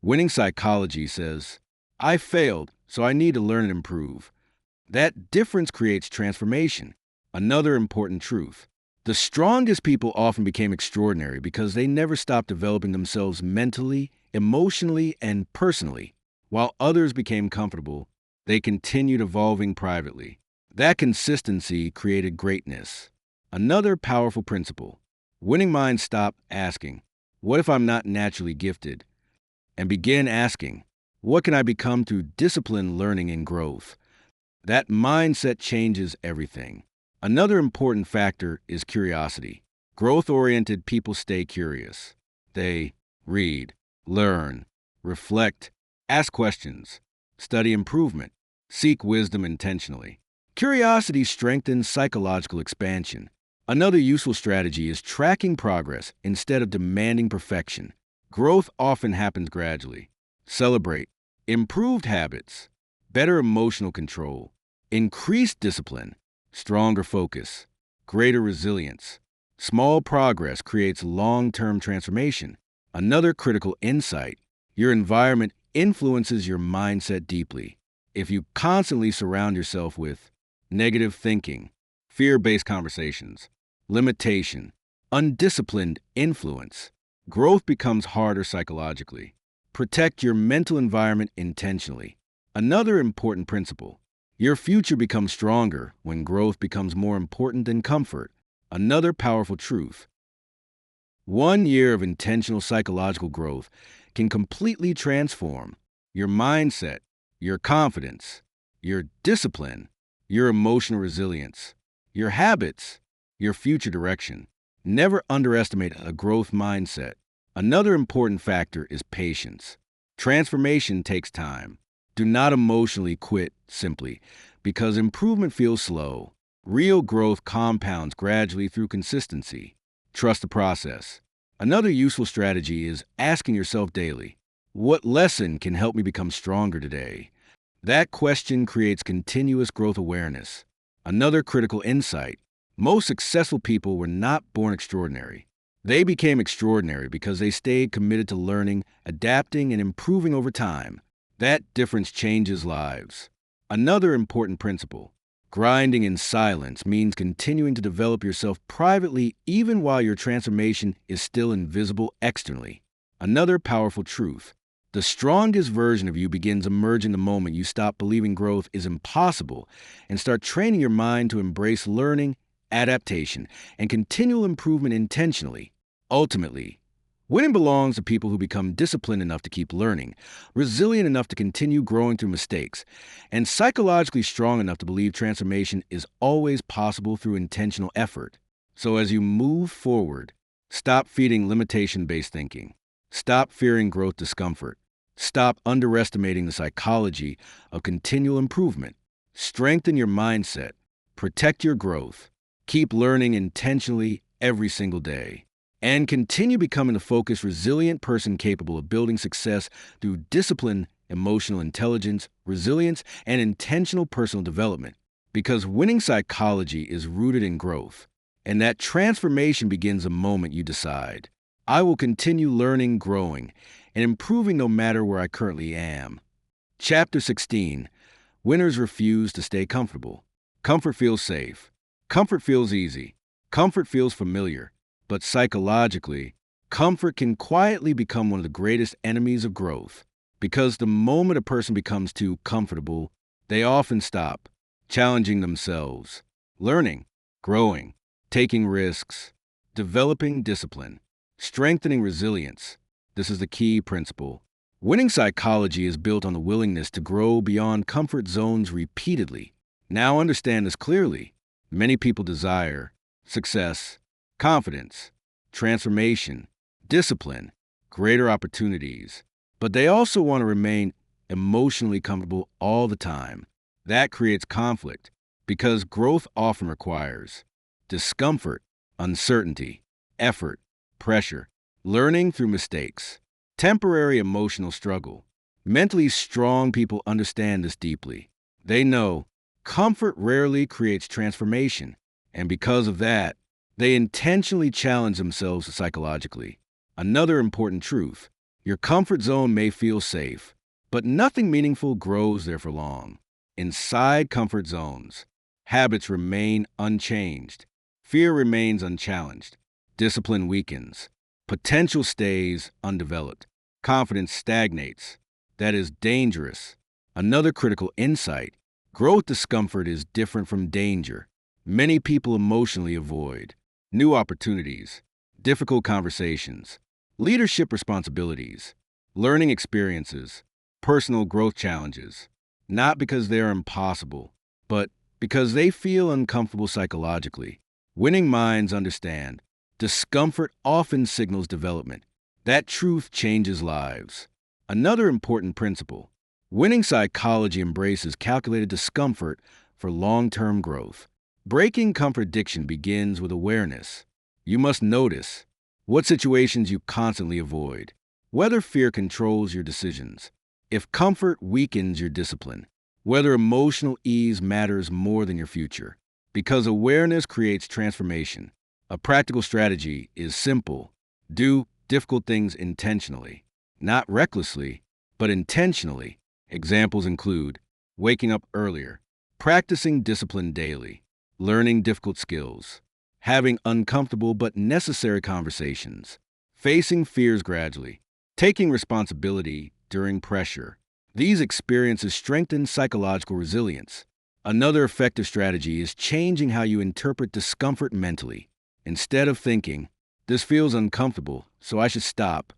Winning psychology says, I failed, so I need to learn and improve. That difference creates transformation. Another important truth. The strongest people often became extraordinary because they never stopped developing themselves mentally, emotionally, and personally. While others became comfortable, they continued evolving privately. That consistency created greatness. Another powerful principle. Winning minds stop asking, "What if I'm not naturally gifted?" and begin asking, "What can I become through discipline, learning, and growth?" That mindset changes everything. Another important factor is curiosity. Growth-oriented people stay curious. They read, learn, reflect, ask questions, study improvement, seek wisdom intentionally. Curiosity strengthens psychological expansion. Another useful strategy is tracking progress instead of demanding perfection. Growth often happens gradually. Celebrate improved habits, better emotional control, increased discipline, stronger focus, greater resilience. Small progress creates long-term transformation. Another critical insight: your environment influences your mindset deeply. If you constantly surround yourself with negative thinking, fear-based conversations, limitation, undisciplined influence, growth becomes harder psychologically. Protect your mental environment intentionally. Another important principle: your future becomes stronger when growth becomes more important than comfort. Another powerful truth: 1 year of intentional psychological growth can completely transform your mindset, your confidence, your discipline, your emotional resilience, your habits, your future direction. Never underestimate a growth mindset. Another important factor is patience. Transformation takes time. Do not emotionally quit simply because improvement feels slow. Real growth compounds gradually through consistency. Trust the process. Another useful strategy is asking yourself daily, "What lesson can help me become stronger today?" That question creates continuous growth awareness. Another critical insight: most successful people were not born extraordinary. They became extraordinary because they stayed committed to learning, adapting, and improving over time. That difference changes lives. Another important principle: grinding in silence means continuing to develop yourself privately even while your transformation is still invisible externally. Another powerful truth: the strongest version of you begins emerging the moment you stop believing growth is impossible and start training your mind to embrace learning, adaptation, and continual improvement intentionally. Ultimately, winning belongs to people who become disciplined enough to keep learning, resilient enough to continue growing through mistakes, and psychologically strong enough to believe transformation is always possible through intentional effort. So as you move forward, stop feeding limitation-based thinking. Stop fearing growth discomfort. Stop underestimating the psychology of continual improvement. Strengthen your mindset. Protect your growth. Keep learning intentionally every single day. And continue becoming a focused, resilient person capable of building success through discipline, emotional intelligence, resilience, and intentional personal development. Because winning psychology is rooted in growth, and that transformation begins the moment you decide, "I will continue learning, growing, and improving no matter where I currently am." Chapter 16. Winners refuse to stay comfortable. Comfort feels safe. Comfort feels easy. Comfort feels familiar. But psychologically, comfort can quietly become one of the greatest enemies of growth. Because the moment a person becomes too comfortable, they often stop challenging themselves, learning, growing, taking risks, developing discipline, strengthening resilience. This is the key principle. Winning psychology is built on the willingness to grow beyond comfort zones repeatedly. Now understand this clearly. Many people desire success, confidence, transformation, discipline, greater opportunities. But they also want to remain emotionally comfortable all the time. That creates conflict because growth often requires discomfort, uncertainty, effort, pressure, learning through mistakes, temporary emotional struggle. Mentally strong people understand this deeply. They know comfort rarely creates transformation, and because of that, they intentionally challenge themselves psychologically. Another important truth: your comfort zone may feel safe, But nothing meaningful grows there for long. Inside comfort zones, habits remain unchanged. Fear remains unchallenged. Discipline weakens. Potential stays undeveloped. Confidence stagnates. That is dangerous. Another critical insight: growth discomfort is different from danger. Many people emotionally avoid new opportunities, difficult conversations, leadership responsibilities, learning experiences, personal growth challenges, not because they are impossible, but because they feel uncomfortable psychologically. Winning minds understand discomfort often signals development. That truth changes lives. Another important principle: winning psychology embraces calculated discomfort for long-term growth. Breaking comfort addiction begins with awareness. You must notice what situations you constantly avoid, whether fear controls your decisions, if comfort weakens your discipline, whether emotional ease matters more than your future. Because awareness creates transformation. A practical strategy is simple: do difficult things intentionally, not recklessly, but intentionally. Examples include waking up earlier, practicing discipline daily, learning difficult skills, having uncomfortable but necessary conversations, facing fears gradually, taking responsibility during pressure. These experiences strengthen psychological resilience. Another effective strategy is changing how you interpret discomfort mentally. Instead of thinking, "This feels uncomfortable, so I should stop,"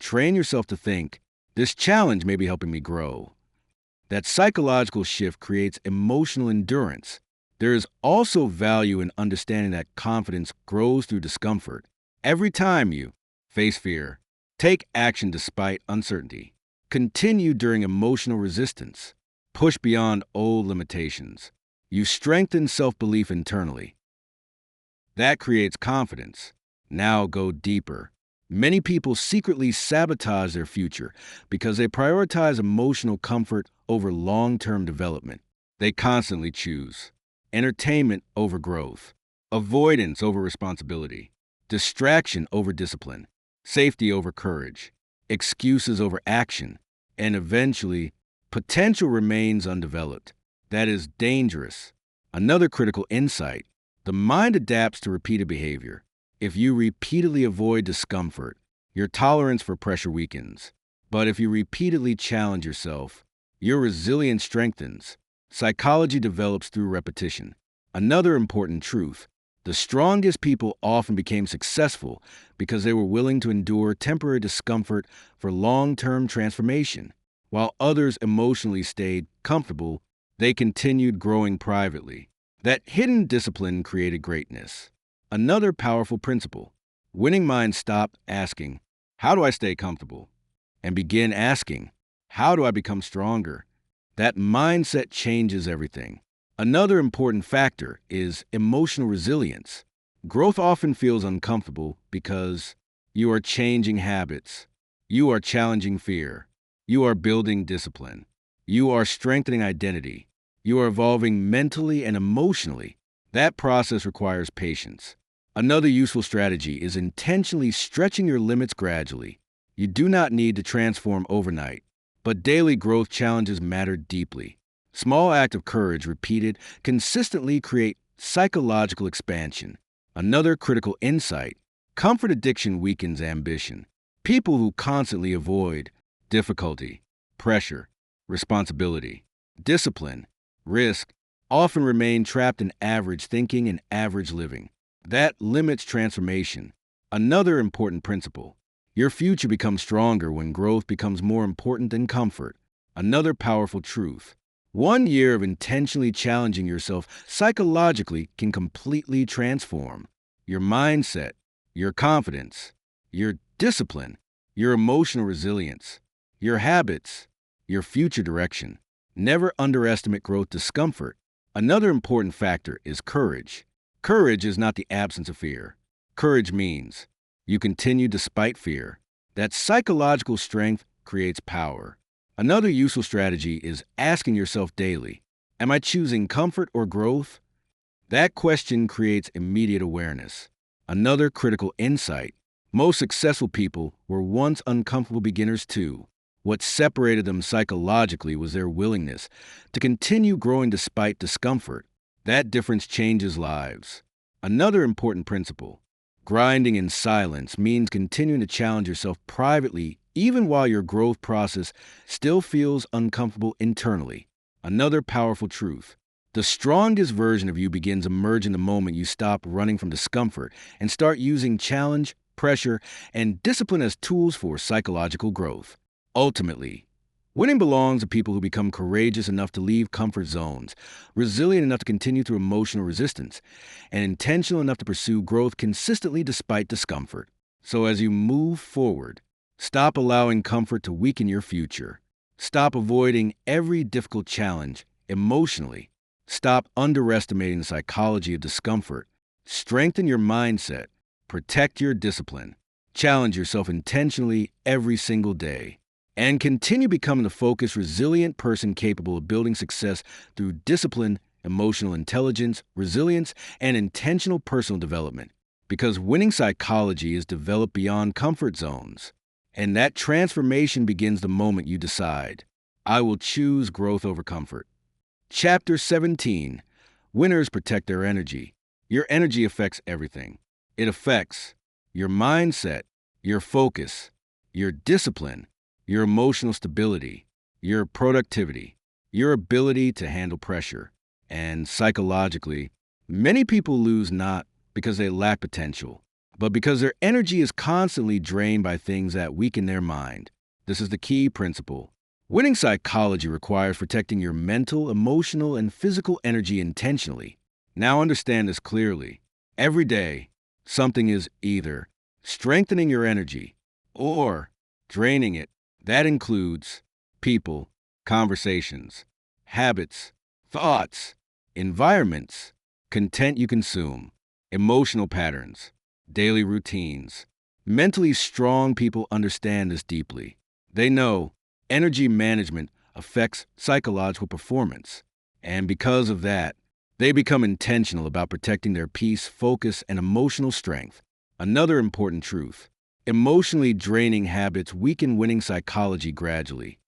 train yourself to think, "This challenge may be helping me grow." That psychological shift creates emotional endurance. There is also value in understanding that confidence grows through discomfort. Every time you face fear, take action despite uncertainty, continue during emotional resistance, push beyond old limitations, you strengthen self-belief internally. That creates confidence. Now go deeper. Many people secretly sabotage their future because they prioritize emotional comfort over long-term development. They constantly choose entertainment over growth, avoidance over responsibility, distraction over discipline, safety over courage, excuses over action, and eventually, potential remains undeveloped. That is dangerous. Another critical insight: the mind adapts to repeated behavior. If you repeatedly avoid discomfort, your tolerance for pressure weakens. But if you repeatedly challenge yourself, your resilience strengthens. Psychology develops through repetition. Another important truth: the strongest people often became successful because they were willing to endure temporary discomfort for long-term transformation. While others emotionally stayed comfortable, they continued growing privately. That hidden discipline created greatness. Another powerful principle: winning minds stop asking, "How do I stay comfortable?" and begin asking, "How do I become stronger?" That mindset changes everything. Another important factor is emotional resilience. Growth often feels uncomfortable because you are changing habits, you are challenging fear, you are building discipline, you are strengthening identity, you are evolving mentally and emotionally. That process requires patience. Another useful strategy is intentionally stretching your limits gradually. You do not need to transform overnight, but daily growth challenges matter deeply. Small acts of courage repeated consistently create psychological expansion. Another critical insight: comfort addiction weakens ambition. People who constantly avoid difficulty, pressure, responsibility, discipline, risk often remain trapped in average thinking and average living. That limits transformation. Another important principle: your future becomes stronger when growth becomes more important than comfort. Another powerful truth: 1 year of intentionally challenging yourself psychologically can completely transform your mindset, your confidence, your discipline, your emotional resilience, your habits, your future direction. Never underestimate growth discomfort. Another important factor is courage. Courage is not the absence of fear. Courage means you continue despite fear. That psychological strength creates power. Another useful strategy is asking yourself daily, "Am I choosing comfort or growth?" That question creates immediate awareness. Another critical insight: most successful people were once uncomfortable beginners too. What separated them psychologically was their willingness to continue growing despite discomfort. That difference changes lives. Another important principle: grinding in silence means continuing to challenge yourself privately even while your growth process still feels uncomfortable internally. Another powerful truth: the strongest version of you begins emerging the moment you stop running from discomfort and start using challenge, pressure, and discipline as tools for psychological growth. Ultimately, winning belongs to people who become courageous enough to leave comfort zones, resilient enough to continue through emotional resistance, and intentional enough to pursue growth consistently despite discomfort. So as you move forward, stop allowing comfort to weaken your future. Stop avoiding every difficult challenge emotionally. Stop underestimating the psychology of discomfort. Strengthen your mindset. Protect your discipline. Challenge yourself intentionally every single day. And continue becoming the focused, resilient person capable of building success through discipline, emotional intelligence, resilience, and intentional personal development. Because winning psychology is developed beyond comfort zones. And that transformation begins the moment you decide, I will choose growth over comfort. Chapter 17. Winners protect their energy. Your energy affects everything. It affects your mindset, your focus, your discipline, your emotional stability, your productivity, your ability to handle pressure. And psychologically, many people lose not because they lack potential, but because their energy is constantly drained by things that weaken their mind. This is the key principle. Winning psychology requires protecting your mental, emotional, and physical energy intentionally. Now understand this clearly. Every day, something is either strengthening your energy or draining it. That includes people, conversations, habits, thoughts, environments, content you consume, emotional patterns, daily routines. Mentally strong people understand this deeply. They know energy management affects psychological performance, and because of that, they become intentional about protecting their peace, focus, and emotional strength. Another important truth: emotionally draining habits weaken winning psychology gradually.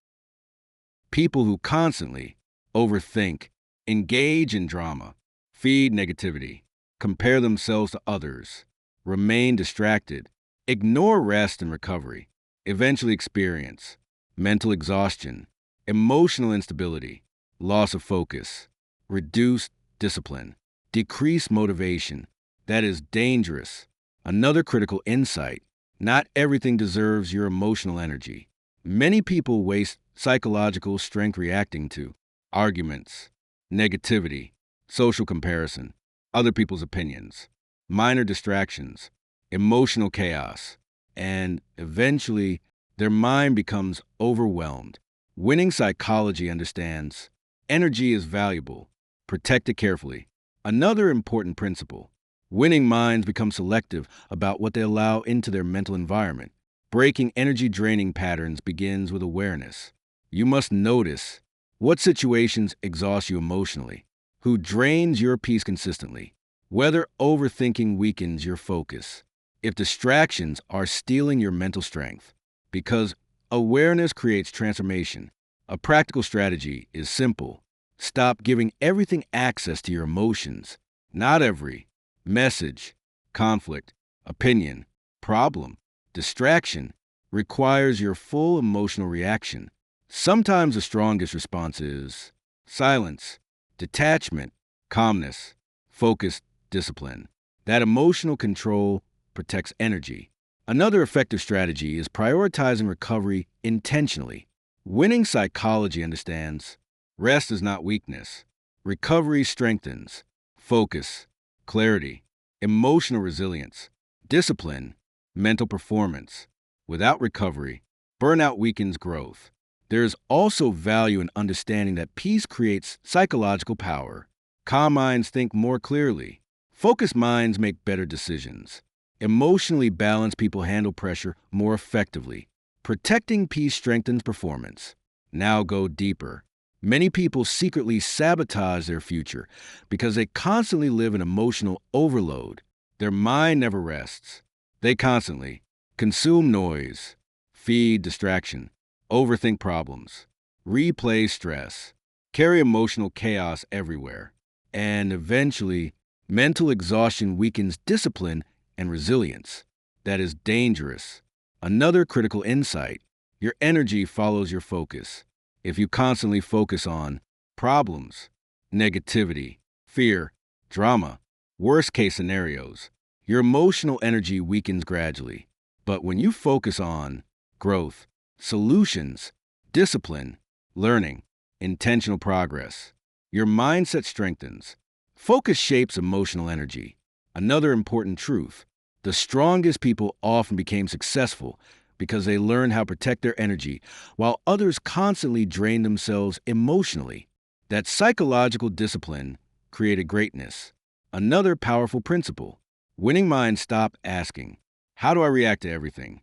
People who constantly overthink, engage in drama, feed negativity, compare themselves to others, remain distracted, ignore rest and recovery, eventually experience mental exhaustion, emotional instability, loss of focus, reduced discipline, decreased motivation. That is dangerous. Another critical insight: not everything deserves your emotional energy. Many people waste psychological strength reacting to arguments, negativity, social comparison, other people's opinions, minor distractions, emotional chaos, and eventually their mind becomes overwhelmed. Winning psychology understands energy is valuable. Protect it carefully. Another important principle: winning minds become selective about what they allow into their mental environment. Breaking energy-draining patterns begins with awareness. You must notice what situations exhaust you emotionally, who drains your peace consistently, whether overthinking weakens your focus, if distractions are stealing your mental strength. Because awareness creates transformation. A practical strategy is simple: stop giving everything access to your emotions. Not every message, conflict, opinion, problem, distraction requires your full emotional reaction. Sometimes the strongest response is silence, detachment, calmness, focus, discipline. That emotional control protects energy. Another effective strategy is prioritizing recovery intentionally. Winning psychology understands rest is not weakness. Recovery strengthens focus, clarity, emotional resilience, discipline, mental performance. Without recovery, burnout weakens growth. There is also value in understanding that peace creates psychological power. Calm minds think more clearly. Focused minds make better decisions. Emotionally balanced people handle pressure more effectively. Protecting peace strengthens performance. Now go deeper. Many people secretly sabotage their future because they constantly live in emotional overload. Their mind never rests. They constantly consume noise, feed distraction, overthink problems, replay stress, carry emotional chaos everywhere, and eventually, mental exhaustion weakens discipline and resilience. That is dangerous. Another critical insight: your energy follows your focus. If you constantly focus on problems, negativity, fear, drama, worst case scenarios, your emotional energy weakens gradually. But when you focus on growth, solutions, discipline, learning, intentional progress, your mindset strengthens. Focus shapes emotional energy. Another important truth: the strongest people often became successful because they learned how to protect their energy, while others constantly drained themselves emotionally. That psychological discipline created greatness. Another powerful principle: winning minds stop asking, "How do I react to everything?"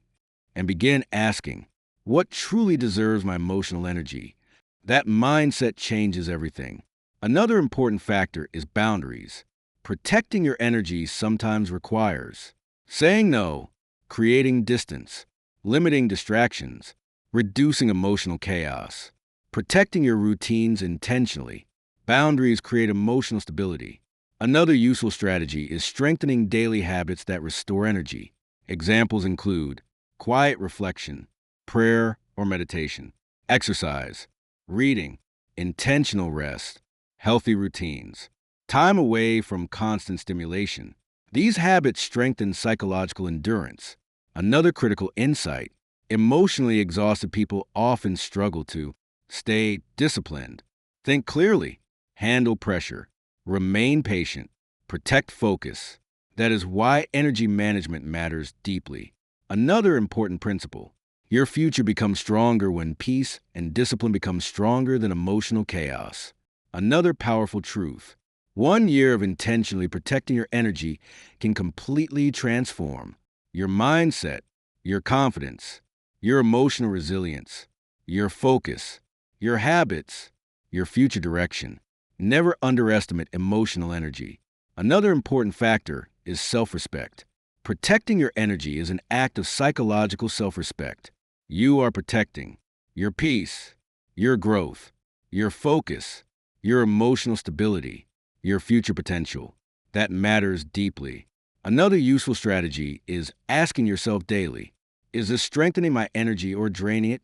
and begin asking, "What truly deserves my emotional energy?" That mindset changes everything. Another important factor is boundaries. Protecting your energy sometimes requires saying no, creating distance, limiting distractions, reducing emotional chaos, protecting your routines intentionally. Boundaries create emotional stability. Another useful strategy is strengthening daily habits that restore energy. Examples include quiet reflection, prayer or meditation, exercise, reading, intentional rest, healthy routines, time away from constant stimulation. These habits strengthen psychological endurance. Another critical insight: emotionally exhausted people often struggle to stay disciplined, think clearly, handle pressure, remain patient, protect focus. That is why energy management matters deeply. Another important principle: your future becomes stronger when peace and discipline become stronger than emotional chaos. Another powerful truth: 1 year of intentionally protecting your energy can completely transform your mindset, your confidence, your emotional resilience, your focus, your habits, your future direction. Never underestimate emotional energy. Another important factor is self-respect. Protecting your energy is an act of psychological self-respect. You are protecting your peace, your growth, your focus, your emotional stability, your future potential. That matters deeply. Another useful strategy is asking yourself daily, is this strengthening my energy or draining it?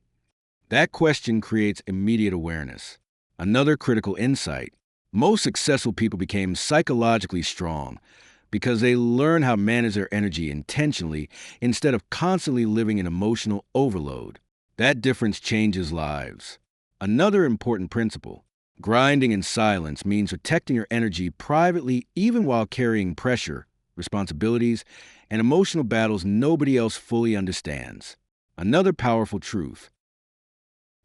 That question creates immediate awareness. Another critical insight: most successful people became psychologically strong because they learn how to manage their energy intentionally instead of constantly living in emotional overload. That difference changes lives. Another important principle: grinding in silence means protecting your energy privately even while carrying pressure, responsibilities, and emotional battles nobody else fully understands. Another powerful truth: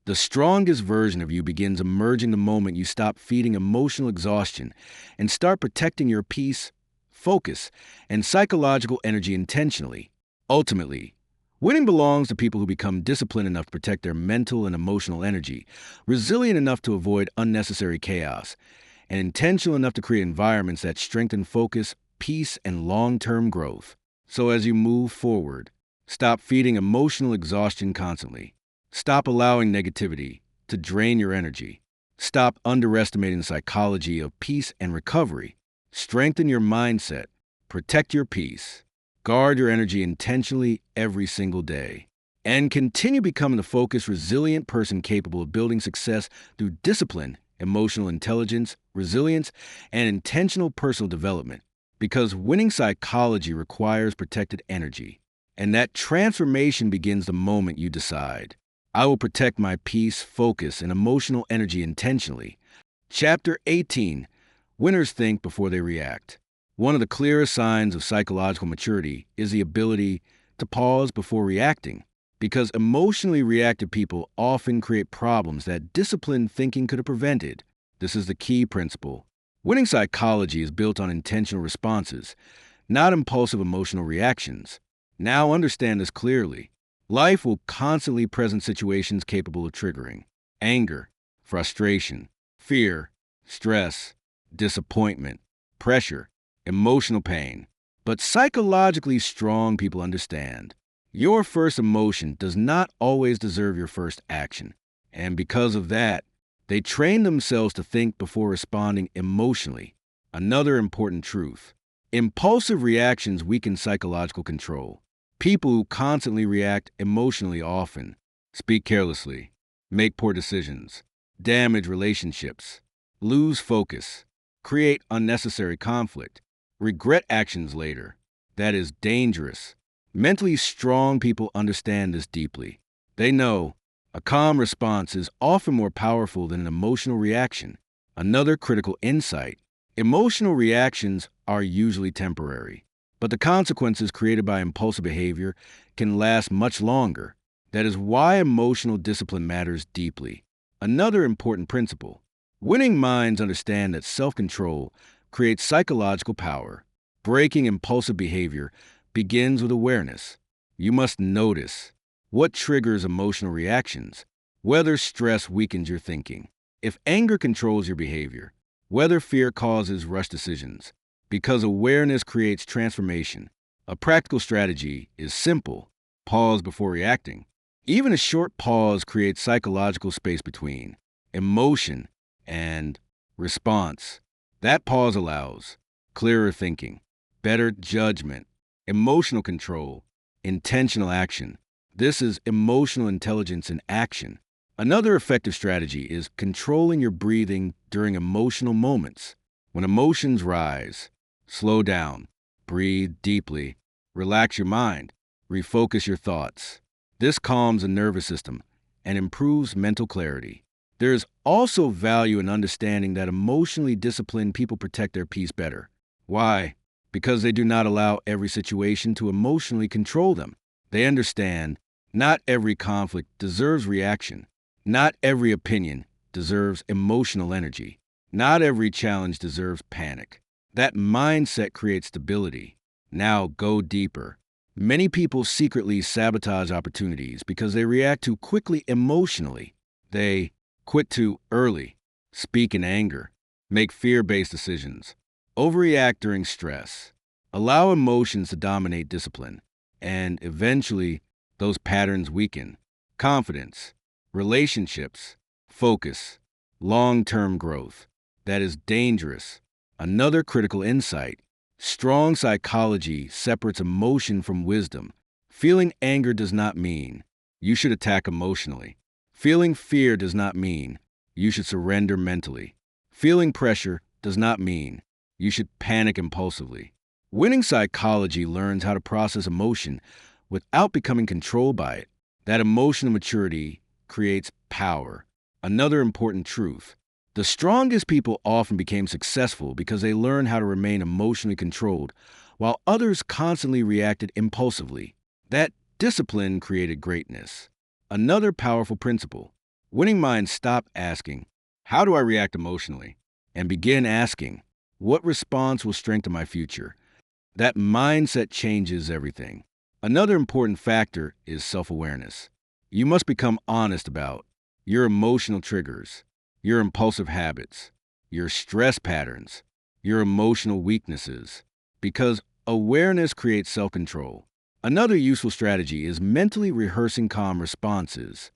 the strongest version of you begins emerging the moment you stop feeding emotional exhaustion and start protecting your peace, focus, and psychological energy intentionally. Ultimately, winning belongs to people who become disciplined enough to protect their mental and emotional energy, resilient enough to avoid unnecessary chaos, and intentional enough to create environments that strengthen focus, peace, and long-term growth. So as you move forward, stop feeding emotional exhaustion constantly. Stop allowing negativity to drain your energy. Stop underestimating the psychology of peace and recovery. Strengthen your mindset. Protect your peace. Guard your energy intentionally every single day. And continue becoming the focused, resilient person capable of building success through discipline, emotional intelligence, resilience, and intentional personal development. Because winning psychology requires protected energy. And that transformation begins the moment you decide, I will protect my peace, focus, and emotional energy intentionally. Chapter 18: Winners think before they react. One of the clearest signs of psychological maturity is the ability to pause before reacting, because emotionally reactive people often create problems that disciplined thinking could have prevented. This is the key principle. Winning psychology is built on intentional responses, not impulsive emotional reactions. Now understand this clearly. Life will constantly present situations capable of triggering anger, frustration, fear, stress, disappointment, pressure, emotional pain. But psychologically strong people understand Your first emotion does not always deserve your first action. And because of that, they train themselves to think before responding emotionally. Another important truth. Impulsive reactions weaken psychological control. People who constantly react emotionally often speak carelessly, make poor decisions, damage relationships, lose focus, create unnecessary conflict, regret actions later. That is dangerous. Mentally strong people understand this deeply. They know a calm response is often more powerful than an emotional reaction. Another critical insight. Emotional reactions are usually temporary, but the consequences created by impulsive behavior can last much longer. That is why emotional discipline matters deeply. Another important principle. Winning minds understand that self-control creates psychological power. Breaking impulsive behavior begins with awareness. You must notice what triggers emotional reactions, whether stress weakens your thinking, if anger controls your behavior, whether fear causes rush decisions, because awareness creates transformation. A practical strategy is simple. Pause before reacting. Even a short pause creates psychological space between emotion and response. That pause allows clearer thinking, better judgment, emotional control, intentional action. This is emotional intelligence in action. Another effective strategy is controlling your breathing during emotional moments. When emotions rise, slow down, breathe deeply, relax your mind, refocus your thoughts. This calms the nervous system and improves mental clarity. There is also value in understanding that emotionally disciplined people protect their peace better. Why? Because they do not allow every situation to emotionally control them. They understand not every conflict deserves reaction. Not every opinion deserves emotional energy. Not every challenge deserves panic. That mindset creates stability. Now go deeper. Many people secretly sabotage opportunities because they react too quickly emotionally. They quit too early, speak in anger, make fear-based decisions, overreact during stress, allow emotions to dominate discipline, and eventually those patterns weaken. Confidence, relationships, focus, long-term growth. That is dangerous. Another critical insight. Strong psychology separates emotion from wisdom. Feeling anger does not mean you should attack emotionally. Feeling fear does not mean you should surrender mentally. Feeling pressure does not mean you should panic impulsively. Winning psychology learns how to process emotion without becoming controlled by it. That emotional maturity creates power. Another important truth. The strongest people often became successful because they learned how to remain emotionally controlled, while others constantly reacted impulsively. That discipline created greatness. Another powerful principle. Winning minds stop asking, "How do I react emotionally?" and begin asking, "What response will strengthen my future?" That mindset changes everything. Another important factor is self-awareness. You must become honest about your emotional triggers, your impulsive habits, your stress patterns, your emotional weaknesses, because awareness creates self-control. Another useful strategy is mentally rehearsing calm responses.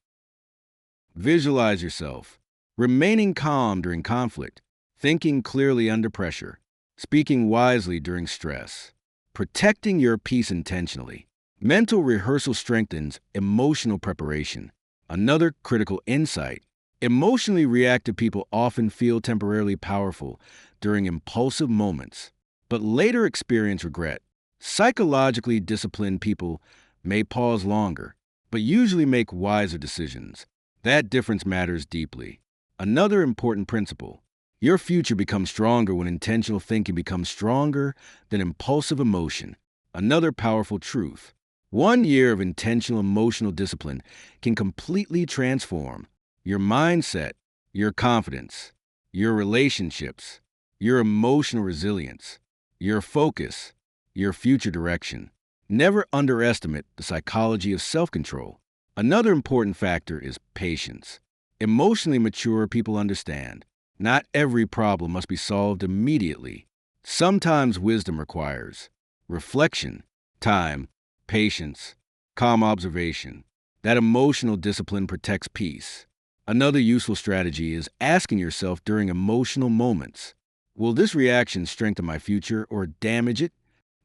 Visualize yourself remaining calm during conflict, thinking clearly under pressure, speaking wisely during stress, protecting your peace intentionally. Mental rehearsal strengthens emotional preparation. Another critical insight. Emotionally reactive people often feel temporarily powerful during impulsive moments, but later experience regret. Psychologically disciplined people may pause longer, but usually make wiser decisions. That difference matters deeply. Another important principle. Your future becomes stronger when intentional thinking becomes stronger than impulsive emotion. Another powerful truth. 1 year of intentional emotional discipline can completely transform your mindset, your confidence, your relationships, your emotional resilience, your focus, your future direction. Never underestimate the psychology of self-control. Another important factor is patience. Emotionally mature people understand not every problem must be solved immediately. Sometimes wisdom requires reflection, time, patience, Calm observation. That emotional discipline protects peace. Another useful strategy is asking yourself during emotional moments, will this reaction strengthen my future or damage it?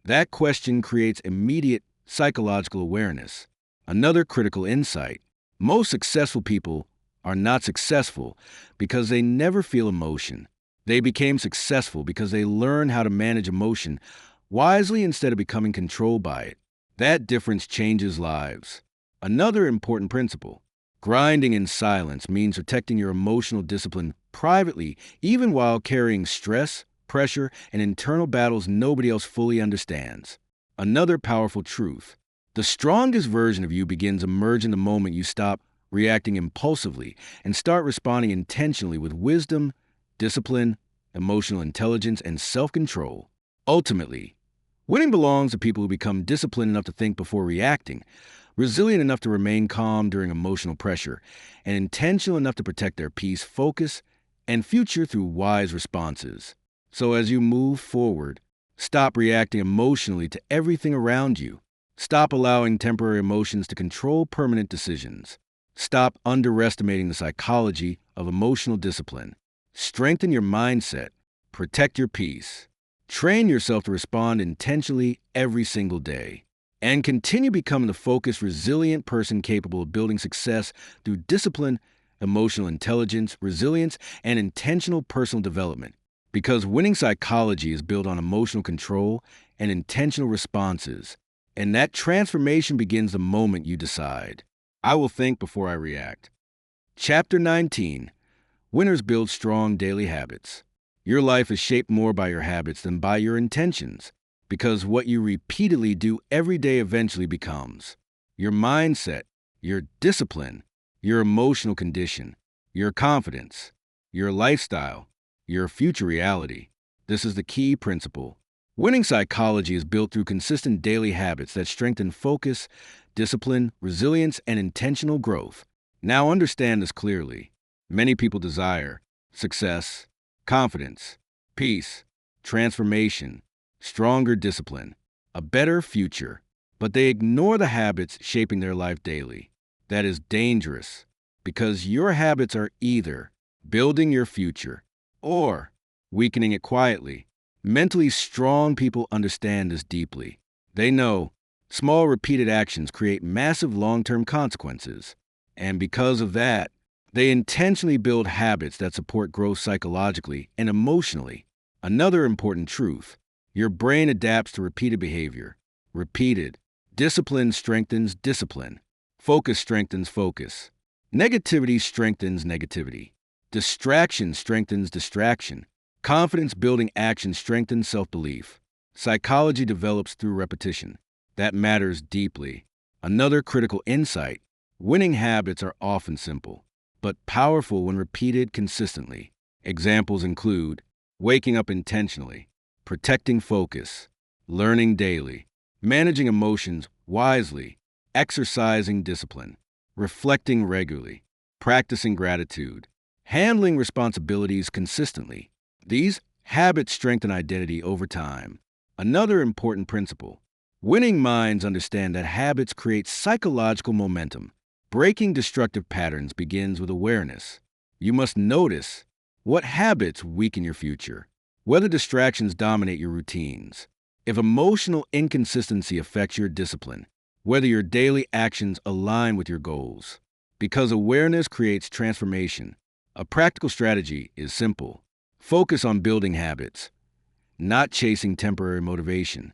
That question creates immediate psychological awareness. Another critical insight. Most successful people are not successful because they never feel emotion. They became successful because they learned how to manage emotion wisely instead of becoming controlled by it. That difference changes lives. Another important principle. Grinding in silence means protecting your emotional discipline privately, even while carrying stress, pressure, and internal battles nobody else fully understands. Another powerful truth. The strongest version of you begins emerging the moment you stop reacting impulsively and start responding intentionally with wisdom, discipline, emotional intelligence, and self-control. Ultimately, winning belongs to people who become disciplined enough to think before reacting, resilient enough to remain calm during emotional pressure, and intentional enough to protect their peace, focus, and future through wise responses. So as you move forward, stop reacting emotionally to everything around you. Stop allowing temporary emotions to control permanent decisions. Stop underestimating the psychology of emotional discipline. Strengthen your mindset. Protect your peace. Train yourself to respond intentionally every single day. And continue becoming the focused, resilient person capable of building success through discipline, emotional intelligence, resilience, and intentional personal development. Because winning psychology is built on emotional control and intentional responses. And that transformation begins the moment you decide, I will think before I react. Chapter 19. Winners build strong daily habits. Your life is shaped more by your habits than by your intentions, because what you repeatedly do every day eventually becomes your mindset, your discipline, your emotional condition, your confidence, your lifestyle, your future reality. This is the key principle. Winning psychology is built through consistent daily habits that strengthen focus, discipline, resilience, and intentional growth. Now understand this clearly. Many people desire success, confidence, peace, transformation, stronger discipline, a better future, but they ignore the habits shaping their life daily. That is dangerous, because your habits are either building your future or weakening it quietly. Mentally strong people understand this deeply. They know small repeated actions create massive long-term consequences. And because of that, they intentionally build habits that support growth psychologically and emotionally. Another important truth. Your brain adapts to repeated behavior. Repeated. Discipline strengthens discipline. Focus strengthens focus. Negativity strengthens negativity. Distraction strengthens distraction. Confidence-building action strengthens self-belief. Psychology develops through repetition. That matters deeply. Another critical insight. Winning habits are often simple, but powerful when repeated consistently. Examples include waking up intentionally, protecting focus, learning daily, managing emotions wisely, exercising discipline, reflecting regularly, practicing gratitude, handling responsibilities consistently. These habits strengthen identity over time. Another important principle. Winning minds understand that habits create psychological momentum. Breaking destructive patterns begins with awareness. You must notice what habits weaken your future, whether distractions dominate your routines, if emotional inconsistency affects your discipline, whether your daily actions align with your goals. Because awareness creates transformation. A practical strategy is simple. Focus on building habits, not chasing temporary motivation.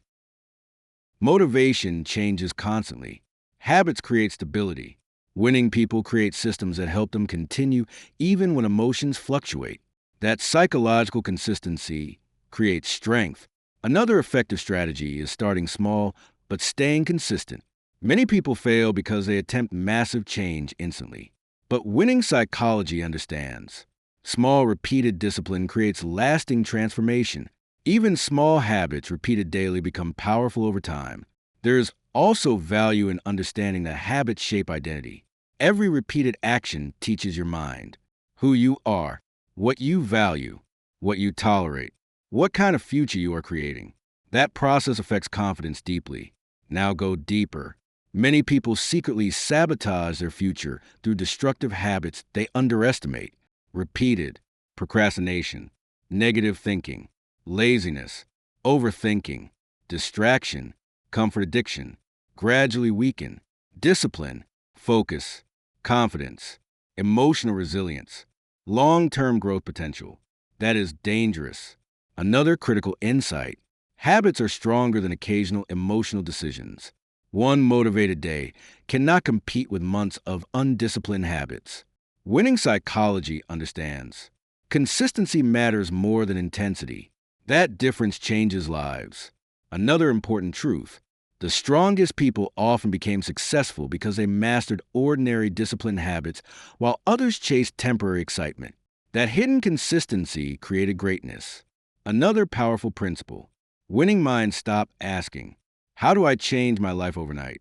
Motivation changes constantly. Habits create stability. Winning people create systems that help them continue even when emotions fluctuate. That psychological consistency creates strength. Another effective strategy is starting small but staying consistent. Many people fail because they attempt massive change instantly. But winning psychology understands. Small, repeated discipline creates lasting transformation. Even small habits repeated daily become powerful over time. There's also value in understanding that habits shape identity. Every repeated action teaches your mind who you are, what you value, what you tolerate, what kind of future you are creating. That process affects confidence deeply. Now go deeper. Many people secretly sabotage their future through destructive habits they underestimate: repeated procrastination, negative thinking, laziness, overthinking, distraction, comfort addiction, gradually weaken, discipline, focus, confidence, emotional resilience, long-term growth potential. That is dangerous. Another critical insight: habits are stronger than occasional emotional decisions. One motivated day cannot compete with months of undisciplined habits. Winning psychology understands consistency matters more than intensity. That difference changes lives. Another important truth: the strongest people often became successful because they mastered ordinary disciplined habits while others chased temporary excitement. That hidden consistency created greatness. Another powerful principle: winning minds stop asking, "How do I change my life overnight?"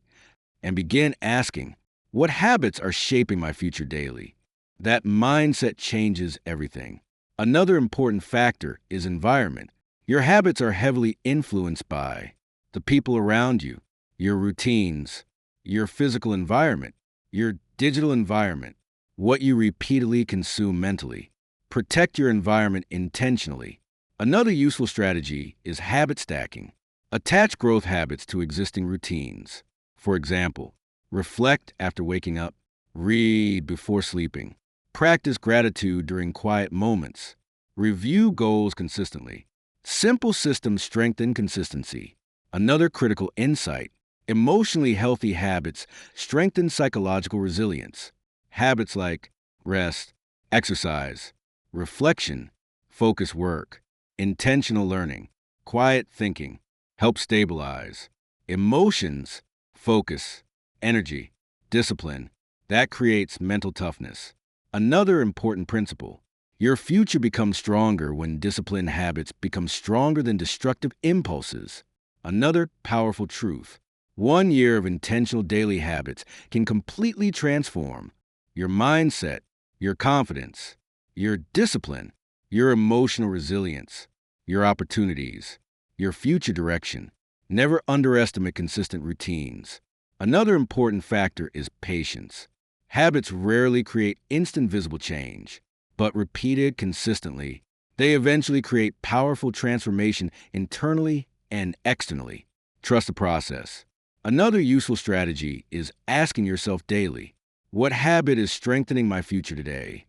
and begin asking, "What habits are shaping my future daily?" That mindset changes everything. Another important factor is environment. Your habits are heavily influenced by the people around you, your routines, your physical environment, your digital environment, what you repeatedly consume mentally. Protect your environment intentionally. Another useful strategy is habit stacking. Attach growth habits to existing routines. For example, reflect after waking up, read before sleeping, practice gratitude during quiet moments, review goals consistently. Simple systems strengthen consistency. Another critical insight: emotionally healthy habits strengthen psychological resilience. Habits like rest, exercise, reflection, focused work, intentional learning, quiet thinking help stabilize emotions, focus, energy, discipline. That creates mental toughness. Another important principle: your future becomes stronger when disciplined habits become stronger than destructive impulses. Another powerful truth: 1 year of intentional daily habits can completely transform your mindset, your confidence, your discipline, your emotional resilience, your opportunities, your future direction. Never underestimate consistent routines. Another important factor is patience. Habits rarely create instant visible change, but repeated consistently, they eventually create powerful transformation internally and externally. Trust the process. Another useful strategy is asking yourself daily, "What habit is strengthening my future today?"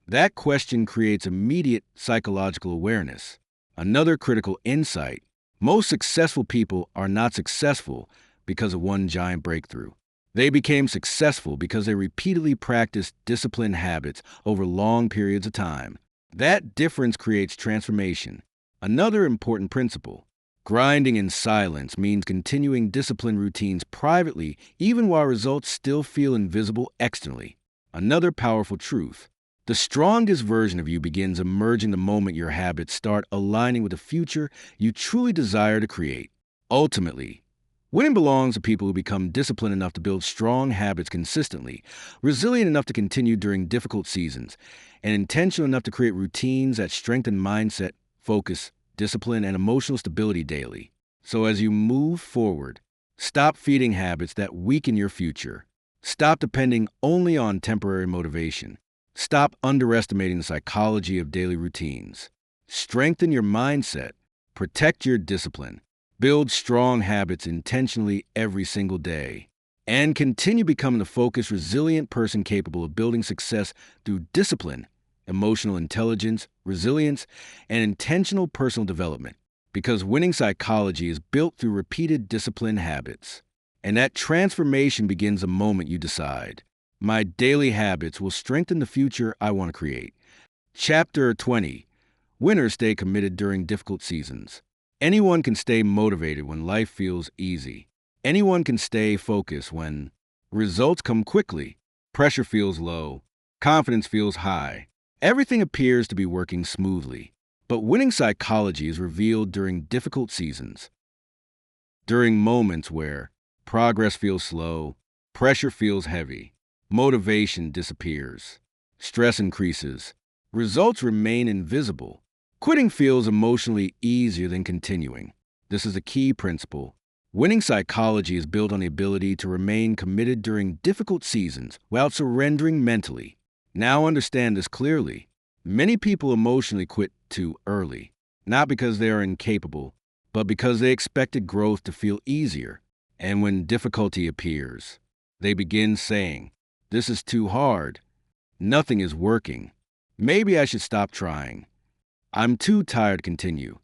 That question creates immediate psychological awareness. Another critical insight: most successful people are not successful because of one giant breakthrough. They became successful because they repeatedly practiced disciplined habits over long periods of time. That difference creates transformation. Another important principle: grinding in silence means continuing disciplined routines privately even while results still feel invisible externally. Another powerful truth: the strongest version of you begins emerging the moment your habits start aligning with the future you truly desire to create. Ultimately, winning belongs to people who become disciplined enough to build strong habits consistently, resilient enough to continue during difficult seasons, and intentional enough to create routines that strengthen mindset, focus, discipline, and emotional stability daily. So as you move forward, stop feeding habits that weaken your future. Stop depending only on temporary motivation. Stop underestimating the psychology of daily routines. Strengthen your mindset. Protect your discipline. Build strong habits intentionally every single day. And continue becoming the focused, resilient person capable of building success through discipline, emotional intelligence, resilience, and intentional personal development. Because winning psychology is built through repeated disciplined habits. And that transformation begins the moment you decide, "My daily habits will strengthen the future I want to create." Chapter 20. Winners stay committed during difficult seasons. Anyone can stay motivated when life feels easy. Anyone can stay focused when results come quickly, pressure feels low, confidence feels high. Everything appears to be working smoothly. But winning psychology is revealed during difficult seasons, during moments where progress feels slow, pressure feels heavy, motivation disappears, stress increases, results remain invisible. Quitting feels emotionally easier than continuing. This is a key principle. Winning psychology is built on the ability to remain committed during difficult seasons without surrendering mentally. Now understand this clearly. Many people emotionally quit too early, not because they are incapable, but because they expected growth to feel easier. And when difficulty appears, they begin saying, "This is too hard. Nothing is working. Maybe I should stop trying. I'm too tired to continue."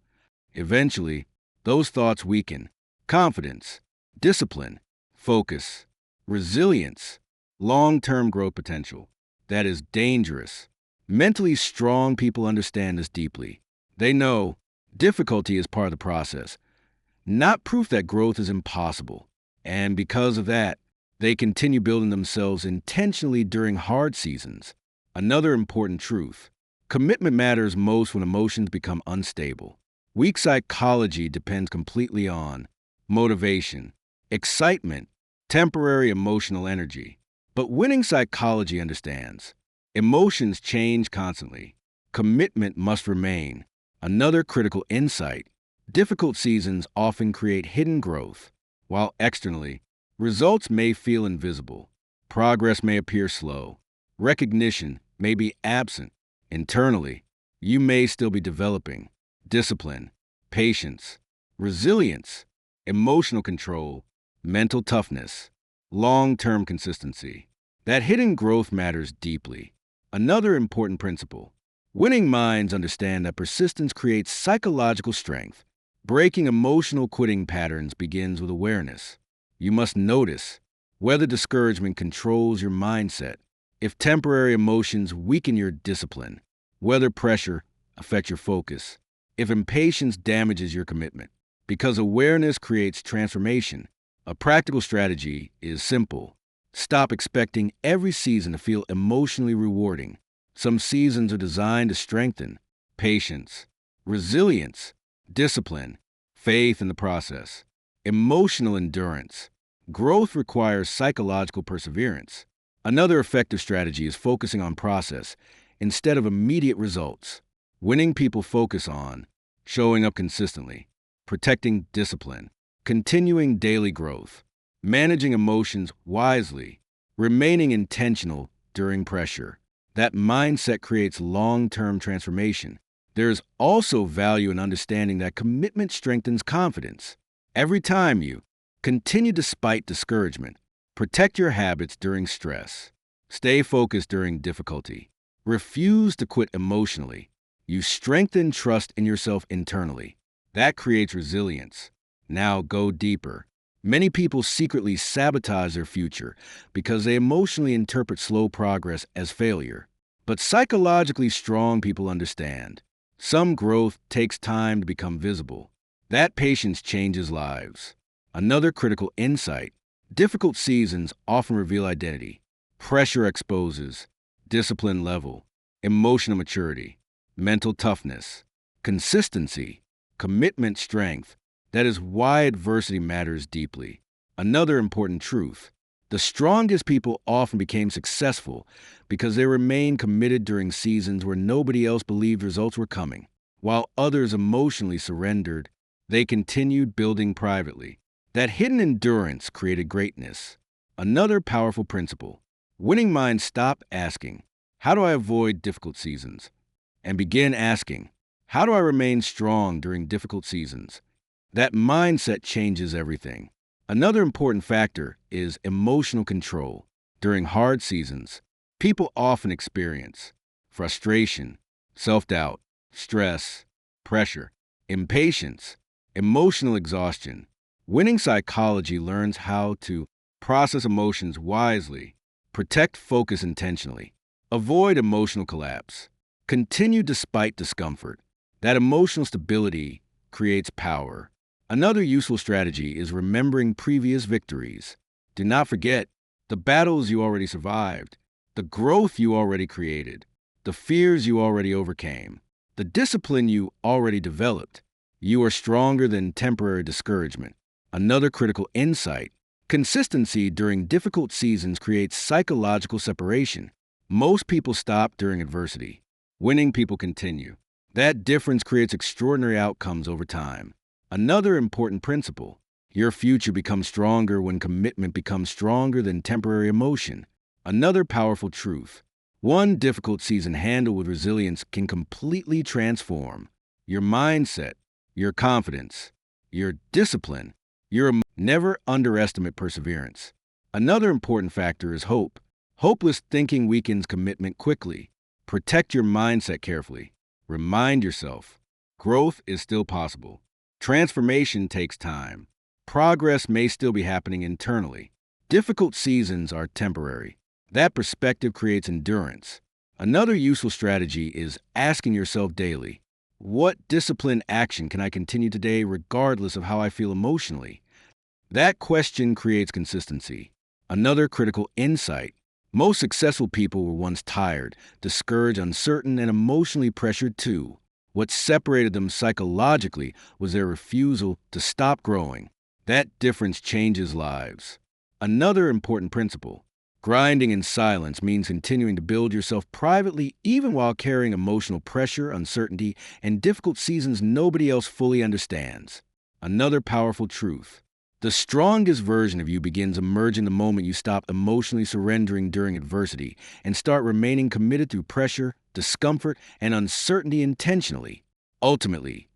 Eventually, those thoughts weaken. Confidence, discipline, focus, resilience, long-term growth potential. That is dangerous. Mentally strong people understand this deeply. They know difficulty is part of the process, not proof that growth is impossible. And because of that, they continue building themselves intentionally during hard seasons. Another important truth: commitment matters most when emotions become unstable. Weak psychology depends completely on motivation, excitement, temporary emotional energy. But winning psychology understands emotions change constantly. Commitment must remain. Another critical insight: difficult seasons often create hidden growth. While externally, results may feel invisible, progress may appear slow, recognition may be absent. Internally, you may still be developing discipline, patience, resilience, emotional control, mental toughness, long-term consistency. That hidden growth matters deeply. Another important principle: winning minds understand that persistence creates psychological strength. Breaking emotional quitting patterns begins with awareness. You must notice whether discouragement controls your mindset, if temporary emotions weaken your discipline, whether pressure affects your focus, if impatience damages your commitment. Because awareness creates transformation. A practical strategy is simple. Stop expecting every season to feel emotionally rewarding. Some seasons are designed to strengthen patience, resilience, discipline, faith in the process, emotional endurance. Growth requires psychological perseverance. Another effective strategy is focusing on process instead of immediate results. Winning people focus on showing up consistently, protecting discipline, continuing daily growth, managing emotions wisely, remaining intentional during pressure. That mindset creates long-term transformation. There is also value in understanding that commitment strengthens confidence. Every time you continue despite discouragement, protect your habits during stress, stay focused during difficulty, refuse to quit emotionally, you strengthen trust in yourself internally. That creates resilience. Now go deeper. Many people secretly sabotage their future because they emotionally interpret slow progress as failure. But psychologically strong people understand some growth takes time to become visible. That patience changes lives. Another critical insight: difficult seasons often reveal identity. Pressure exposes discipline level, emotional maturity, mental toughness, consistency, commitment strength. That is why adversity matters deeply. Another important truth: the strongest people often became successful because they remained committed during seasons where nobody else believed results were coming. While others emotionally surrendered, they continued building privately. That hidden endurance created greatness. Another powerful principle: winning minds stop asking, "How do I avoid difficult seasons?" and begin asking, "How do I remain strong during difficult seasons?" That mindset changes everything. Another important factor is emotional control. During hard seasons, people often experience frustration, self-doubt, stress, pressure, impatience, emotional exhaustion. Winning psychology learns how to process emotions wisely, protect focus intentionally, avoid emotional collapse, continue despite discomfort. That emotional stability creates power. Another useful strategy is remembering previous victories. Do not forget the battles you already survived, the growth you already created, the fears you already overcame, the discipline you already developed. You are stronger than temporary discouragement. Another critical insight: consistency during difficult seasons creates psychological separation. Most people stop during adversity. Winning people continue. That difference creates extraordinary outcomes over time. Another important principle: Your future becomes stronger when commitment becomes stronger than temporary emotion. Another powerful truth. One difficult season handled with resilience can completely transform your mindset, your confidence, your discipline. Never underestimate perseverance. Another important factor is hope. Hopeless thinking weakens commitment quickly. Protect your mindset carefully. Remind yourself, growth is still possible. Transformation takes time. Progress may still be happening internally. Difficult seasons are temporary. That perspective creates endurance. Another useful strategy is asking yourself daily, what disciplined action can I continue today regardless of how I feel emotionally? That question creates consistency. Another critical insight. Most successful people were once tired, discouraged, uncertain, and emotionally pressured too. What separated them psychologically was their refusal to stop growing. That difference changes lives. Another important principle. Grinding in silence means continuing to build yourself privately even while carrying emotional pressure, uncertainty, and difficult seasons nobody else fully understands. Another powerful truth. The strongest version of you begins emerging the moment you stop emotionally surrendering during adversity and start remaining committed through pressure, discomfort, and uncertainty intentionally. Ultimately,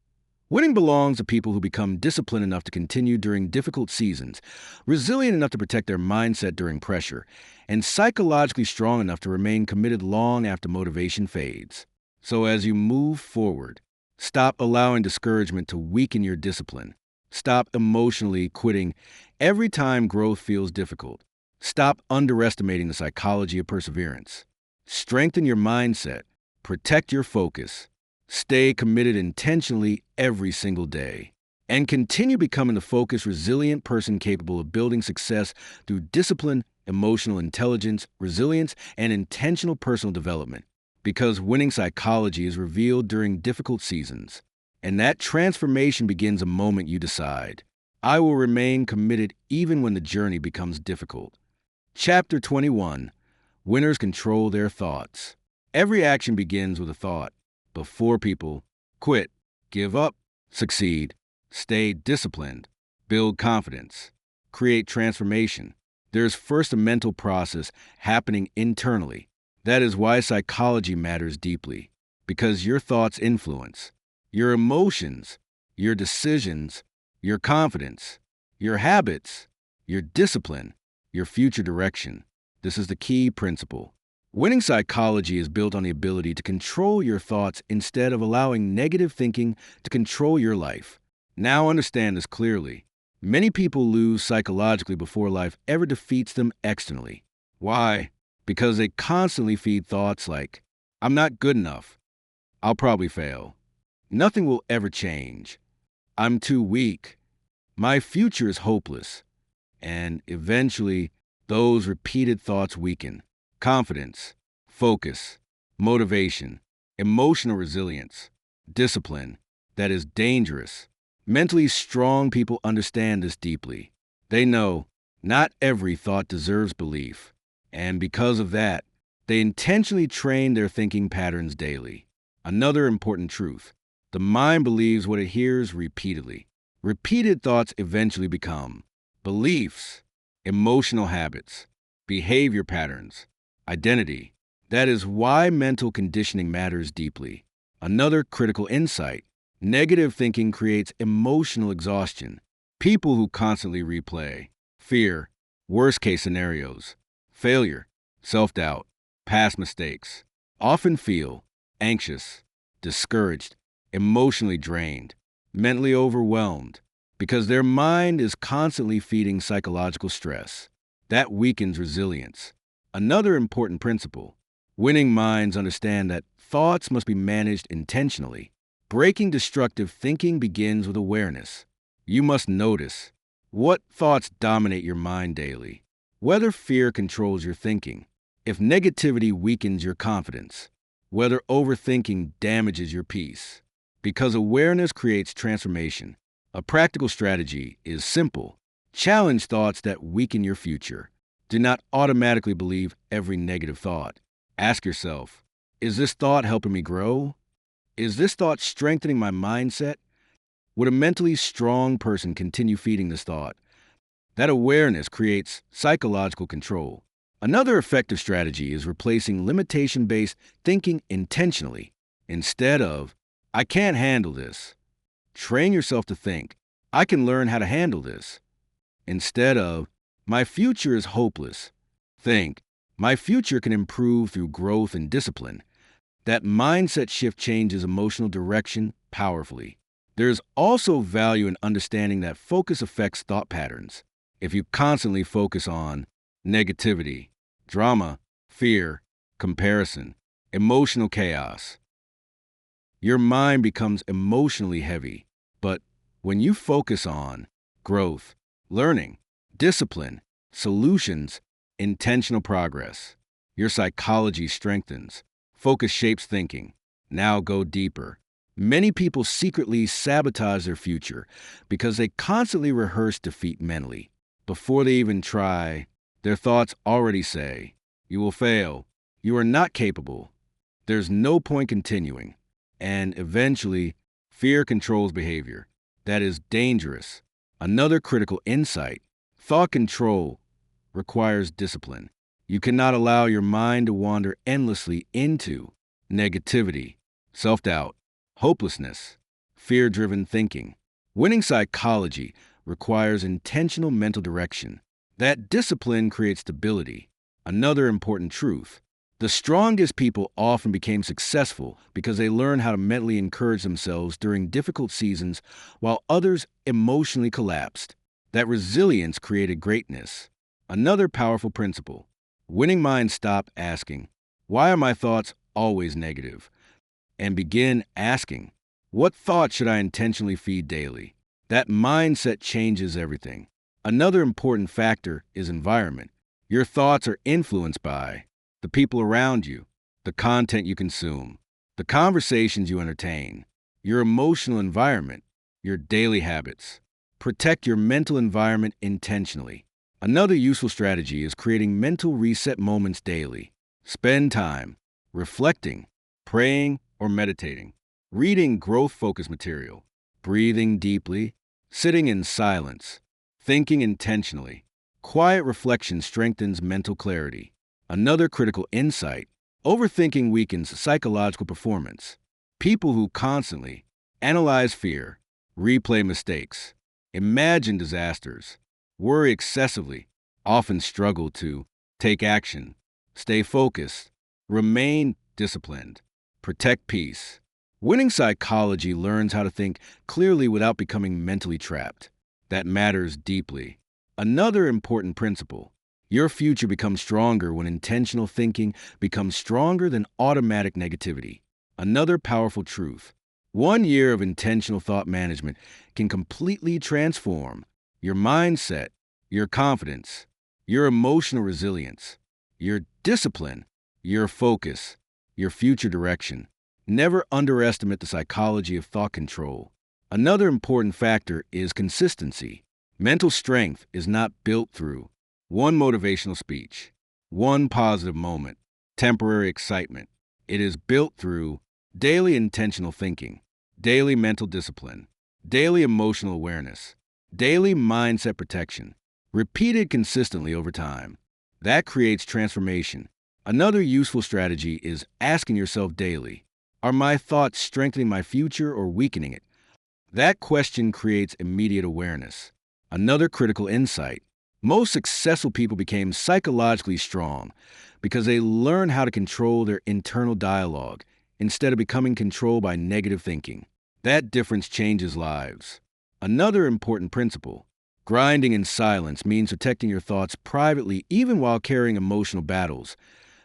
winning belongs to people who become disciplined enough to continue during difficult seasons, resilient enough to protect their mindset during pressure, and psychologically strong enough to remain committed long after motivation fades. So as you move forward, stop allowing discouragement to weaken your discipline. Stop emotionally quitting every time growth feels difficult. Stop underestimating the psychology of perseverance. Strengthen your mindset. Protect your focus. Stay committed intentionally every single day. And continue becoming the focused, resilient person capable of building success through discipline, emotional intelligence, resilience, and intentional personal development. Because winning psychology is revealed during difficult seasons. And that transformation begins the moment you decide, I will remain committed even when the journey becomes difficult. Chapter 21. Winners control their thoughts. Every action begins with a thought. Before people quit, give up, succeed, stay disciplined, build confidence, create transformation, there's first a mental process happening internally. That is why psychology matters deeply, because your thoughts influence your emotions, your decisions, your confidence, your habits, your discipline, your future direction. This is the key principle. Winning psychology is built on the ability to control your thoughts instead of allowing negative thinking to control your life. Now understand this clearly. Many people lose psychologically before life ever defeats them externally. Why? Because they constantly feed thoughts like, I'm not good enough. I'll probably fail. Nothing will ever change. I'm too weak. My future is hopeless. And eventually, those repeated thoughts weaken. Confidence, focus, motivation, emotional resilience, discipline. That is dangerous. Mentally strong people understand this deeply. They know not every thought deserves belief. And because of that, they intentionally train their thinking patterns daily. Another important truth. The mind believes what it hears repeatedly. Repeated thoughts eventually become beliefs, emotional habits, behavior patterns, identity. That is why mental conditioning matters deeply. Another critical insight. Negative thinking creates emotional exhaustion. People who constantly replay fear, worst-case scenarios, failure, self-doubt, past mistakes, often feel anxious, discouraged, emotionally drained, mentally overwhelmed, because their mind is constantly feeding psychological stress. That weakens resilience. Another important principle. Winning minds understand that thoughts must be managed intentionally. Breaking destructive thinking begins with awareness. You must notice what thoughts dominate your mind daily, whether fear controls your thinking, if negativity weakens your confidence, whether overthinking damages your peace. Because awareness creates transformation. A practical strategy is simple. Challenge thoughts that weaken your future. Do not automatically believe every negative thought. Ask yourself, is this thought helping me grow? Is this thought strengthening my mindset? Would a mentally strong person continue feeding this thought? That awareness creates psychological control. Another effective strategy is replacing limitation based thinking intentionally. Instead of, I can't handle this, train yourself to think, I can learn how to handle this. Instead of, my future is hopeless, think, my future can improve through growth and discipline. That mindset shift changes emotional direction powerfully. There's also value in understanding that focus affects thought patterns. If you constantly focus on negativity, drama, fear, comparison, emotional chaos, your mind becomes emotionally heavy. But when you focus on growth, learning, discipline, solutions, intentional progress, your psychology strengthens. Focus shapes thinking. Now go deeper. Many people secretly sabotage their future because they constantly rehearse defeat mentally. Before they even try, their thoughts already say, you will fail, you are not capable, there's no point continuing. And eventually, fear controls behavior. That is dangerous. Another critical insight: thought control requires discipline. You cannot allow your mind to wander endlessly into negativity, self-doubt, hopelessness, fear-driven thinking. Winning psychology requires intentional mental direction. That discipline creates stability. Another important truth: the strongest people often became successful because they learned how to mentally encourage themselves during difficult seasons while others emotionally collapsed. That resilience created greatness. Another powerful principle: winning minds stop asking, why are my thoughts always negative? And begin asking, what thoughts should I intentionally feed daily? That mindset changes everything. Another important factor is environment. Your thoughts are influenced by the people around you, the content you consume, the conversations you entertain, your emotional environment, your daily habits. Protect your mental environment intentionally. Another useful strategy is creating mental reset moments daily. Spend time reflecting, praying, or meditating, reading growth-focused material, breathing deeply, sitting in silence, thinking intentionally. Quiet reflection strengthens mental clarity. Another critical insight: overthinking weakens psychological performance. People who constantly analyze fear, replay mistakes, imagine disasters, worry excessively, often struggle to take action, stay focused, remain disciplined, protect peace. Winning psychology learns how to think clearly without becoming mentally trapped. That matters deeply. Another important principle: your future becomes stronger when intentional thinking becomes stronger than automatic negativity. Another powerful truth: 1 year of intentional thought management can completely transform your mindset, your confidence, your emotional resilience, your discipline, your focus, your future direction. Never underestimate the psychology of thought control. Another important factor is consistency. Mental strength is not built through one motivational speech, one positive moment, temporary excitement. It is built through daily intentional thinking, daily mental discipline, daily emotional awareness, daily mindset protection, repeated consistently over time. That creates transformation. Another useful strategy is asking yourself daily, are my thoughts strengthening my future or weakening it? That question creates immediate awareness. Another critical insight: most successful people became psychologically strong because they learned how to control their internal dialogue instead of becoming controlled by negative thinking. That difference changes lives. Another important principle: grinding in silence means protecting your thoughts privately even while carrying emotional battles.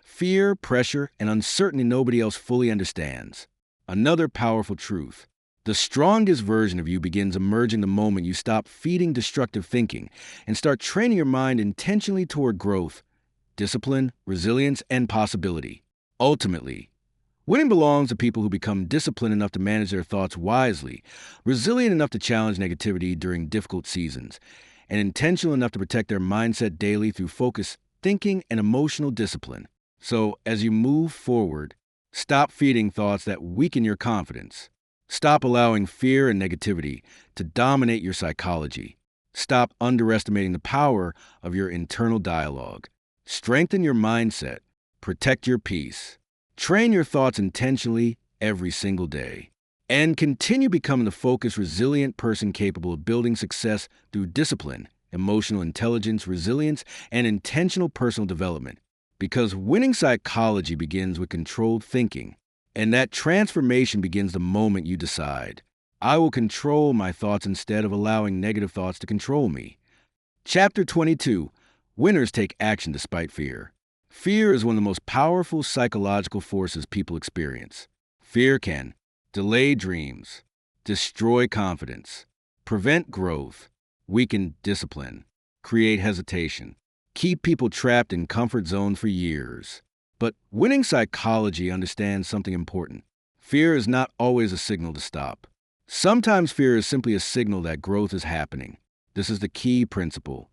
Fear, pressure, and uncertainty nobody else fully understands. Another powerful truth: the strongest version of you begins emerging the moment you stop feeding destructive thinking and start training your mind intentionally toward growth, discipline, resilience, and possibility. Ultimately, winning belongs to people who become disciplined enough to manage their thoughts wisely, resilient enough to challenge negativity during difficult seasons, and intentional enough to protect their mindset daily through focus, thinking, and emotional discipline. So, as you move forward, stop feeding thoughts that weaken your confidence. Stop allowing fear and negativity to dominate your psychology. Stop underestimating the power of your internal dialogue. Strengthen your mindset. Protect your peace. Train your thoughts intentionally every single day. And continue becoming the focused, resilient person capable of building success through discipline, emotional intelligence, resilience, and intentional personal development. Because winning psychology begins with controlled thinking, and that transformation begins the moment you decide, I will control my thoughts instead of allowing negative thoughts to control me. Chapter 22. Winners take action despite fear. Fear is one of the most powerful psychological forces people experience. Fear can delay dreams, destroy confidence, prevent growth, weaken discipline, create hesitation, keep people trapped in comfort zones for years. But winning psychology understands something important. Fear is not always a signal to stop. Sometimes fear is simply a signal that growth is happening. This is the key principle.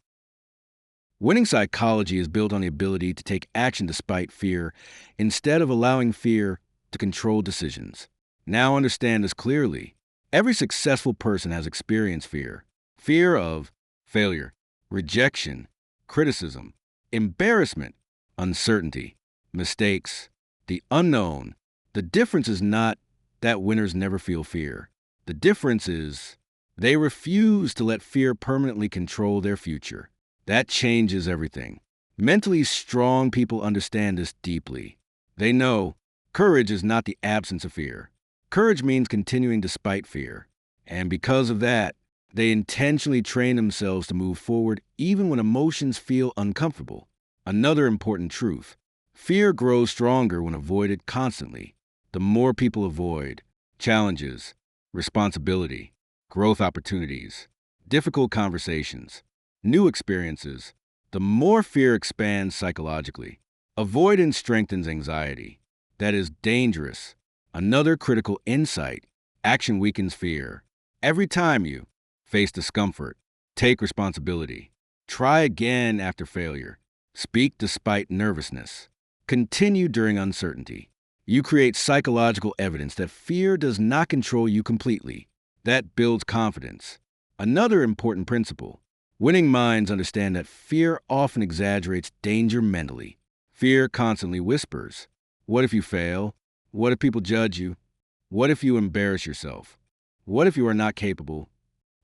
Winning psychology is built on the ability to take action despite fear instead of allowing fear to control decisions. Now understand this clearly. Every successful person has experienced fear. Fear of failure, rejection, criticism, embarrassment, uncertainty, mistakes, the unknown. The difference is not that winners never feel fear. The difference is they refuse to let fear permanently control their future. That changes everything. Mentally strong people understand this deeply. They know courage is not the absence of fear. Courage means continuing despite fear. And because of that, they intentionally train themselves to move forward even when emotions feel uncomfortable. Another important truth: fear grows stronger when avoided constantly. The more people avoid challenges, responsibility, growth opportunities, difficult conversations, new experiences, the more fear expands psychologically. Avoidance strengthens anxiety. That is dangerous. Another critical insight: action weakens fear. Every time you face discomfort, take responsibility, try again after failure, speak despite nervousness, continue during uncertainty, you create psychological evidence that fear does not control you completely. That builds confidence. Another important principle: winning minds understand that fear often exaggerates danger mentally. Fear constantly whispers, what if you fail? What if people judge you? What if you embarrass yourself? What if you are not capable?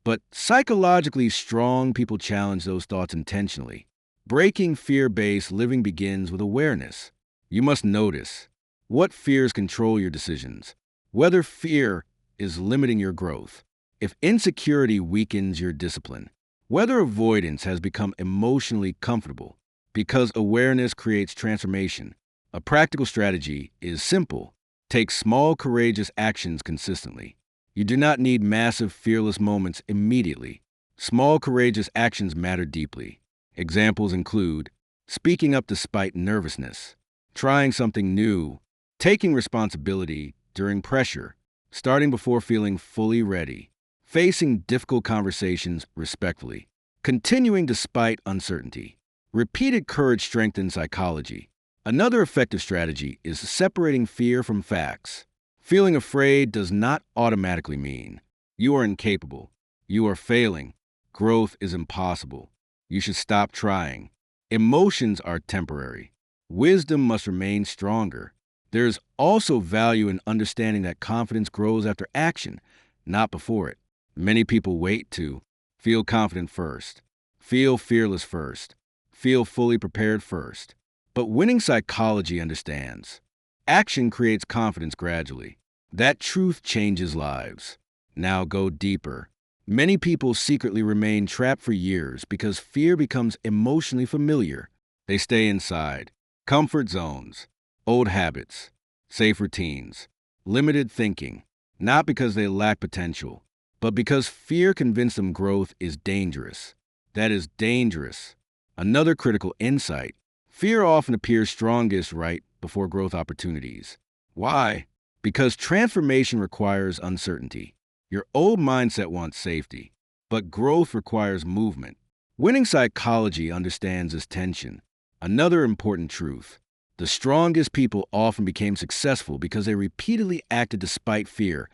But psychologically strong people challenge those thoughts intentionally. Breaking fear-based living begins with awareness. You must notice what fears control your decisions, whether fear is limiting your growth, if insecurity weakens your discipline, whether avoidance has become emotionally comfortable, because awareness creates transformation. A practical strategy is simple. Take small, courageous actions consistently. You do not need massive, fearless moments immediately. Small, courageous actions matter deeply. Examples include speaking up despite nervousness, trying something new, taking responsibility during pressure, starting before feeling fully ready, facing difficult conversations respectfully, continuing despite uncertainty. Repeated courage strengthens psychology. Another effective strategy is separating fear from facts. Feeling afraid does not automatically mean you are incapable, you are failing, growth is impossible, you should stop trying. Emotions are temporary. Wisdom must remain stronger. There is also value in understanding that confidence grows after action, not before it. Many people wait to feel confident first, feel fearless first, feel fully prepared first. But winning psychology understands action creates confidence gradually. That truth changes lives. Now go deeper. Many people secretly remain trapped for years because fear becomes emotionally familiar. They stay inside comfort zones, old habits, safe routines, limited thinking, not because they lack potential, but because fear convinced them growth is dangerous. That is dangerous. Another critical insight: fear often appears strongest right before growth opportunities. Why? Because transformation requires uncertainty. Your old mindset wants safety, but growth requires movement. Winning psychology understands this tension. Another important truth: the strongest people often became successful because they repeatedly acted despite fear,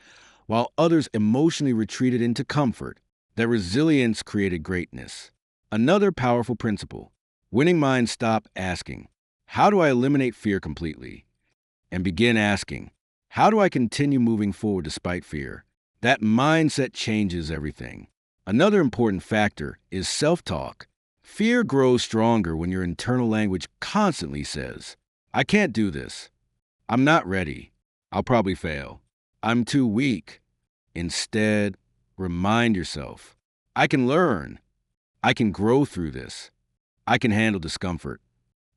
while others emotionally retreated into comfort. That resilience created greatness. Another powerful principle: winning minds stop asking, "How do I eliminate fear completely?" and begin asking, "How do I continue moving forward despite fear?" That mindset changes everything. Another important factor is self-talk. Fear grows stronger when your internal language constantly says, "I can't do this. I'm not ready. I'll probably fail. I'm too weak." Instead, remind yourself, "I can learn. I can grow through this. I can handle discomfort.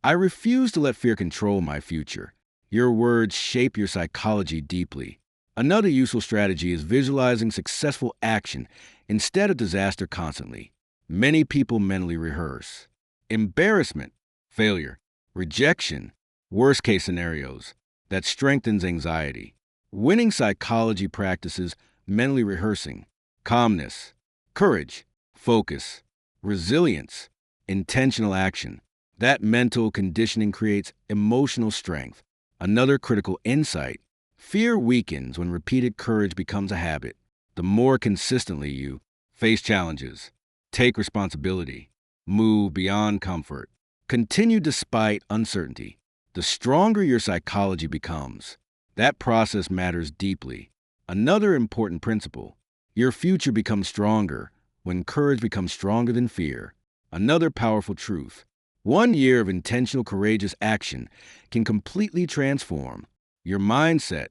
I refuse to let fear control my future." Your words shape your psychology deeply. Another useful strategy is visualizing successful action instead of disaster constantly. Many people mentally rehearse embarrassment, failure, rejection, worst case scenarios. That strengthens anxiety. Winning psychology practices mentally rehearsing calmness, courage, focus, resilience, intentional action. That mental conditioning creates emotional strength. Another critical insight: fear weakens when repeated courage becomes a habit. The more consistently you face challenges, take responsibility, move beyond comfort, continue despite uncertainty, the stronger your psychology becomes. That process matters deeply. Another important principle: your future becomes stronger when courage becomes stronger than fear. Another powerful truth: 1 year of intentional, courageous action can completely transform your mindset,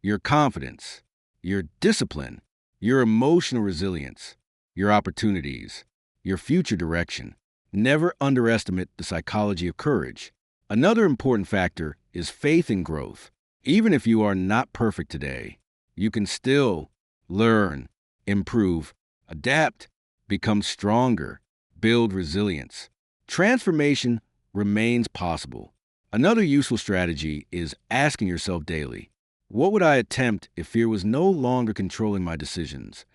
your confidence, your discipline, your emotional resilience, your opportunities, your future direction. Never underestimate the psychology of courage. Another important factor is faith in growth. Even if you are not perfect today, you can still learn, improve, adapt, become stronger, build resilience. Transformation remains possible. Another useful strategy is asking yourself daily, "What would I attempt if fear was no longer controlling my decisions?"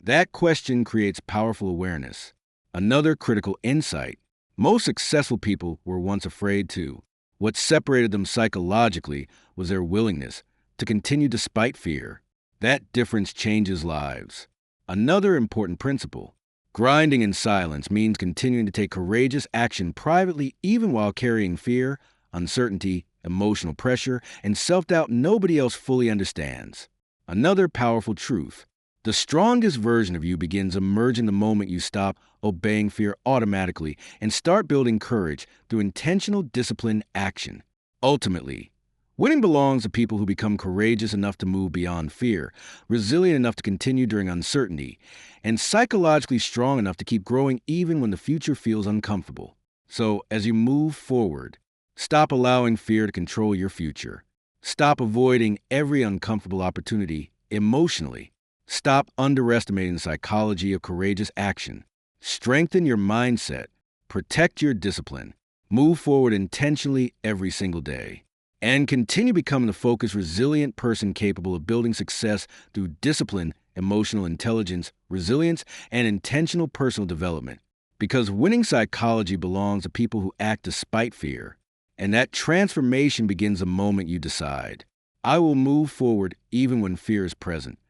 That question creates powerful awareness. Another critical insight: most successful people were once afraid too. What separated them psychologically was their willingness to continue despite fear. That difference changes lives. Another important principle: grinding in silence means continuing to take courageous action privately even while carrying fear, uncertainty, emotional pressure, and self-doubt nobody else fully understands. Another powerful truth: the strongest version of you begins emerging the moment you stop obeying fear automatically and start building courage through intentional, disciplined action. Ultimately, winning belongs to people who become courageous enough to move beyond fear, resilient enough to continue during uncertainty, and psychologically strong enough to keep growing even when the future feels uncomfortable. So, as you move forward, stop allowing fear to control your future. Stop avoiding every uncomfortable opportunity emotionally. Stop underestimating the psychology of courageous action. Strengthen your mindset. Protect your discipline. Move forward intentionally every single day. And continue becoming the focused, resilient person capable of building success through discipline, emotional intelligence, resilience, and intentional personal development. Because winning psychology belongs to people who act despite fear. And that transformation begins the moment you decide, "I will move forward even when fear is present."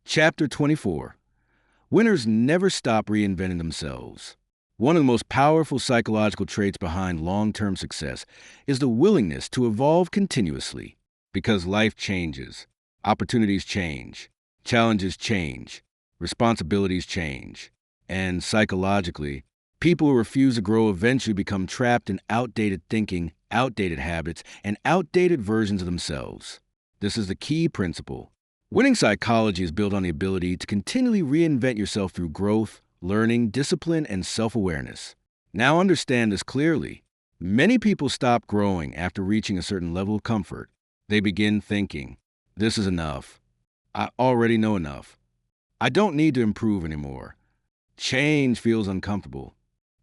Chapter 24. Winners never stop reinventing themselves. One of the most powerful psychological traits behind long-term success is the willingness to evolve continuously. Because life changes, opportunities change, challenges change, responsibilities change. And psychologically, people who refuse to grow eventually become trapped in outdated thinking, outdated habits, and outdated versions of themselves. This is the key principle. Winning psychology is built on the ability to continually reinvent yourself through growth, learning, discipline, and self-awareness. Now understand this clearly. Many people stop growing after reaching a certain level of comfort. They begin thinking, "This is enough. I already know enough. I don't need to improve anymore." Change feels uncomfortable.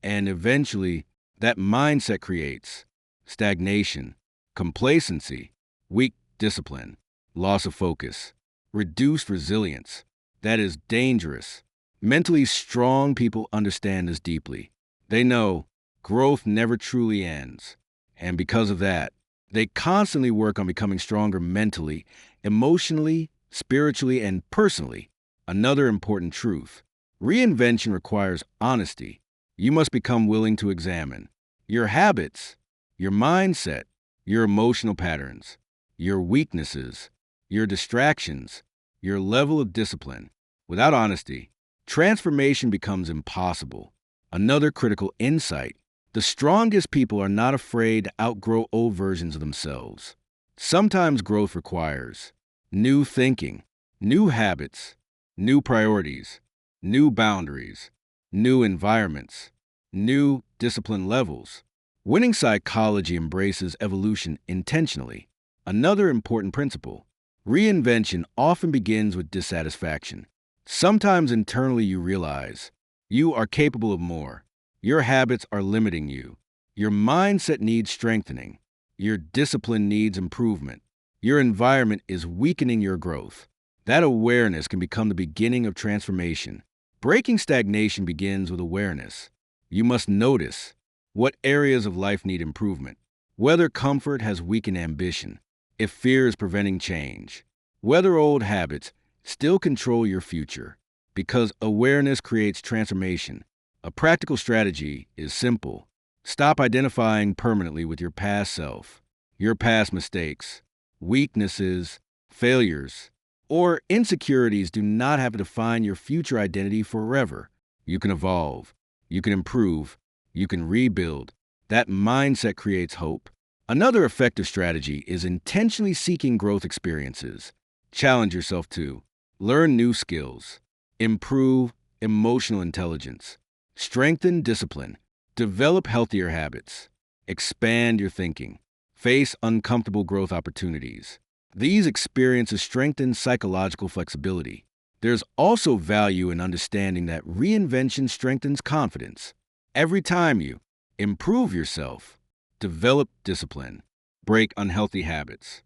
And eventually, that mindset creates stagnation, complacency, weak discipline, loss of focus, reduced resilience. That is dangerous. Mentally strong people understand this deeply. They know growth never truly ends. And because of that, they constantly work on becoming stronger mentally, emotionally, spiritually and personally. Another important truth. Reinvention requires honesty. You must become willing to examine your habits, your mindset, your emotional patterns, your weaknesses, your distractions, your level of discipline. Without honesty, transformation becomes impossible. Another critical insight. The strongest people are not afraid to outgrow old versions of themselves. Sometimes growth requires new thinking, new habits, new priorities, new boundaries, new environments, new discipline levels. Winning psychology embraces evolution intentionally. Another important principle. Reinvention often begins with dissatisfaction. Sometimes internally you realize you are capable of more. Your habits are limiting you. Your mindset needs strengthening. Your discipline needs improvement. Your environment is weakening your growth. That awareness can become the beginning of transformation. Breaking stagnation begins with awareness. You must notice what areas of life need improvement, whether comfort has weakened ambition, if fear is preventing change, whether old habits still control your future. Because awareness creates transformation. A practical strategy is simple. Stop identifying permanently with your past self, your past mistakes, weaknesses, failures, or insecurities do not have to define your future identity forever. You can evolve, you can improve, you can rebuild. That mindset creates hope. Another effective strategy is intentionally seeking growth experiences. Challenge yourself to learn new skills, improve emotional intelligence, strengthen discipline, develop healthier habits, expand your thinking, face uncomfortable growth opportunities. These experiences strengthen psychological flexibility. There's also value in understanding that reinvention strengthens confidence. Every time you improve yourself, develop discipline, break unhealthy habits,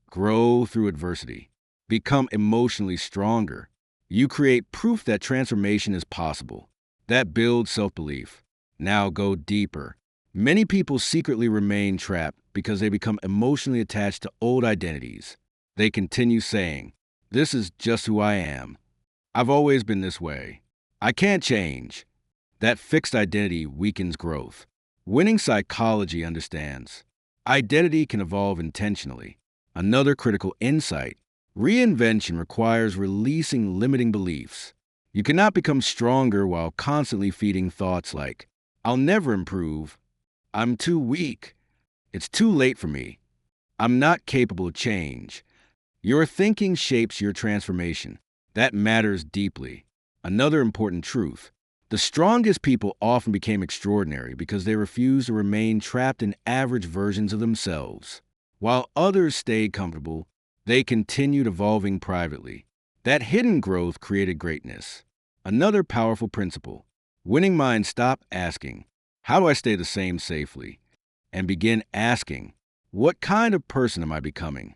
grow through adversity, become emotionally stronger, you create proof that transformation is possible. That builds self-belief. Now go deeper. Many people secretly remain trapped because they become emotionally attached to old identities. They continue saying, "This is just who I am. I've always been this way. I can't change." That fixed identity weakens growth. Winning psychology understands identity can evolve intentionally. Another critical insight. Reinvention requires releasing limiting beliefs. You cannot become stronger while constantly feeding thoughts like, "I'll never improve," "I'm too weak," "It's too late for me," "I'm not capable of change." Your thinking shapes your transformation. That matters deeply. Another important truth. The strongest people often became extraordinary because they refused to remain trapped in average versions of themselves. While others stayed comfortable, they continued evolving privately. That hidden growth created greatness. Another powerful principle. Winning minds stop asking, "How do I stay the same safely?" and begin asking, "What kind of person am I becoming?"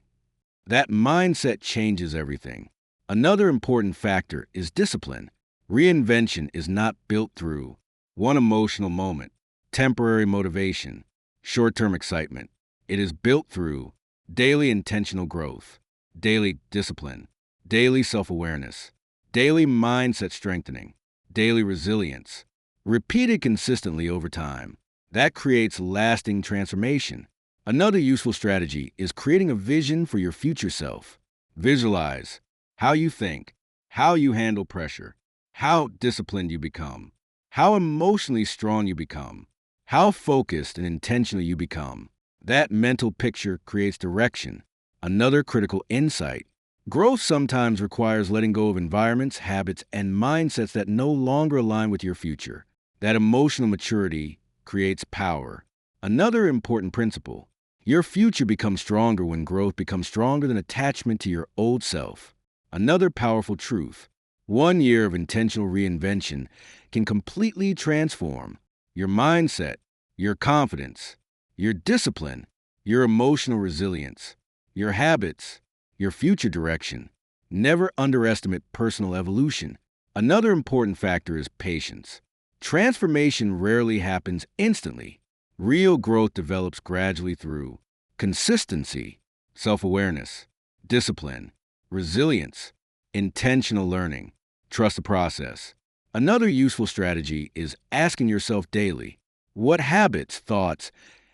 That mindset changes everything. Another important factor is discipline. Reinvention is not built through one emotional moment, temporary motivation, short-term excitement. It is built through daily intentional growth, daily discipline, daily self-awareness, daily mindset strengthening, daily resilience, repeated consistently over time. That creates lasting transformation. Another useful strategy is creating a vision for your future self. Visualize how you think, how you handle pressure, how disciplined you become, how emotionally strong you become, how focused and intentional you become. That mental picture creates direction. Another critical insight. Growth sometimes requires letting go of environments, habits, and mindsets that no longer align with your future. That emotional maturity creates power. Another important principle. Your future becomes stronger when growth becomes stronger than attachment to your old self. Another powerful truth. 1 year of intentional reinvention can completely transform your mindset, your confidence, your discipline, your emotional resilience, your habits, your future direction. Never underestimate personal evolution. Another important factor is patience. Transformation rarely happens instantly. Real growth develops gradually through consistency, self-awareness, discipline, resilience, intentional learning, trust the process. Another useful strategy is asking yourself daily, what habits, thoughts,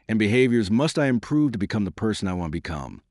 and behaviors must I improve to become the person I want to become?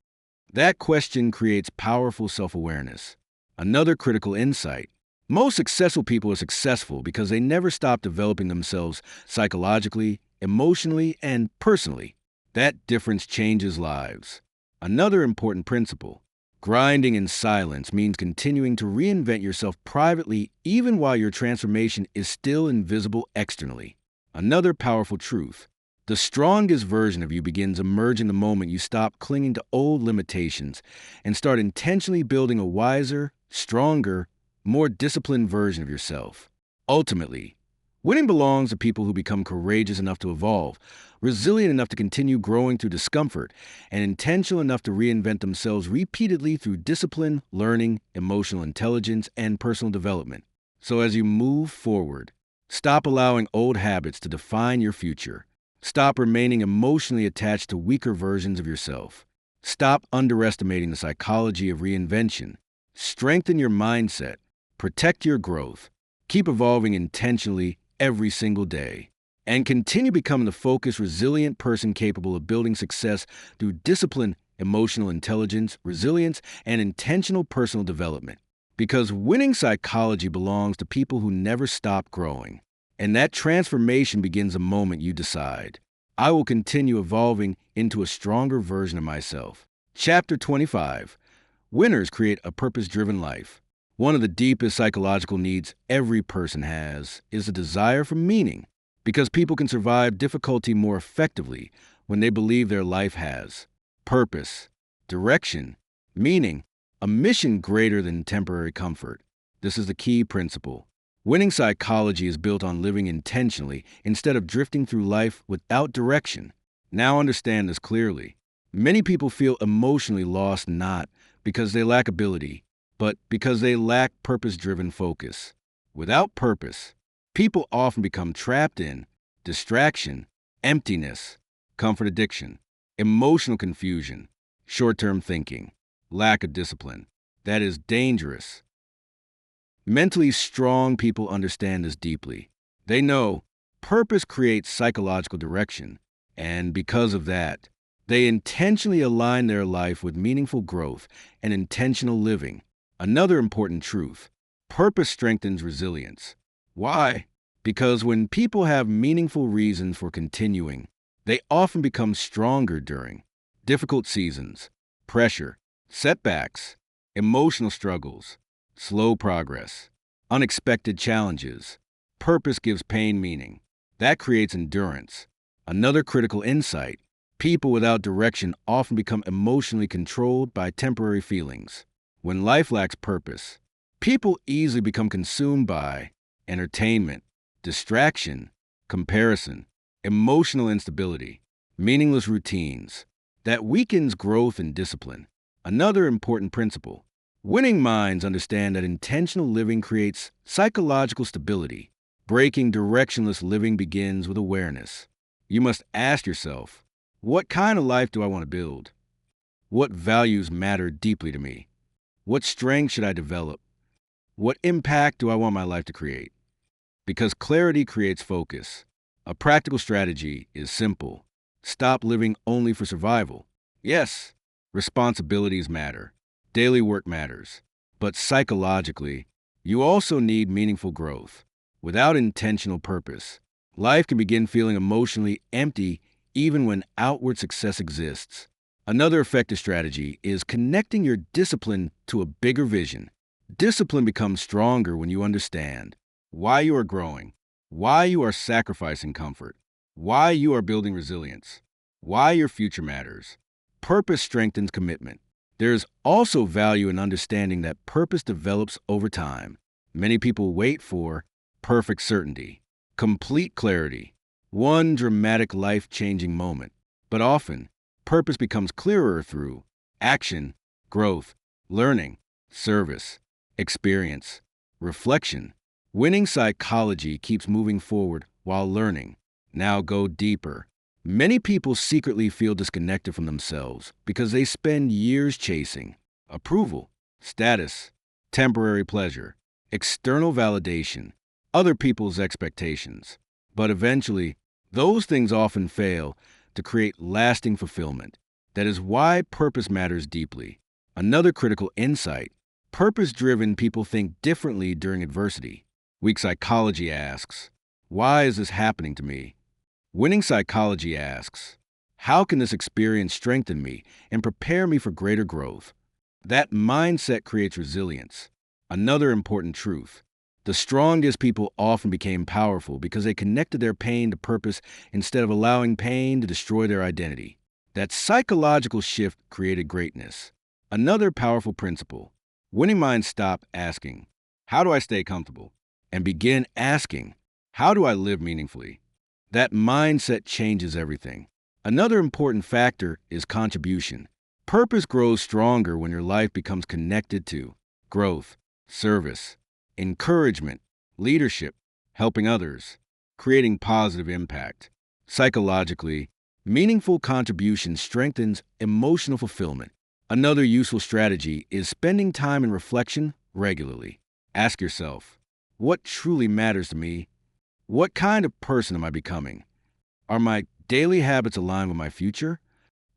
That question creates powerful self-awareness. Another critical insight. Most successful people are successful because they never stop developing themselves psychologically, emotionally, and personally. That difference changes lives. Another important principle. Grinding in silence means continuing to reinvent yourself privately even while your transformation is still invisible externally. Another powerful truth. The strongest version of you begins emerging the moment you stop clinging to old limitations and start intentionally building a wiser, stronger, more disciplined version of yourself. Ultimately, winning belongs to people who become courageous enough to evolve, resilient enough to continue growing through discomfort, and intentional enough to reinvent themselves repeatedly through discipline, learning, emotional intelligence, and personal development. So as you move forward, stop allowing old habits to define your future. Stop remaining emotionally attached to weaker versions of yourself. Stop underestimating the psychology of reinvention. Strengthen your mindset. Protect your growth. Keep evolving intentionally every single day. And continue becoming the focused, resilient person capable of building success through discipline, emotional intelligence, resilience, and intentional personal development. Because winning psychology belongs to people who never stop growing. And that transformation begins the moment you decide, I will continue evolving into a stronger version of myself. Chapter 25. Winners create a purpose-driven life. One of the deepest psychological needs every person has is a desire for meaning, because people can survive difficulty more effectively when they believe their life has purpose, direction, meaning, a mission greater than temporary comfort. This is the key principle. Winning psychology is built on living intentionally instead of drifting through life without direction. Now understand this clearly. Many people feel emotionally lost not because they lack ability, but because they lack purpose-driven focus. Without purpose, people often become trapped in distraction, emptiness, comfort addiction, emotional confusion, short-term thinking, lack of discipline. That is dangerous. Mentally strong people understand this deeply. They know purpose creates psychological direction, and because of that, they intentionally align their life with meaningful growth and intentional living. Another important truth, purpose strengthens resilience. Why? Because when people have meaningful reasons for continuing, they often become stronger during difficult seasons, pressure, setbacks, emotional struggles, slow progress, unexpected challenges. Purpose gives pain meaning. That creates endurance. Another critical insight, people without direction often become emotionally controlled by temporary feelings. When life lacks purpose, people easily become consumed by entertainment, distraction, comparison, emotional instability, meaningless routines. That weakens growth and discipline. Another important principle, winning minds understand that intentional living creates psychological stability. Breaking directionless living begins with awareness. You must ask yourself, what kind of life do I want to build? What values matter deeply to me? What strengths should I develop? What impact do I want my life to create? Because clarity creates focus. A practical strategy is simple. Stop living only for survival. Yes, responsibilities matter. Daily work matters. But psychologically, you also need meaningful growth. Without intentional purpose, life can begin feeling emotionally empty even when outward success exists. Another effective strategy is connecting your discipline to a bigger vision. Discipline becomes stronger when you understand why you are growing, why you are sacrificing comfort, why you are building resilience, why your future matters. Purpose strengthens commitment. There is also value in understanding that purpose develops over time. Many people wait for perfect certainty, complete clarity, one dramatic life-changing moment. But often, purpose becomes clearer through action, growth, learning, service, experience, reflection. Winning psychology keeps moving forward while learning. Now go deeper. Many people secretly feel disconnected from themselves because they spend years chasing approval, status, temporary pleasure, external validation, other people's expectations. But eventually, those things often fail to create lasting fulfillment. That is why purpose matters deeply. Another critical insight: purpose-driven people think differently during adversity. Weak psychology asks, why is this happening to me? Winning psychology asks, how can this experience strengthen me and prepare me for greater growth? That mindset creates resilience. Another important truth: the strongest people often became powerful because they connected their pain to purpose instead of allowing pain to destroy their identity. That psychological shift created greatness. Another powerful principle: winning minds stop asking, how do I stay comfortable? And begin asking, how do I live meaningfully? That mindset changes everything. Another important factor is contribution. Purpose grows stronger when your life becomes connected to growth, service, encouragement, leadership, helping others, creating positive impact. Psychologically, meaningful contribution strengthens emotional fulfillment. Another useful strategy is spending time in reflection regularly. Ask yourself, what truly matters to me? What kind of person am I becoming? Are my daily habits aligned with my future?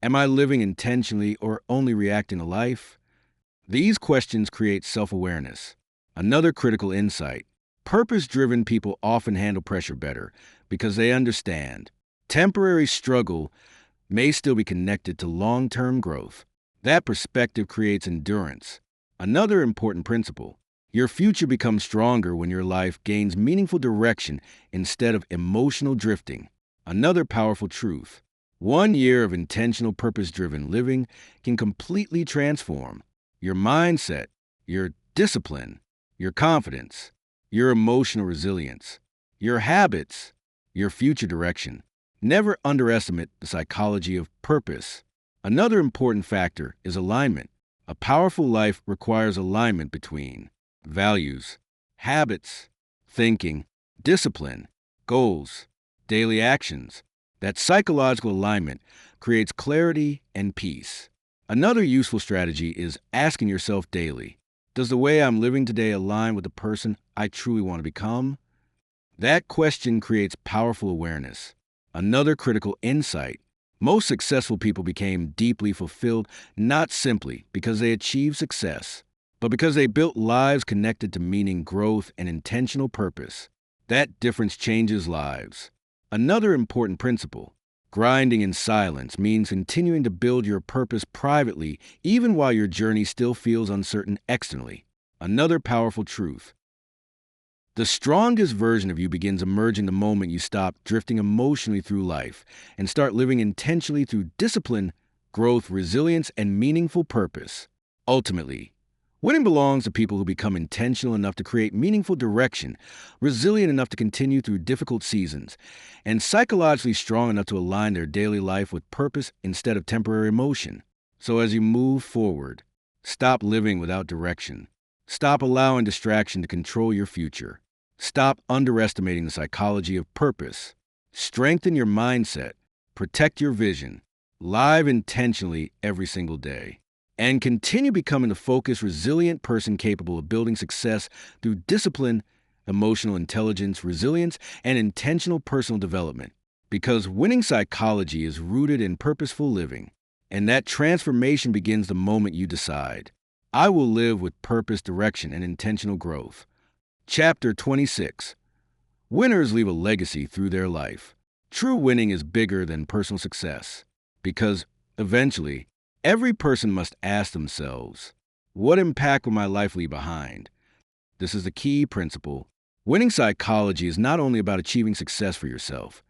Am I living intentionally or only reacting to life? These questions create self-awareness. Another critical insight: purpose-driven people often handle pressure better because they understand temporary struggle may still be connected to long-term growth. That perspective creates endurance. Another important principle: your future becomes stronger when your life gains meaningful direction instead of emotional drifting. Another powerful truth: 1 year of intentional purpose-driven living can completely transform your mindset, your discipline, your confidence, your emotional resilience, your habits, your future direction. Never underestimate the psychology of purpose. Another important factor is alignment. A powerful life requires alignment between values, habits, thinking, discipline, goals, daily actions. That psychological alignment creates clarity and peace. Another useful strategy is asking yourself daily, does the way I'm living today align with the person I truly want to become? That question creates powerful awareness. Another critical insight: most successful people became deeply fulfilled not simply because they achieved success, but because they built lives connected to meaning, growth, and intentional purpose. That difference changes lives. Another important principle: grinding in silence means continuing to build your purpose privately, even while your journey still feels uncertain externally. Another powerful truth: the strongest version of you begins emerging the moment you stop drifting emotionally through life and start living intentionally through discipline, growth, resilience, and meaningful purpose. Ultimately, winning belongs to people who become intentional enough to create meaningful direction, resilient enough to continue through difficult seasons, and psychologically strong enough to align their daily life with purpose instead of temporary emotion. So as you move forward, stop living without direction. Stop allowing distraction to control your future. Stop underestimating the psychology of purpose. Strengthen your mindset. Protect your vision. Live intentionally every single day. And continue becoming the focused, resilient person capable of building success through discipline, emotional intelligence, resilience, and intentional personal development. Because winning psychology is rooted in purposeful living. And that transformation begins the moment you decide, I will live with purpose, direction, and intentional growth. Chapter 26. Winners leave a legacy through their life. True winning is bigger than personal success, because eventually, every person must ask themselves, what impact will my life leave behind? This is the key principle. Winning psychology is not only about achieving success for yourself,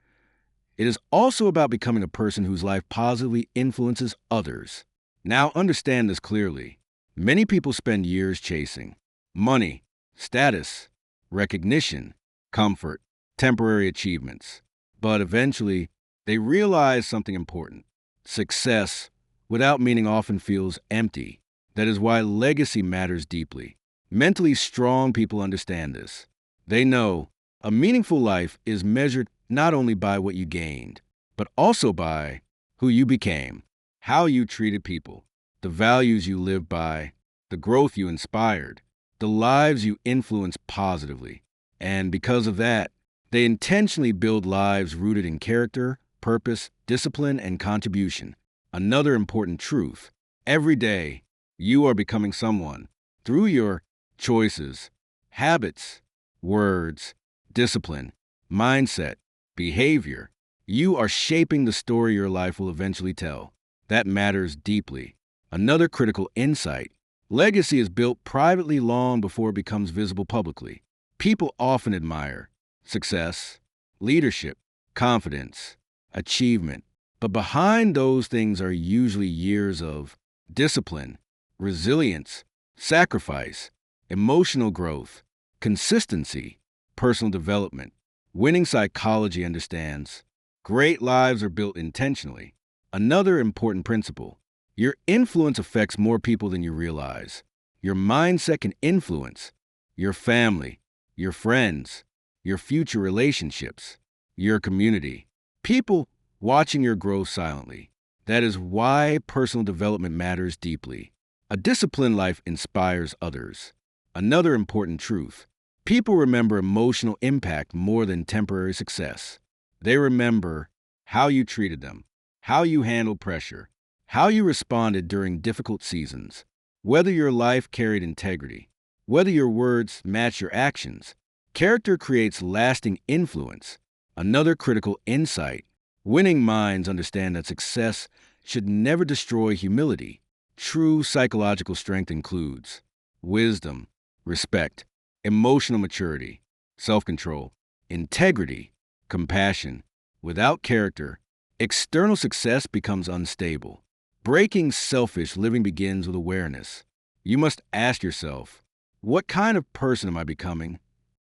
it is also about becoming a person whose life positively influences others. Now understand this clearly. Many people spend years chasing money, status, recognition, comfort, temporary achievements. But eventually, they realize something important. Success, without meaning, often feels empty. That is why legacy matters deeply. Mentally strong people understand this. They know a meaningful life is measured not only by what you gained, but also by who you became, how you treated people, the values you lived by, the growth you inspired, the lives you influenced positively. And because of that, they intentionally build lives rooted in character, purpose, discipline, and contribution. Another important truth: every day, you are becoming someone through your choices, habits, words, discipline, mindset, behavior. You are shaping the story your life will eventually tell. That matters deeply. Another critical insight: legacy is built privately long before it becomes visible publicly. People often admire success, leadership, confidence, achievement. But behind those things are usually years of discipline, resilience, sacrifice, emotional growth, consistency, personal development. Winning psychology understands great lives are built intentionally. Another important principle: your influence affects more people than you realize. Your mindset can influence your family, your friends, your future relationships, your community. People watching your growth silently. That is why personal development matters deeply. A disciplined life inspires others. Another important truth: people remember emotional impact more than temporary success. They remember how you treated them, how you handled pressure, how you responded during difficult seasons. Whether your life carried integrity, whether your words match your actions, character creates lasting influence. Another critical insight: winning minds understand that success should never destroy humility. True psychological strength includes wisdom, respect, emotional maturity, self-control, integrity, compassion. Without character, external success becomes unstable. Breaking selfish living begins with awareness. You must ask yourself, what kind of person am I becoming?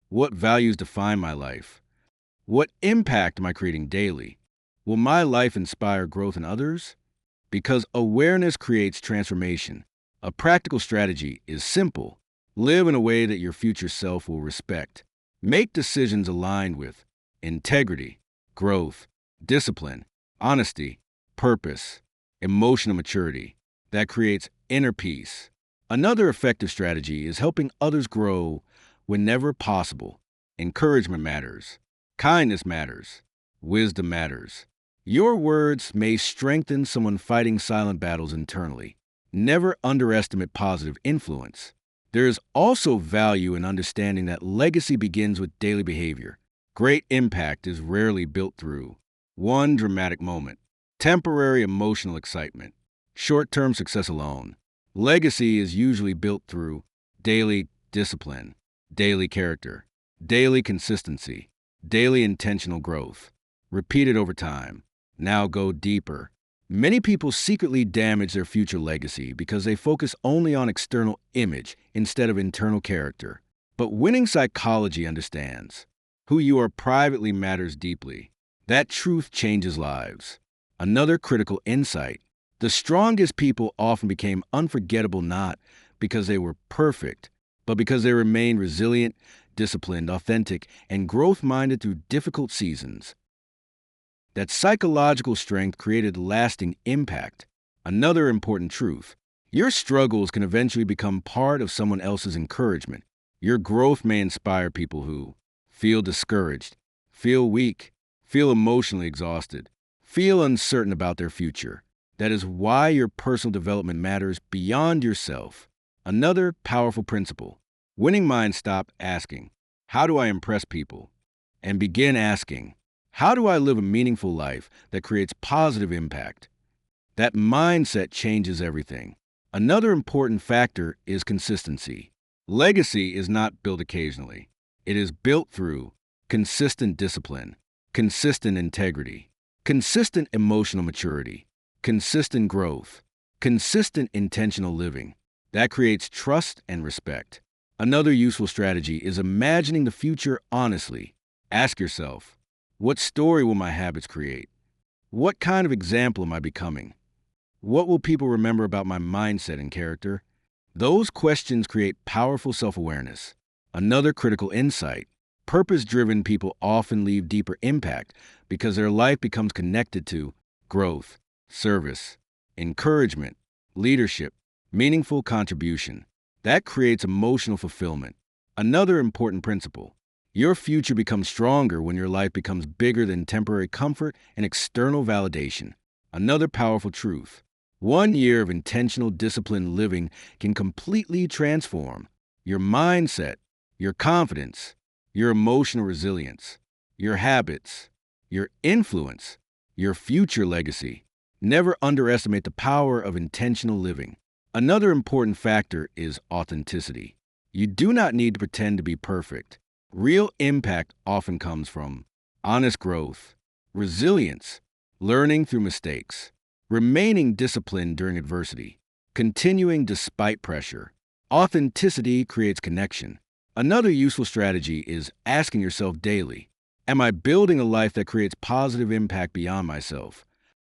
What values define my life? What impact am I creating daily? Will my life inspire growth in others? Because awareness creates transformation. A practical strategy is simple: live in a way that your future self will respect. Make decisions aligned with integrity, growth, discipline, honesty, purpose, emotional maturity. That creates inner peace. Another effective strategy is helping others grow whenever possible. Encouragement matters. Kindness matters. Wisdom matters. Your words may strengthen someone fighting silent battles internally. Never underestimate positive influence. There is also value in understanding that legacy begins with daily behavior. Great impact is rarely built through one dramatic moment, temporary emotional excitement, short-term success alone. Legacy is usually built through daily discipline, daily character, daily consistency, daily intentional growth, repeated over time. Now go deeper. Many people secretly damage their future legacy because they focus only on external image instead of internal character. But winning psychology understands who you are privately matters deeply. That truth changes lives. Another critical insight: the strongest people often became unforgettable not because they were perfect, but because they remained resilient, disciplined, authentic, and growth-minded through difficult seasons. That psychological strength created lasting impact. Another important truth: your struggles can eventually become part of someone else's encouragement. Your growth may inspire people who feel discouraged, feel weak, feel emotionally exhausted, feel uncertain about their future. That is why your personal development matters beyond yourself. Another powerful principle: winning minds stop asking, "How do I impress people?" and begin asking, "How do I live a meaningful life that creates positive impact?" That mindset changes everything. Another important factor is consistency. Legacy is not built occasionally. It is built through consistent discipline, consistent integrity, consistent emotional maturity, consistent growth, consistent intentional living. That creates trust and respect. Another useful strategy is imagining the future honestly. Ask yourself, what story will my habits create? What kind of example am I becoming? What will people remember about my mindset and character? Those questions create powerful self-awareness. Another critical insight: purpose-driven people often leave deeper impact because their life becomes connected to growth, service, encouragement, leadership, meaningful contribution. That creates emotional fulfillment. Another important principle. Your future becomes stronger when your life becomes bigger than temporary comfort and external validation. Another powerful truth. 1 year of intentional, disciplined living can completely transform your mindset, your confidence, your emotional resilience, your habits, your influence, your future legacy. Never underestimate the power of intentional living. Another important factor is authenticity. You do not need to pretend to be perfect. Real impact often comes from honest growth, resilience, learning through mistakes, remaining disciplined during adversity, continuing despite pressure. Authenticity creates connection. Another useful strategy is asking yourself daily, am I building a life that creates positive impact beyond myself?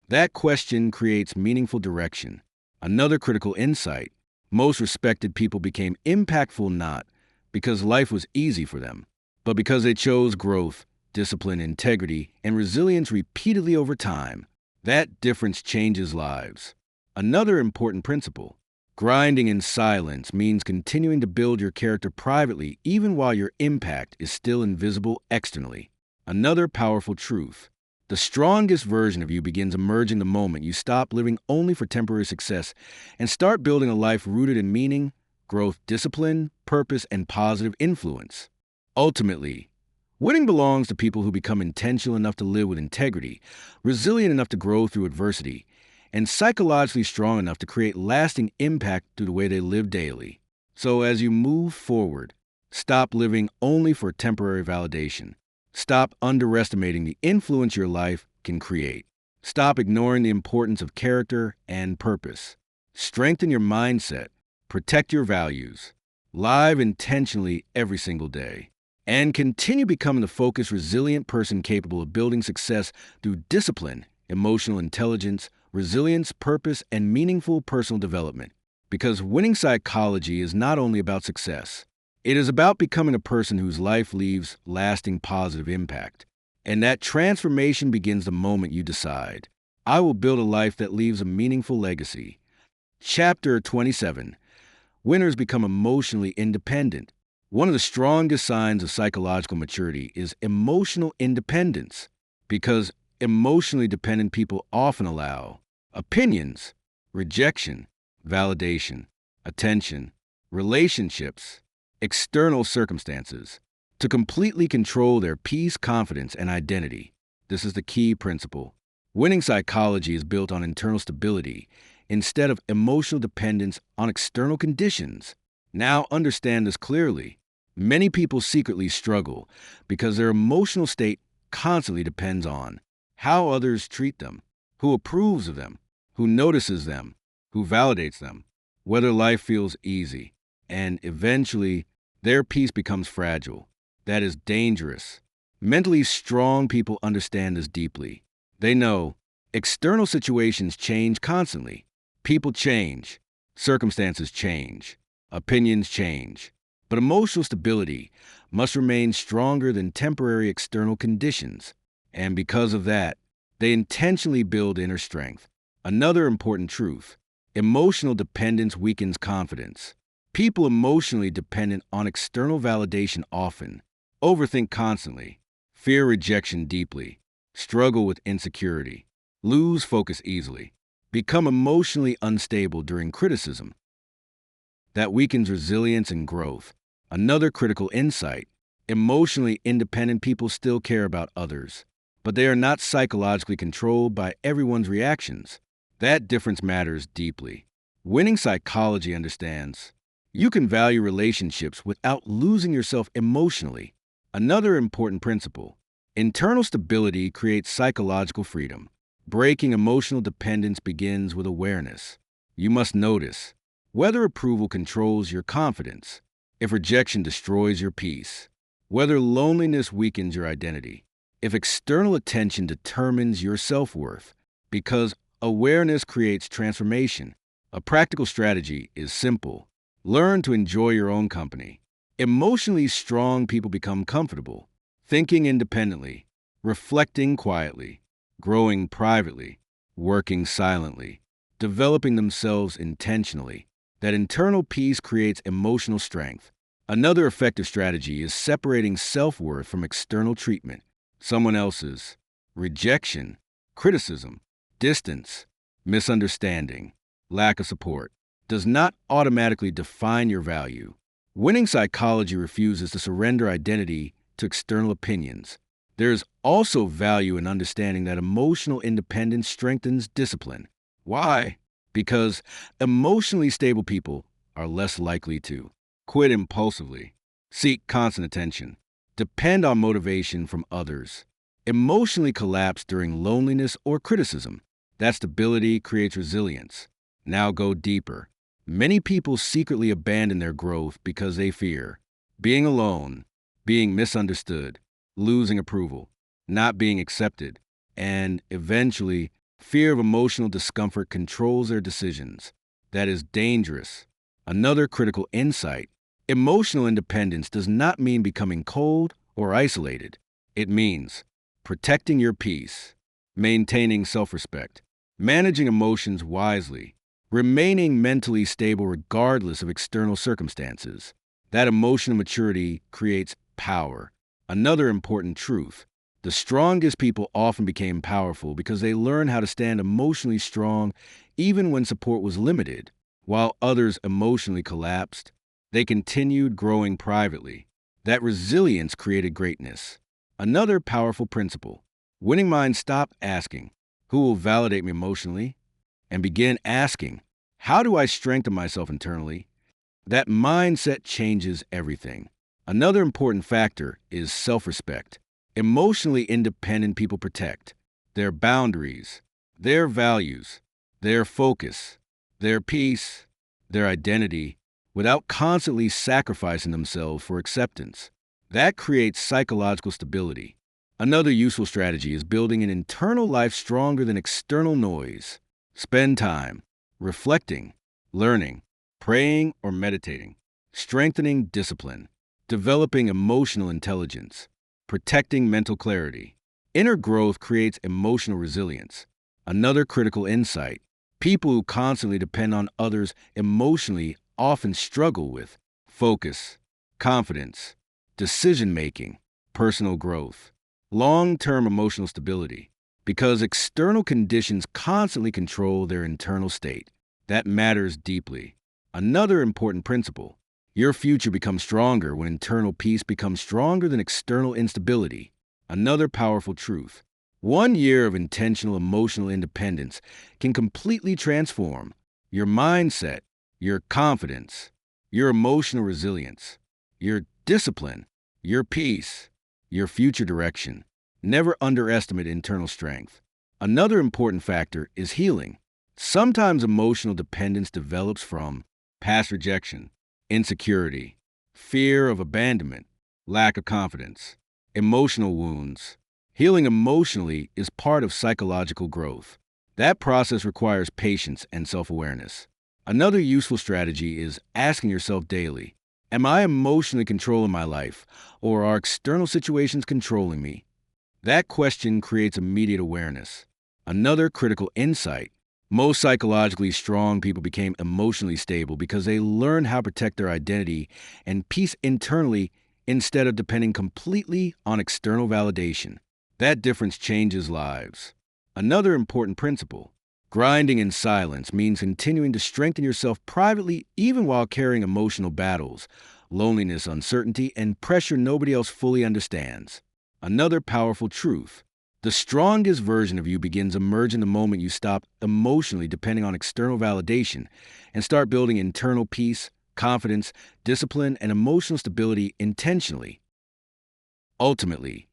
That question creates meaningful direction. Another critical insight. Most respected people became impactful not because life was easy for them, but because they chose growth, discipline, integrity, and resilience repeatedly over time. That difference changes lives. Another important principle. Grinding in silence means continuing to build your character privately even while your impact is still invisible externally. Another powerful truth. The strongest version of you begins emerging the moment you stop living only for temporary success and start building a life rooted in meaning, growth, discipline, purpose, and positive influence. Ultimately, winning belongs to people who become intentional enough to live with integrity, resilient enough to grow through adversity, and psychologically strong enough to create lasting impact through the way they live daily. So as you move forward, stop living only for temporary validation. Stop underestimating the influence your life can create. Stop ignoring the importance of character and purpose. Strengthen your mindset. Protect your values. Live intentionally every single day. And continue becoming the focused, resilient person capable of building success through discipline, emotional intelligence, resilience, purpose, and meaningful personal development. Because winning psychology is not only about success. It is about becoming a person whose life leaves lasting positive impact. And that transformation begins the moment you decide, I will build a life that leaves a meaningful legacy. Chapter 27. Winners become emotionally independent. One of the strongest signs of psychological maturity is emotional independence, because emotionally dependent people often allow opinions, rejection, validation, attention, relationships, external circumstances to completely control their peace, confidence, and identity. This is the key principle. Winning psychology is built on internal stability instead of emotional dependence on external conditions. Now understand this clearly. Many people secretly struggle because their emotional state constantly depends on how others treat them, who approves of them, who notices them, who validates them, whether life feels easy, and eventually their peace becomes fragile. That is dangerous. Mentally strong people understand this deeply. They know external situations change constantly. People change, circumstances change, opinions change. But emotional stability must remain stronger than temporary external conditions. And because of that, they intentionally build inner strength. Another important truth. Emotional dependence weakens confidence. People emotionally dependent on external validation often overthink constantly, fear rejection deeply, struggle with insecurity, lose focus easily, become emotionally unstable during criticism. That weakens resilience and growth. Another critical insight. Emotionally independent people still care about others, but they are not psychologically controlled by everyone's reactions. That difference matters deeply. Winning psychology understands you can value relationships without losing yourself emotionally. Another important principle. Internal stability creates psychological freedom. Breaking emotional dependence begins with awareness. You must notice whether approval controls your confidence, if rejection destroys your peace, whether loneliness weakens your identity, if external attention determines your self-worth, because awareness creates transformation. A practical strategy is simple. Learn to enjoy your own company. Emotionally strong people become comfortable, thinking independently, reflecting quietly, growing privately, working silently, developing themselves intentionally. that internal peace creates emotional strength. Another effective strategy is separating self-worth from external treatment. Someone else's rejection, criticism, distance, misunderstanding, lack of support does not automatically define your value. Winning psychology refuses to surrender identity to external opinions. There is also value in understanding that emotional independence strengthens discipline. Why? Because emotionally stable people are less likely to quit impulsively, seek constant attention, depend on motivation from others, emotionally collapse during loneliness or criticism. That stability creates resilience. Now go deeper. Many people secretly abandon their growth because they fear being alone, being misunderstood, losing approval, not being accepted, and eventually, fear of emotional discomfort controls their decisions. That is dangerous. Another critical insight: emotional independence does not mean becoming cold or isolated. It means protecting your peace, maintaining self-respect, managing emotions wisely, remaining mentally stable regardless of external circumstances. That emotional maturity creates power. Another important truth: the strongest people often became powerful because they learned how to stand emotionally strong even when support was limited. While others emotionally collapsed, they continued growing privately. That resilience created greatness. Another powerful principle: winning minds stop asking, "Who will validate me emotionally?" and begin asking, "How do I strengthen myself internally?" That mindset changes everything. Another important factor is self-respect. Emotionally independent people protect their boundaries, their values, their focus, their peace, their identity, without constantly sacrificing themselves for acceptance. That creates psychological stability. Another useful strategy is building an internal life stronger than external noise. Spend time reflecting, learning, praying or meditating, strengthening discipline, developing emotional intelligence, protecting mental clarity. Inner growth creates emotional resilience. Another critical insight: people who constantly depend on others emotionally often struggle with focus, confidence, decision-making, personal growth, long-term emotional stability, because external conditions constantly control their internal state. That matters deeply. Another important principle: your future becomes stronger when internal peace becomes stronger than external instability. Another powerful truth: 1 year of intentional emotional independence can completely transform your mindset, your confidence, your emotional resilience, your discipline, your peace, your future direction. Never underestimate internal strength. Another important factor is healing. Sometimes emotional dependence develops from past rejection, insecurity, fear of abandonment, lack of confidence, emotional wounds. Healing emotionally is part of psychological growth. That process requires patience and self-awareness. Another useful strategy is asking yourself daily, am I emotionally controlling my life, or are external situations controlling me? That question creates immediate awareness. Another critical insight: most psychologically strong people became emotionally stable because they learned how to protect their identity and peace internally instead of depending completely on external validation. That difference changes lives. Another important principle: grinding in silence means continuing to strengthen yourself privately even while carrying emotional battles, loneliness, uncertainty, and pressure nobody else fully understands. Another powerful truth: the strongest version of you begins emerging the moment you stop emotionally depending on external validation and start building internal peace, confidence, discipline, and emotional stability intentionally. Ultimately,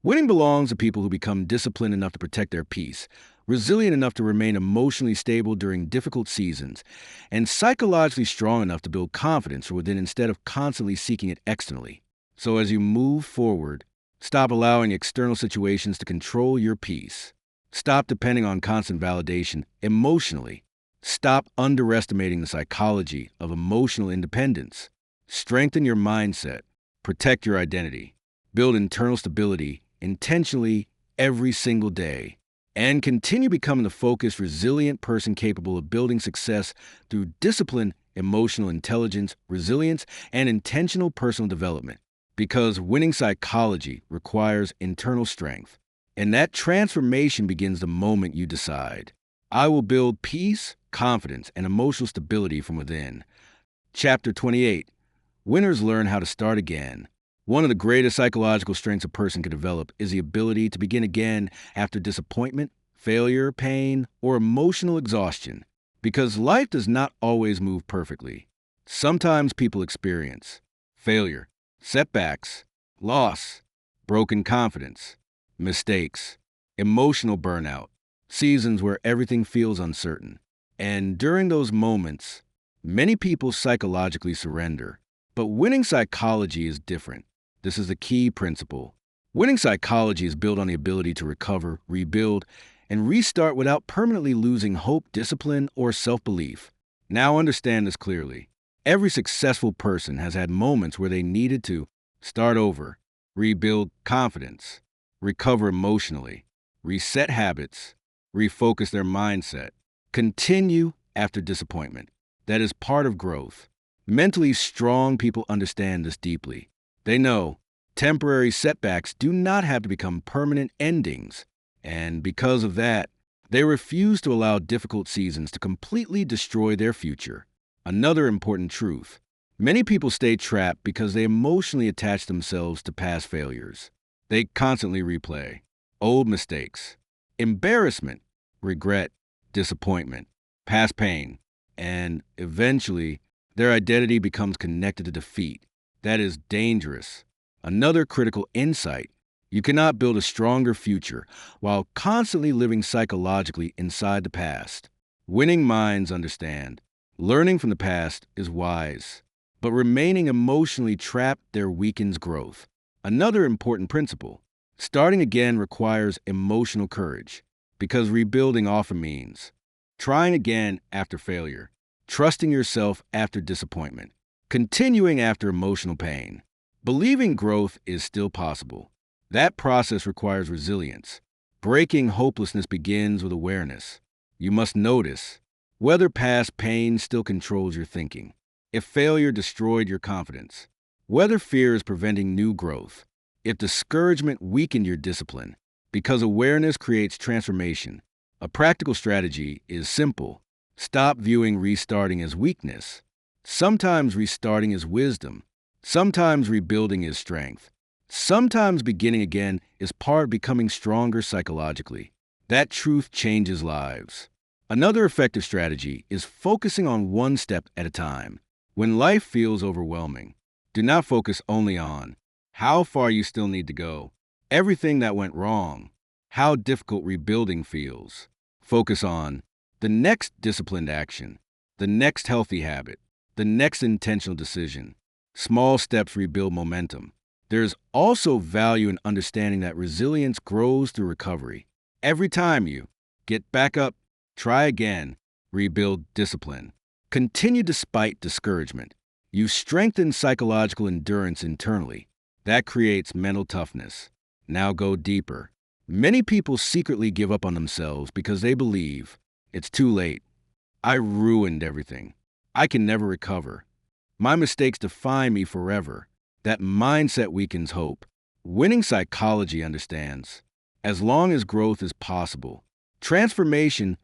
winning belongs to people who become disciplined enough to protect their peace, resilient enough to remain emotionally stable during difficult seasons, and psychologically strong enough to build confidence from within instead of constantly seeking it externally. So as you move forward, stop allowing external situations to control your peace. Stop depending on constant validation emotionally. Stop underestimating the psychology of emotional independence. Strengthen your mindset. Protect your identity. Build internal stability intentionally every single day. And continue becoming the focused, resilient person capable of building success through discipline, emotional intelligence, resilience, and intentional personal development. Because winning psychology requires internal strength. And that transformation begins the moment you decide, I will build peace, confidence, and emotional stability from within. Chapter 28. Winners learn how to start again. One of the greatest psychological strengths a person can develop is the ability to begin again after disappointment, failure, pain, or emotional exhaustion. Because life does not always move perfectly. Sometimes people experience failure, setbacks, loss, broken confidence, mistakes, emotional burnout, seasons where everything feels uncertain. And during those moments, many people psychologically surrender. But winning psychology is different. This is the key principle. Winning psychology is built on the ability to recover, rebuild, and restart without permanently losing hope, discipline, or self-belief. Now understand this clearly. Every successful person has had moments where they needed to start over, rebuild confidence, recover emotionally, reset habits, refocus their mindset, continue after disappointment. That is part of growth. Mentally strong people understand this deeply. They know temporary setbacks do not have to become permanent endings, and because of that, they refuse to allow difficult seasons to completely destroy their future. Another important truth. Many people stay trapped because they emotionally attach themselves to past failures. They constantly replay old mistakes, embarrassment, regret, disappointment, past pain, and eventually their identity becomes connected to defeat. That is dangerous. Another critical insight. You cannot build a stronger future while constantly living psychologically inside the past. Winning minds understand. Learning from the past is wise, but remaining emotionally trapped there weakens growth. Another important principle. Starting again requires emotional courage, because rebuilding often means trying again after failure, trusting yourself after disappointment, continuing after emotional pain. Believing growth is still possible. That process requires resilience. Breaking hopelessness begins with awareness. You must notice whether past pain still controls your thinking, if failure destroyed your confidence, whether fear is preventing new growth, if discouragement weakened your discipline, because awareness creates transformation. A practical strategy is simple. Stop viewing restarting as weakness. Sometimes restarting is wisdom. Sometimes rebuilding is strength. Sometimes beginning again is part of becoming stronger psychologically. That truth changes lives. Another effective strategy is focusing on one step at a time. When life feels overwhelming, do not focus only on how far you still need to go, everything that went wrong, how difficult rebuilding feels. Focus on the next disciplined action, the next healthy habit, the next intentional decision. Small steps rebuild momentum. There's also value in understanding that resilience grows through recovery. Every time you get back up, try again, rebuild discipline, continue despite discouragement, you strengthen psychological endurance internally. That creates mental toughness. Now go deeper. Many people secretly give up on themselves because they believe it's too late. I ruined everything. I can never recover. My mistakes define me forever. That mindset weakens hope. Winning psychology understands. As long as growth is possible, transformation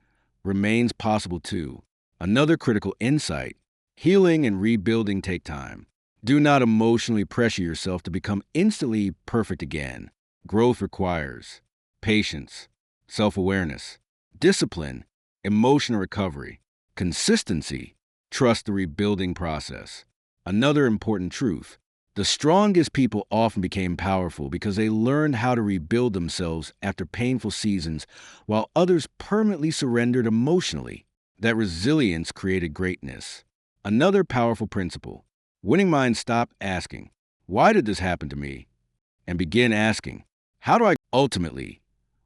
remains possible too. Another critical insight. Healing and rebuilding take time. Do not emotionally pressure yourself to become instantly perfect again. Growth requires patience, self-awareness, discipline, emotional recovery, consistency. Trust the rebuilding process. Another important truth. The strongest people often became powerful because they learned how to rebuild themselves after painful seasons, while others permanently surrendered emotionally. That resilience created greatness. Another powerful principle. Winning minds stop asking, why did this happen to me? And begin asking, how do I ultimately?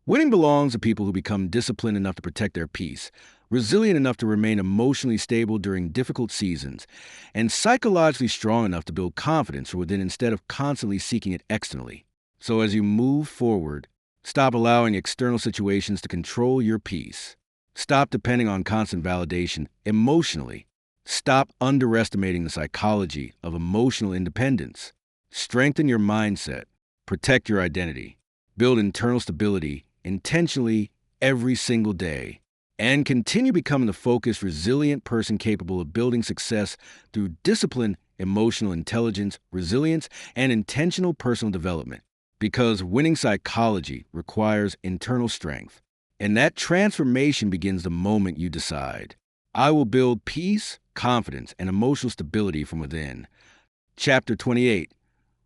Winning belongs to people who become disciplined enough to protect their peace, resilient enough to remain emotionally stable during difficult seasons, and psychologically strong enough to build confidence from within instead of constantly seeking it externally. So as you move forward, stop allowing external situations to control your peace. Stop depending on constant validation emotionally. Stop underestimating the psychology of emotional independence. Strengthen your mindset. Protect your identity. Build internal stability intentionally every single day. And continue becoming the focused, resilient person capable of building success through discipline, emotional intelligence, resilience, and intentional personal development. Because winning psychology requires internal strength. And that transformation begins the moment you decide, I will build peace, confidence, and emotional stability from within. Chapter 28.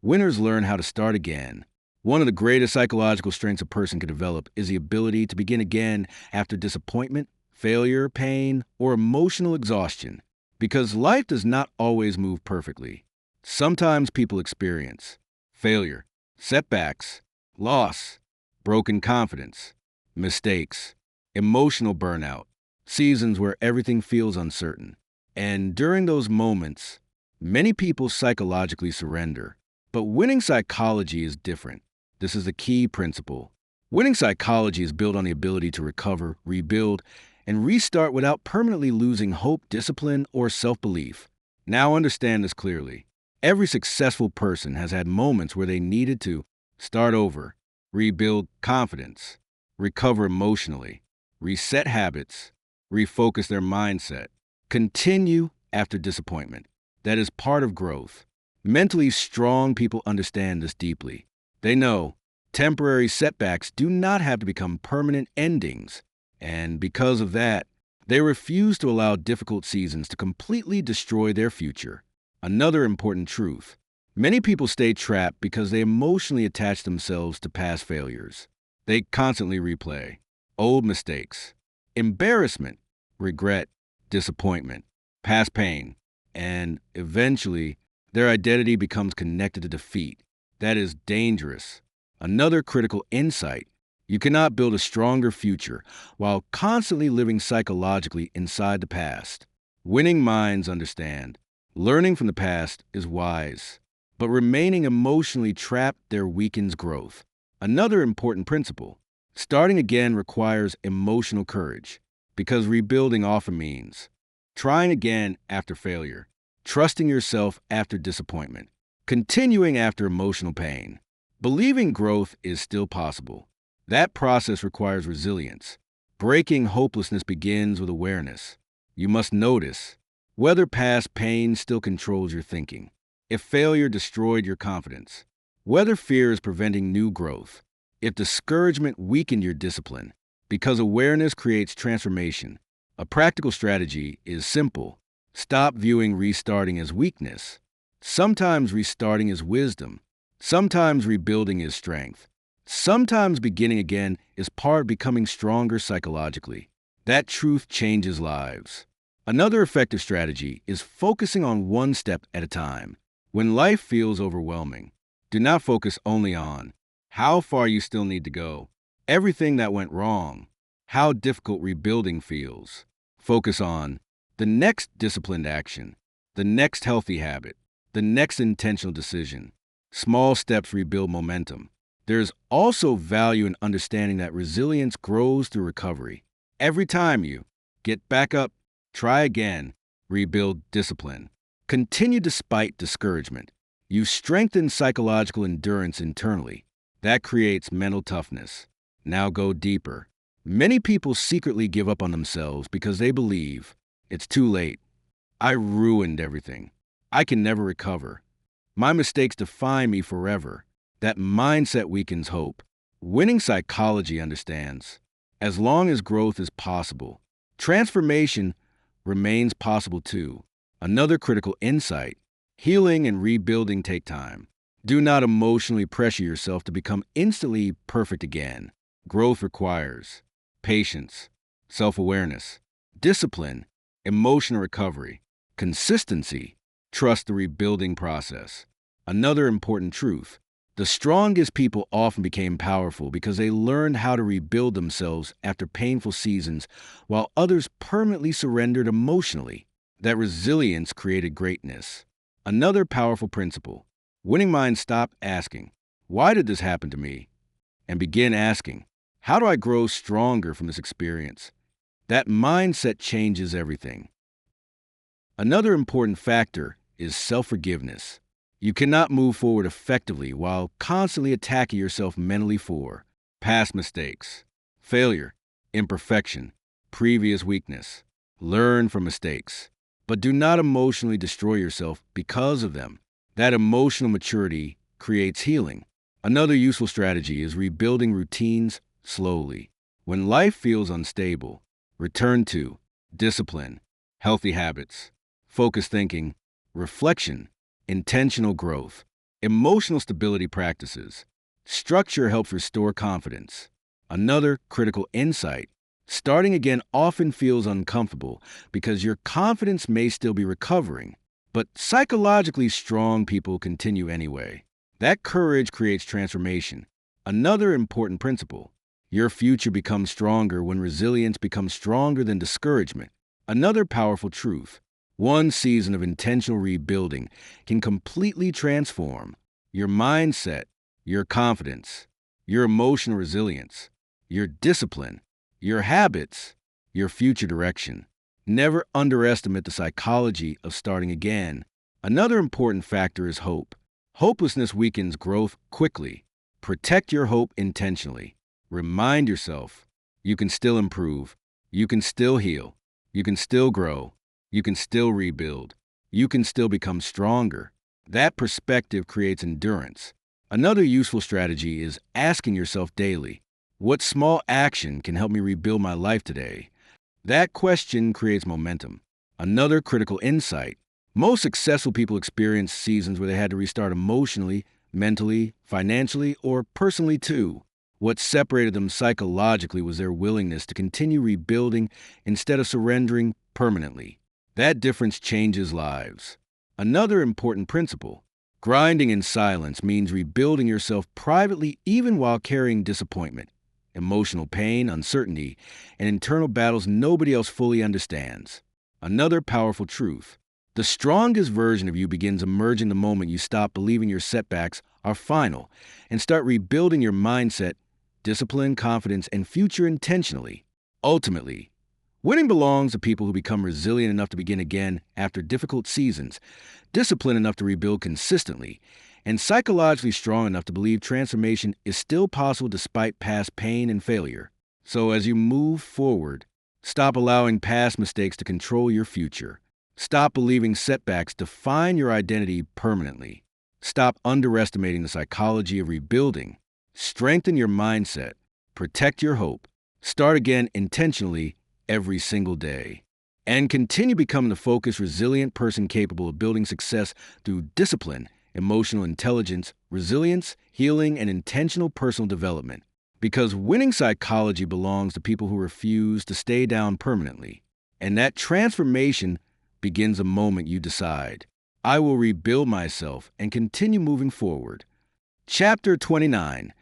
Winners learn how to start again. One of the greatest psychological strengths a person can develop is the ability to begin again after disappointment, failure, pain, or emotional exhaustion. Because life does not always move perfectly. Sometimes people experience failure, setbacks, loss, broken confidence, mistakes, emotional burnout, seasons where everything feels uncertain. And during those moments, many people psychologically surrender. But winning psychology is different. This is the key principle. Winning psychology is built on the ability to recover, rebuild, and restart without permanently losing hope, discipline, or self-belief. Now understand this clearly. Every successful person has had moments where they needed to start over, rebuild confidence, recover emotionally, reset habits, refocus their mindset, continue after disappointment. That is part of growth. Mentally strong people understand this deeply. They know temporary setbacks do not have to become permanent endings. And because of that, they refuse to allow difficult seasons to completely destroy their future. Another important truth. Many people stay trapped because they emotionally attach themselves to past failures. They constantly replay old mistakes, embarrassment, regret, disappointment, past pain, and eventually their identity becomes connected to defeat. That is dangerous. Another critical insight. You cannot build a stronger future while constantly living psychologically inside the past. Winning minds understand. Learning from the past is wise, but remaining emotionally trapped there weakens growth. Another important principle. Starting again requires emotional courage, because rebuilding often means trying again after failure, trusting yourself after disappointment, continuing after emotional pain. Believing growth is still possible. That process requires resilience. Breaking hopelessness begins with awareness. You must notice whether past pain still controls your thinking, if failure destroyed your confidence, whether fear is preventing new growth, if discouragement weakened your discipline, because awareness creates transformation. A practical strategy is simple. Stop viewing restarting as weakness. Sometimes restarting is wisdom. Sometimes rebuilding is strength. Sometimes beginning again is part of becoming stronger psychologically. That truth changes lives. Another effective strategy is focusing on one step at a time. When life feels overwhelming, do not focus only on how far you still need to go, everything that went wrong, how difficult rebuilding feels. Focus on the next disciplined action, the next healthy habit, the next intentional decision. Small steps rebuild momentum. There is also value in understanding that resilience grows through recovery. Every time you get back up, try again, rebuild discipline, continue despite discouragement, you strengthen psychological endurance internally. That creates mental toughness. Now go deeper. Many people secretly give up on themselves because they believe it's too late. I ruined everything. I can never recover. My mistakes define me forever. That mindset weakens hope. Winning psychology understands. As long as growth is possible, transformation remains possible too. Another critical insight. Healing and rebuilding take time. Do not emotionally pressure yourself to become instantly perfect again. Growth requires patience, self-awareness, discipline, emotional recovery, consistency. Trust the rebuilding process. Another important truth. The strongest people often became powerful because they learned how to rebuild themselves after painful seasons, while others permanently surrendered emotionally. That resilience created greatness. Another powerful principle. Winning minds stop asking, why did this happen to me? And begin asking, how do I grow stronger from this experience? That mindset changes everything. Another important factor is self-forgiveness. You cannot move forward effectively while constantly attacking yourself mentally for past mistakes, failure, imperfection, previous weakness. Learn from mistakes, but do not emotionally destroy yourself because of them. That emotional maturity creates healing. Another useful strategy is rebuilding routines slowly. When life feels unstable, return to discipline, healthy habits, focused thinking, reflection, intentional growth, emotional stability practices. Structure helps restore confidence. Another critical insight: starting again often feels uncomfortable because your confidence may still be recovering, but psychologically strong people continue anyway. That courage creates transformation. Another important principle: your future becomes stronger when resilience becomes stronger than discouragement. Another powerful truth: one season of intentional rebuilding can completely transform your mindset, your confidence, your emotional resilience, your discipline, your habits, your future direction. Never underestimate the psychology of starting again. Another important factor is hope. Hopelessness weakens growth quickly. Protect your hope intentionally. Remind yourself you can still improve, you can still heal, you can still grow, you can still rebuild, you can still become stronger. That perspective creates endurance. Another useful strategy is asking yourself daily, what small action can help me rebuild my life today? That question creates momentum. Another critical insight: most successful people experience seasons where they had to restart emotionally, mentally, financially, or personally too. What separated them psychologically was their willingness to continue rebuilding instead of surrendering permanently. That difference changes lives. Another important principle: grinding in silence means rebuilding yourself privately even while carrying disappointment, emotional pain, uncertainty, and internal battles nobody else fully understands. Another powerful truth: the strongest version of you begins emerging the moment you stop believing your setbacks are final and start rebuilding your mindset, discipline, confidence, and future intentionally. Ultimately, winning belongs to people who become resilient enough to begin again after difficult seasons, disciplined enough to rebuild consistently, and psychologically strong enough to believe transformation is still possible despite past pain and failure. So as you move forward, stop allowing past mistakes to control your future. Stop believing setbacks define your identity permanently. Stop underestimating the psychology of rebuilding. Strengthen your mindset. Protect your hope. Start again intentionally every single day. And continue becoming the focused, resilient person capable of building success through discipline, emotional intelligence, resilience, healing, and intentional personal development. Because winning psychology belongs to people who refuse to stay down permanently. And that transformation begins the moment you decide, I will rebuild myself and continue moving forward. Chapter 29: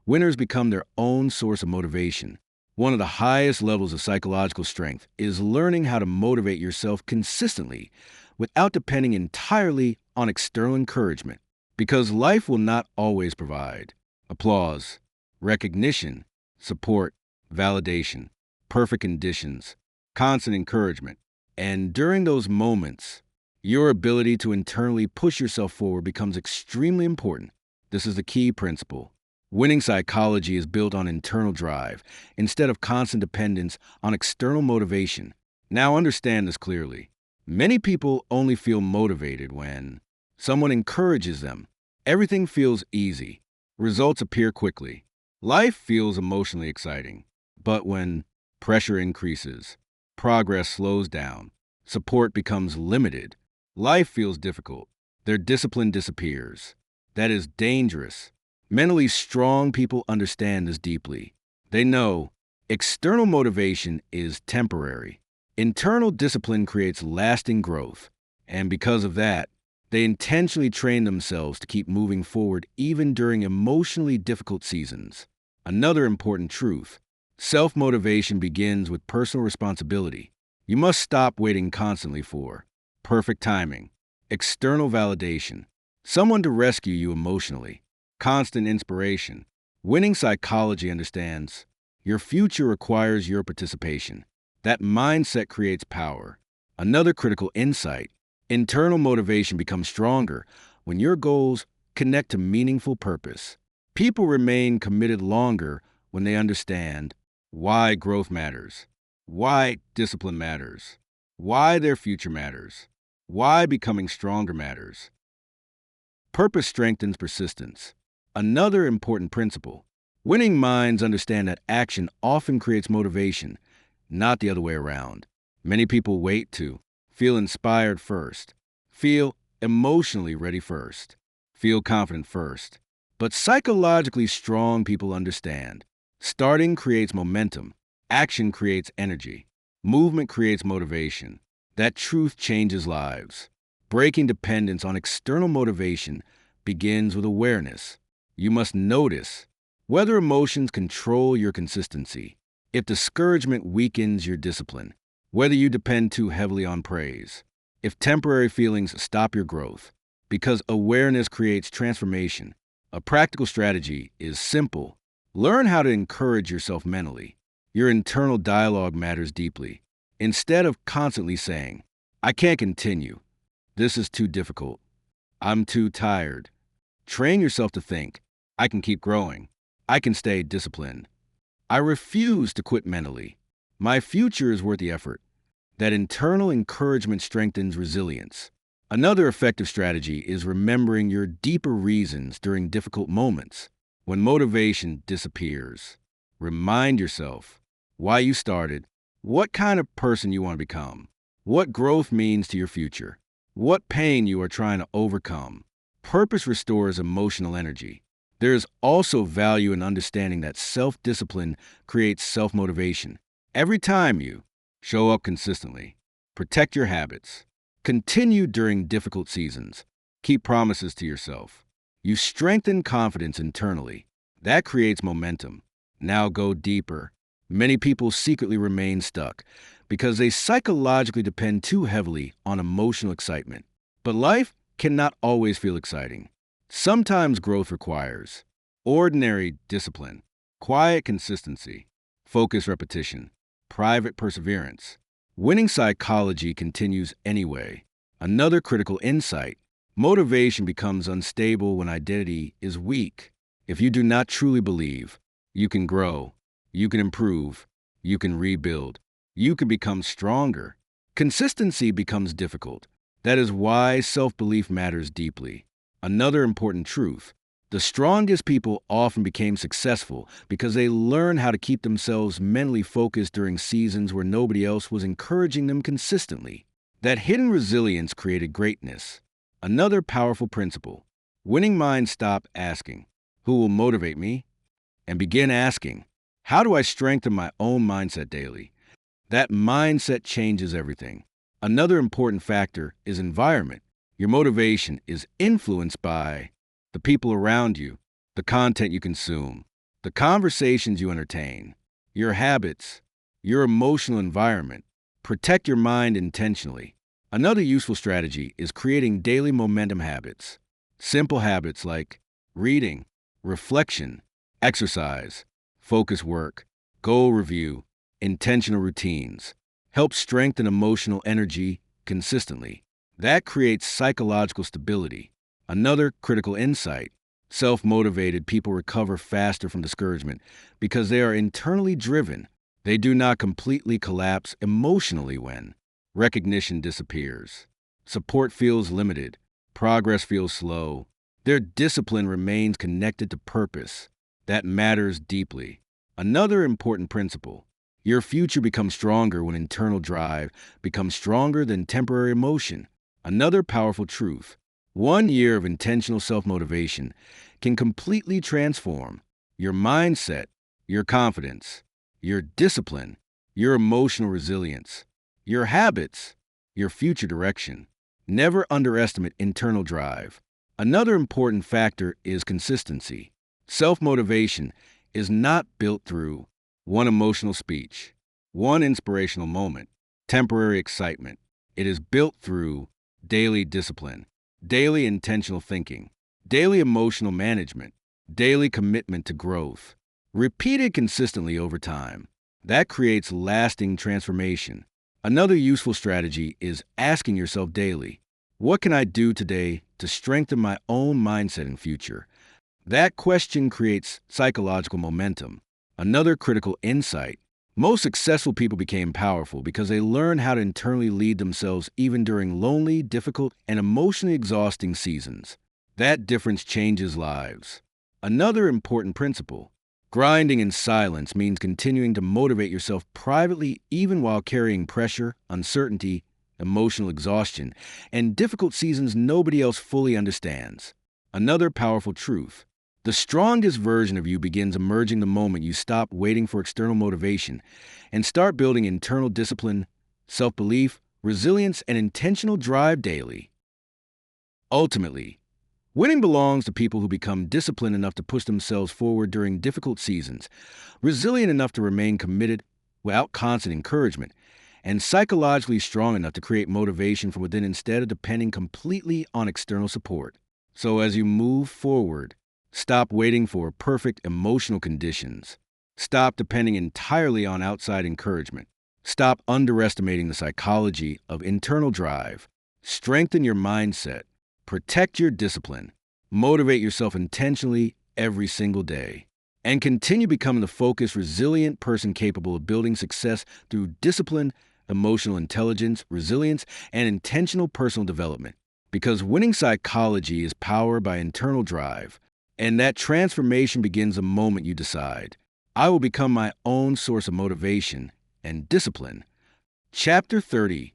Winners become their own source of motivation. One of the highest levels of psychological strength is learning how to motivate yourself consistently without depending entirely on external encouragement. Because life will not always provide applause, recognition, support, validation, perfect conditions, constant encouragement. And during those moments, your ability to internally push yourself forward becomes extremely important. This is the key principle. Winning psychology is built on internal drive instead of constant dependence on external motivation. Now understand this clearly. Many people only feel motivated when someone encourages them. Everything feels easy. Results appear quickly. Life feels emotionally exciting. But when pressure increases, progress slows down, support becomes limited, life feels difficult, their discipline disappears. That is dangerous. Mentally strong people understand this deeply. They know external motivation is temporary. Internal discipline creates lasting growth. And because of that, they intentionally train themselves to keep moving forward even during emotionally difficult seasons. Another important truth: self-motivation begins with personal responsibility. You must stop waiting constantly for perfect timing, external validation, someone to rescue you emotionally, constant inspiration. Winning psychology understands your future requires your participation. That mindset creates power. Another critical insight: internal motivation becomes stronger when your goals connect to meaningful purpose. People remain committed longer when they understand why growth matters, why discipline matters, why their future matters, why becoming stronger matters. Purpose strengthens persistence. Another important principle: winning minds understand that action often creates motivation, not the other way around. Many people wait to feel inspired first, feel emotionally ready first, feel confident first. But psychologically strong people understand starting creates momentum, action creates energy, movement creates motivation. That truth changes lives. Breaking dependence on external motivation begins with awareness. You must notice whether emotions control your consistency, if discouragement weakens your discipline, whether you depend too heavily on praise, if temporary feelings stop your growth, because awareness creates transformation. A practical strategy is simple. Learn how to encourage yourself mentally. Your internal dialogue matters deeply. Instead of constantly saying, "I can't continue, this is too difficult, I'm too tired," train yourself to think, "I can keep growing, I can stay disciplined, I refuse to quit mentally, my future is worth the effort." That internal encouragement strengthens resilience. Another effective strategy is remembering your deeper reasons during difficult moments. When motivation disappears, remind yourself why you started, what kind of person you want to become, what growth means to your future, what pain you are trying to overcome. Purpose restores emotional energy. There is also value in understanding that self-discipline creates self-motivation. Every time you show up consistently, protect your habits, continue during difficult seasons, keep promises to yourself, you strengthen confidence internally. That creates momentum. Now go deeper. Many people secretly remain stuck because they psychologically depend too heavily on emotional excitement. But life cannot always feel exciting. Sometimes growth requires ordinary discipline, quiet consistency, focused repetition, private perseverance. Winning psychology continues anyway. Another critical insight: motivation becomes unstable when identity is weak. If you do not truly believe you can grow, you can improve, you can rebuild, you can become stronger, consistency becomes difficult. That is why self-belief matters deeply. Another important truth: the strongest people often became successful because they learned how to keep themselves mentally focused during seasons where nobody else was encouraging them consistently. That hidden resilience created greatness. Another powerful principle: winning minds stop asking, "Who will motivate me?" and begin asking, "How do I strengthen my own mindset daily?" That mindset changes everything. Another important factor is environment. Your motivation is influenced by the people around you, the content you consume, the conversations you entertain, your habits, your emotional environment. Protect your mind intentionally. Another useful strategy is creating daily momentum habits. Simple habits like reading, reflection, exercise, focus work, goal review, intentional routines help strengthen emotional energy consistently. That creates psychological stability. Another critical insight: self-motivated people recover faster from discouragement because they are internally driven. They do not completely collapse emotionally when recognition disappears, support feels limited, progress feels slow. Their discipline remains connected to purpose. That matters deeply. Another important principle: your future becomes stronger when internal drive becomes stronger than temporary emotion. Another powerful truth: 1 year of intentional self-motivation can completely transform your mindset, your confidence, your discipline, your emotional resilience, your habits, your future direction. Never underestimate internal drive. Another important factor is consistency. Self-motivation is not built through one emotional speech, one inspirational moment, temporary excitement. It is built through daily discipline, daily intentional thinking, daily emotional management, daily commitment to growth, repeated consistently over time. That creates lasting transformation. Another useful strategy is asking yourself daily, what can I do today to strengthen my own mindset and future? That question creates psychological momentum. Another critical insight. Most successful people became powerful because they learned how to internally lead themselves even during lonely, difficult, and emotionally exhausting seasons. That difference changes lives. Another important principle. Grinding in silence means continuing to motivate yourself privately even while carrying pressure, uncertainty, emotional exhaustion, and difficult seasons nobody else fully understands. Another powerful truth. The strongest version of you begins emerging the moment you stop waiting for external motivation and start building internal discipline, self-belief, resilience, and intentional drive daily. Ultimately, winning belongs to people who become disciplined enough to push themselves forward during difficult seasons, resilient enough to remain committed without constant encouragement, and psychologically strong enough to create motivation from within instead of depending completely on external support. So as you move forward, stop waiting for perfect emotional conditions. Stop depending entirely on outside encouragement. Stop underestimating the psychology of internal drive. Strengthen your mindset. Protect your discipline. Motivate yourself intentionally every single day. And continue becoming the focused, resilient person capable of building success through discipline, emotional intelligence, resilience, and intentional personal development. Because winning psychology is powered by internal drive, and that transformation begins the moment you decide, I will become my own source of motivation and discipline. Chapter 30.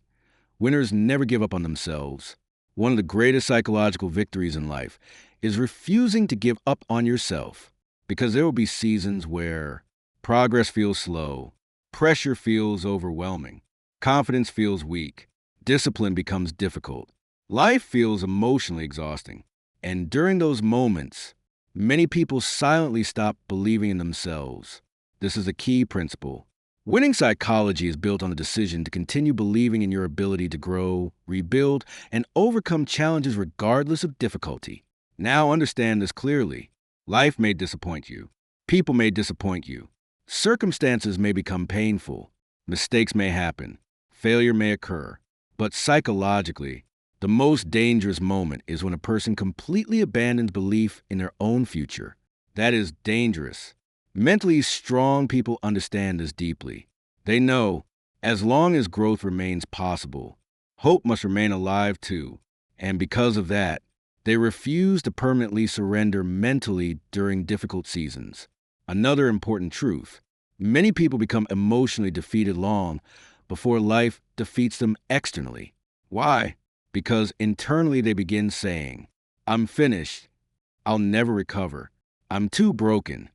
Winners never give up on themselves. One of the greatest psychological victories in life is refusing to give up on yourself, because there will be seasons where progress feels slow, pressure feels overwhelming, confidence feels weak, discipline becomes difficult, life feels emotionally exhausting. And during those moments, many people silently stop believing in themselves. This is a key principle. Winning psychology is built on the decision to continue believing in your ability to grow, rebuild, and overcome challenges regardless of difficulty. Now understand this clearly. Life may disappoint you. People may disappoint you. Circumstances may become painful. Mistakes may happen. Failure may occur. But psychologically, the most dangerous moment is when a person completely abandons belief in their own future. That is dangerous. Mentally strong people understand this deeply. They know, as long as growth remains possible, hope must remain alive too. And because of that, they refuse to permanently surrender mentally during difficult seasons. Another important truth. Many people become emotionally defeated long before life defeats them externally. Why? Because internally they begin saying, I'm finished. I'll never recover. I'm too broken.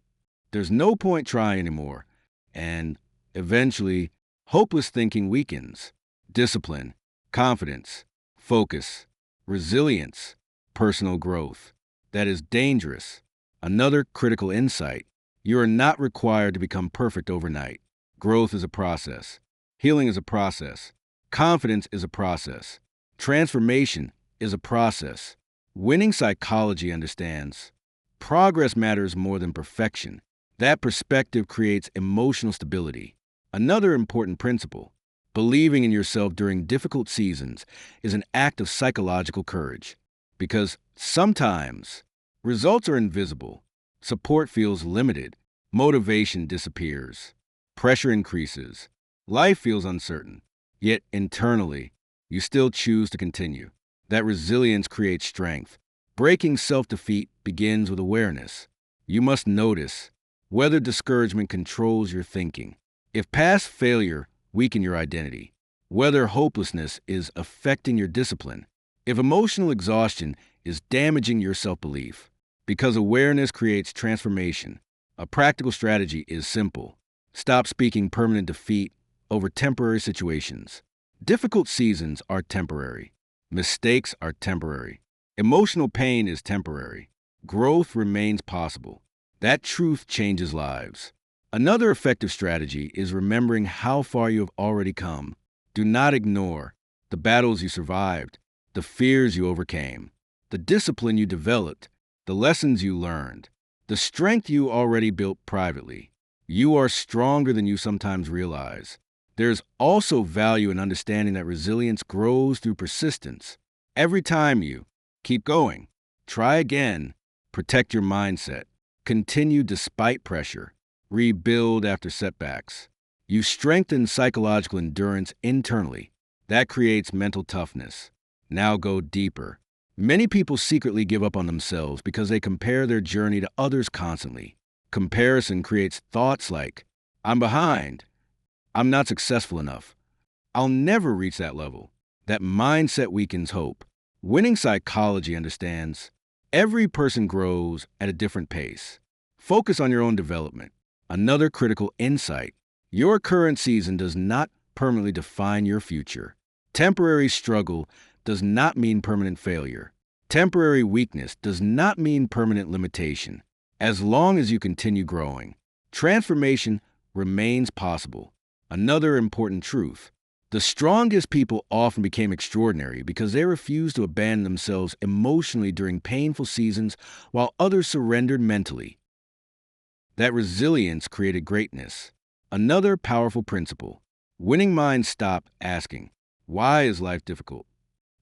There's no point trying anymore. And eventually, hopeless thinking weakens. Discipline, confidence, focus, resilience, personal growth. That is dangerous. Another critical insight. You are not required to become perfect overnight. Growth is a process. Healing is a process. Confidence is a process. Transformation is a process. Winning psychology understands progress matters more than perfection. That perspective creates emotional stability. Another important principle. Believing in yourself during difficult seasons is an act of psychological courage. Because sometimes results are invisible, support feels limited, motivation disappears, pressure increases, life feels uncertain. Yet internally, you still choose to continue. That resilience creates strength. Breaking self-defeat begins with awareness. You must notice whether discouragement controls your thinking, if past failure weakens your identity, whether hopelessness is affecting your discipline, if emotional exhaustion is damaging your self-belief. Because awareness creates transformation. A practical strategy is simple. Stop speaking permanent defeat over temporary situations. Difficult seasons are temporary. Mistakes are temporary. Emotional pain is temporary. Growth remains possible. That truth changes lives. Another effective strategy is remembering how far you have already come. Do not ignore the battles you survived, the fears you overcame, the discipline you developed, the lessons you learned, the strength you already built privately. You are stronger than you sometimes realize. There's also value in understanding that resilience grows through persistence. Every time you keep going, try again, protect your mindset, continue despite pressure, rebuild after setbacks. You strengthen psychological endurance internally. That creates mental toughness. Now go deeper. Many people secretly give up on themselves because they compare their journey to others constantly. Comparison creates thoughts like, I'm behind, I'm not successful enough, I'll never reach that level. That mindset weakens hope. Winning psychology understands every person grows at a different pace. Focus on your own development. Another critical insight. Your current season does not permanently define your future. Temporary struggle does not mean permanent failure. Temporary weakness does not mean permanent limitation. As long as you continue growing, transformation remains possible. Another important truth. The strongest people often became extraordinary because they refused to abandon themselves emotionally during painful seasons while others surrendered mentally. That resilience created greatness. Another powerful principle. Winning minds stop asking, why is life difficult?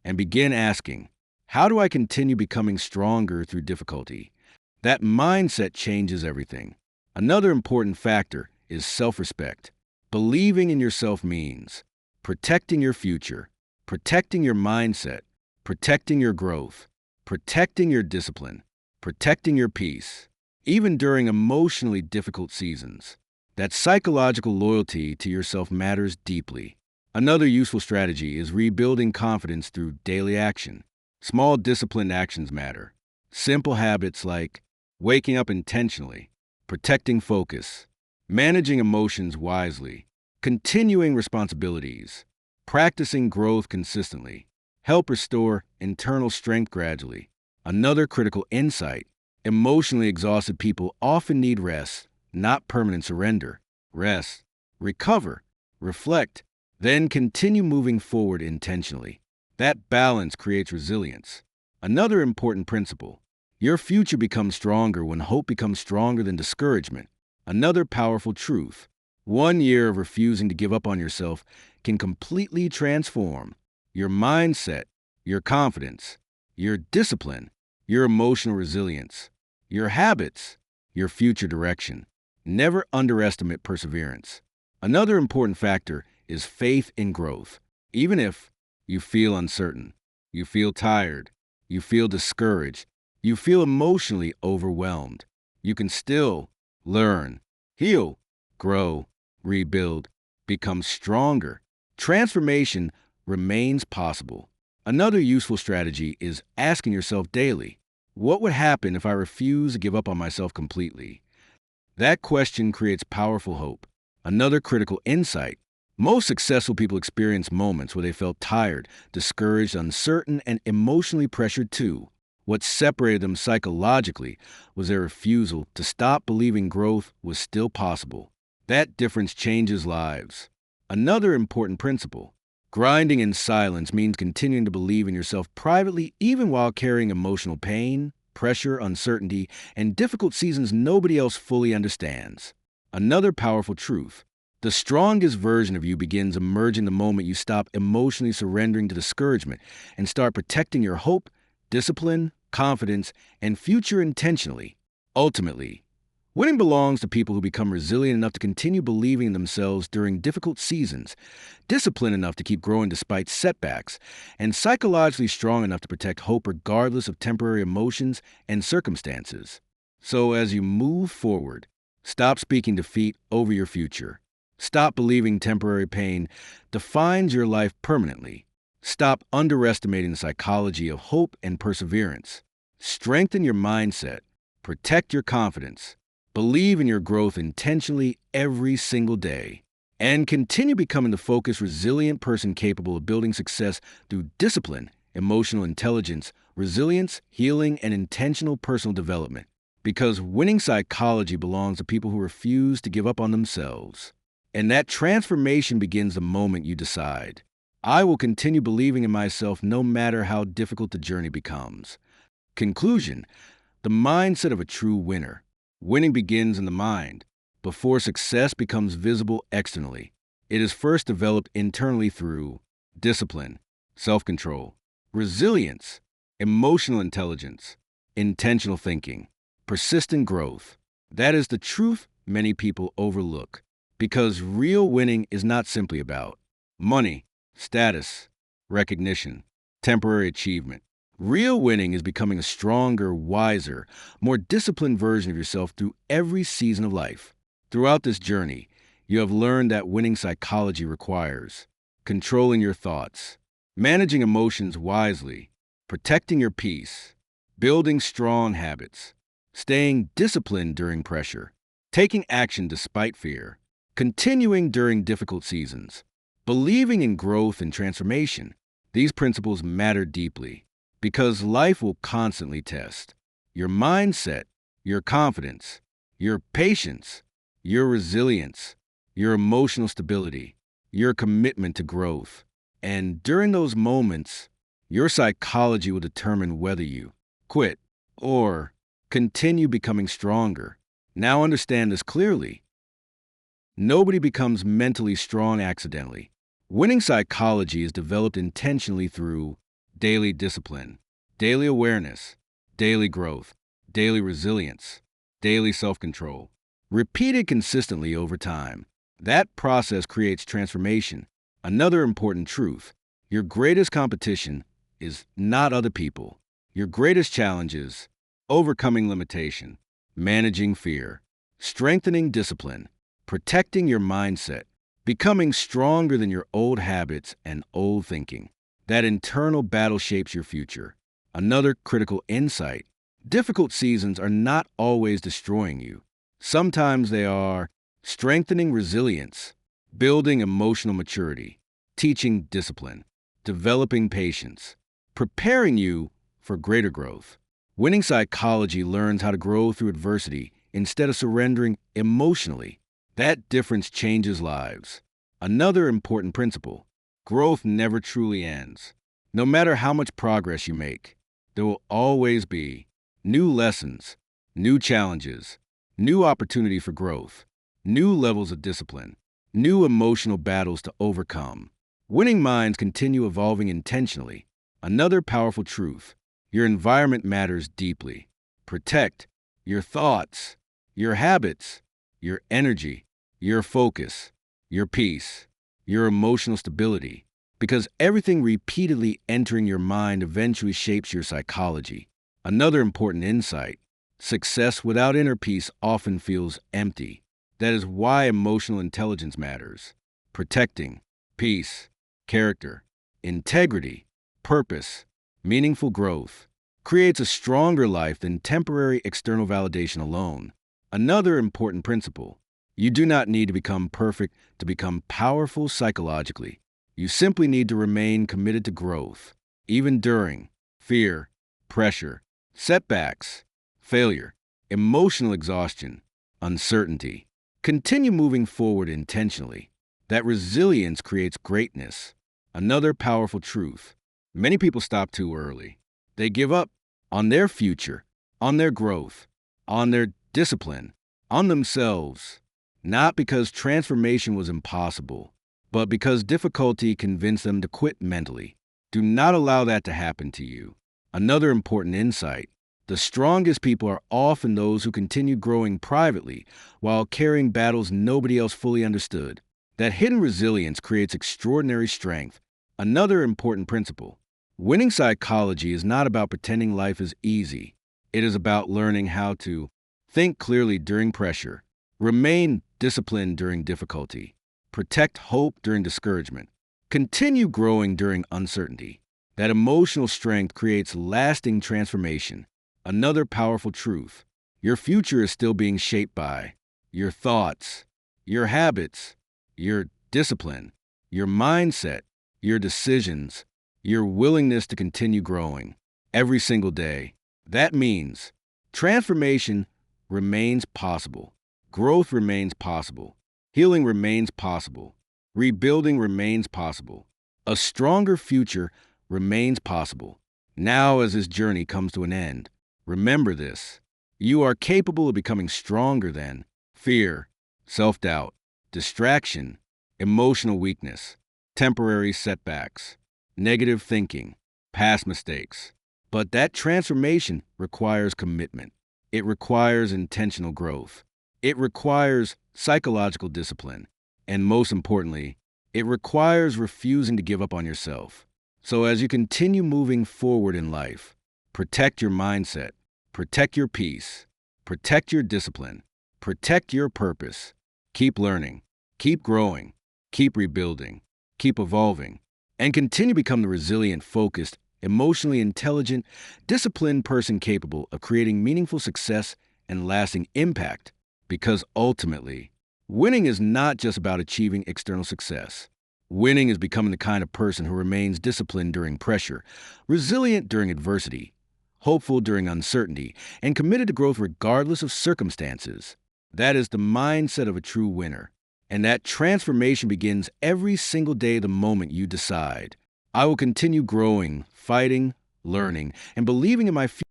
And begin asking, how do I continue becoming stronger through difficulty? That mindset changes everything. Another important factor is self-respect. Believing in yourself means protecting your future, protecting your mindset, protecting your growth, protecting your discipline, protecting your peace, even during emotionally difficult seasons. That psychological loyalty to yourself matters deeply. Another useful strategy is rebuilding confidence through daily action. Small disciplined actions matter. Simple habits like waking up intentionally, protecting focus, managing emotions wisely, continuing responsibilities, practicing growth consistently, help restore internal strength gradually. Another critical insight. Emotionally exhausted people often need rest, not permanent surrender. Rest, recover, reflect, then continue moving forward intentionally. That balance creates resilience. Another important principle. Your future becomes stronger when hope becomes stronger than discouragement. Another powerful truth. 1 year of refusing to give up on yourself can completely transform your mindset, your confidence, your discipline, your emotional resilience, your habits, your future direction. Never underestimate perseverance. Another important factor is faith in growth. Even if you feel uncertain, you feel tired, you feel discouraged, you feel emotionally overwhelmed, you can still learn, heal, grow, rebuild, become stronger. Transformation remains possible. Another useful strategy is asking yourself daily, what would happen if I refuse to give up on myself completely? That question creates powerful hope. Another critical insight. Most successful people experience moments where they felt tired, discouraged, uncertain, and emotionally pressured too. What separated them psychologically was their refusal to stop believing growth was still possible. That difference changes lives. Another important principle. Grinding in silence means continuing to believe in yourself privately even while carrying emotional pain, pressure, uncertainty, and difficult seasons nobody else fully understands. Another powerful truth. The strongest version of you begins emerging the moment you stop emotionally surrendering to discouragement and start protecting your hope, discipline, confidence, and future intentionally. Ultimately, winning belongs to people who become resilient enough to continue believing in themselves during difficult seasons, disciplined enough to keep growing despite setbacks, and psychologically strong enough to protect hope regardless of temporary emotions and circumstances. So as you move forward, stop speaking defeat over your future. Stop believing temporary pain defines your life permanently. Stop underestimating the psychology of hope and perseverance. Strengthen your mindset. Protect your confidence. Believe in your growth intentionally every single day. And continue becoming the focused, resilient person capable of building success through discipline, emotional intelligence, resilience, healing, and intentional personal development. Because winning psychology belongs to people who refuse to give up on themselves. And that transformation begins the moment you decide, I will continue believing in myself no matter how difficult the journey becomes. Conclusion. The mindset of a true winner. Winning begins in the mind before success becomes visible externally. It is first developed internally through discipline, self-control, resilience, emotional intelligence, intentional thinking, persistent growth. That is the truth many people overlook, because real winning is not simply about money, status, recognition, temporary achievement. Real winning is becoming a stronger, wiser, more disciplined version of yourself through every season of life. Throughout this journey, you have learned that winning psychology requires controlling your thoughts, managing emotions wisely, protecting your peace, building strong habits, staying disciplined during pressure, taking action despite fear, continuing during difficult seasons, believing in growth and transformation. These principles matter deeply because life will constantly test your mindset, your confidence, your patience, your resilience, your emotional stability, your commitment to growth. And during those moments, your psychology will determine whether you quit or continue becoming stronger. Now understand this clearly. Nobody becomes mentally strong accidentally. Winning psychology is developed intentionally through daily discipline, daily awareness, daily growth, daily resilience, daily self-control, repeated consistently over time. That process creates transformation. Another important truth: your greatest competition is not other people. Your greatest challenge is overcoming limitation, managing fear, strengthening discipline, protecting your mindset, becoming stronger than your old habits and old thinking. That internal battle shapes your future. Another critical insight: difficult seasons are not always destroying you. Sometimes they are strengthening resilience, building emotional maturity, teaching discipline, developing patience, preparing you for greater growth. Winning psychology learns how to grow through adversity instead of surrendering emotionally. That difference changes lives. Another important principle: growth never truly ends. No matter how much progress you make, there will always be new lessons, new challenges, new opportunity for growth, new levels of discipline, new emotional battles to overcome. Winning minds continue evolving intentionally. Another powerful truth: your environment matters deeply. Protect your thoughts, your habits, your energy, your focus, your peace, your emotional stability, because everything repeatedly entering your mind eventually shapes your psychology. Another important insight: success without inner peace often feels empty. That is why emotional intelligence matters. Protecting peace, character, integrity, purpose, meaningful growth creates a stronger life than temporary external validation alone. Another important principle: you do not need to become perfect to become powerful psychologically. You simply need to remain committed to growth, even during fear, pressure, setbacks, failure, emotional exhaustion, uncertainty. Continue moving forward intentionally. That resilience creates greatness. Another powerful truth: many people stop too early. They give up on their future, on their growth, on their discipline, on themselves, not because transformation was impossible, but because difficulty convinced them to quit mentally. Do not allow that to happen to you. Another important insight: the strongest people are often those who continue growing privately while carrying battles nobody else fully understood. That hidden resilience creates extraordinary strength. Another important principle: winning psychology is not about pretending life is easy. It is about learning how to think clearly during pressure, remain disciplined during difficulty, protect hope during discouragement, continue growing during uncertainty. That emotional strength creates lasting transformation. Another powerful truth: your future is still being shaped by your thoughts, your habits, your discipline, your mindset, your decisions, your willingness to continue growing every single day. That means transformation remains possible, growth remains possible, healing remains possible, rebuilding remains possible, a stronger future remains possible. Now, as this journey comes to an end, remember this: you are capable of becoming stronger than fear, self-doubt, distraction, emotional weakness, temporary setbacks, negative thinking, past mistakes. But that transformation requires commitment. It requires intentional growth. It requires psychological discipline. And most importantly, it requires refusing to give up on yourself. So as you continue moving forward in life, protect your mindset, protect your peace, protect your discipline, protect your purpose. Keep learning, keep growing, keep rebuilding, keep evolving, and continue to become the resilient, focused, emotionally intelligent, disciplined person capable of creating meaningful success and lasting impact. Because ultimately, winning is not just about achieving external success. Winning is becoming the kind of person who remains disciplined during pressure, resilient during adversity, hopeful during uncertainty, and committed to growth regardless of circumstances. That is the mindset of a true winner. And that transformation begins every single day the moment you decide, I will continue growing, fighting, learning, and believing in my future.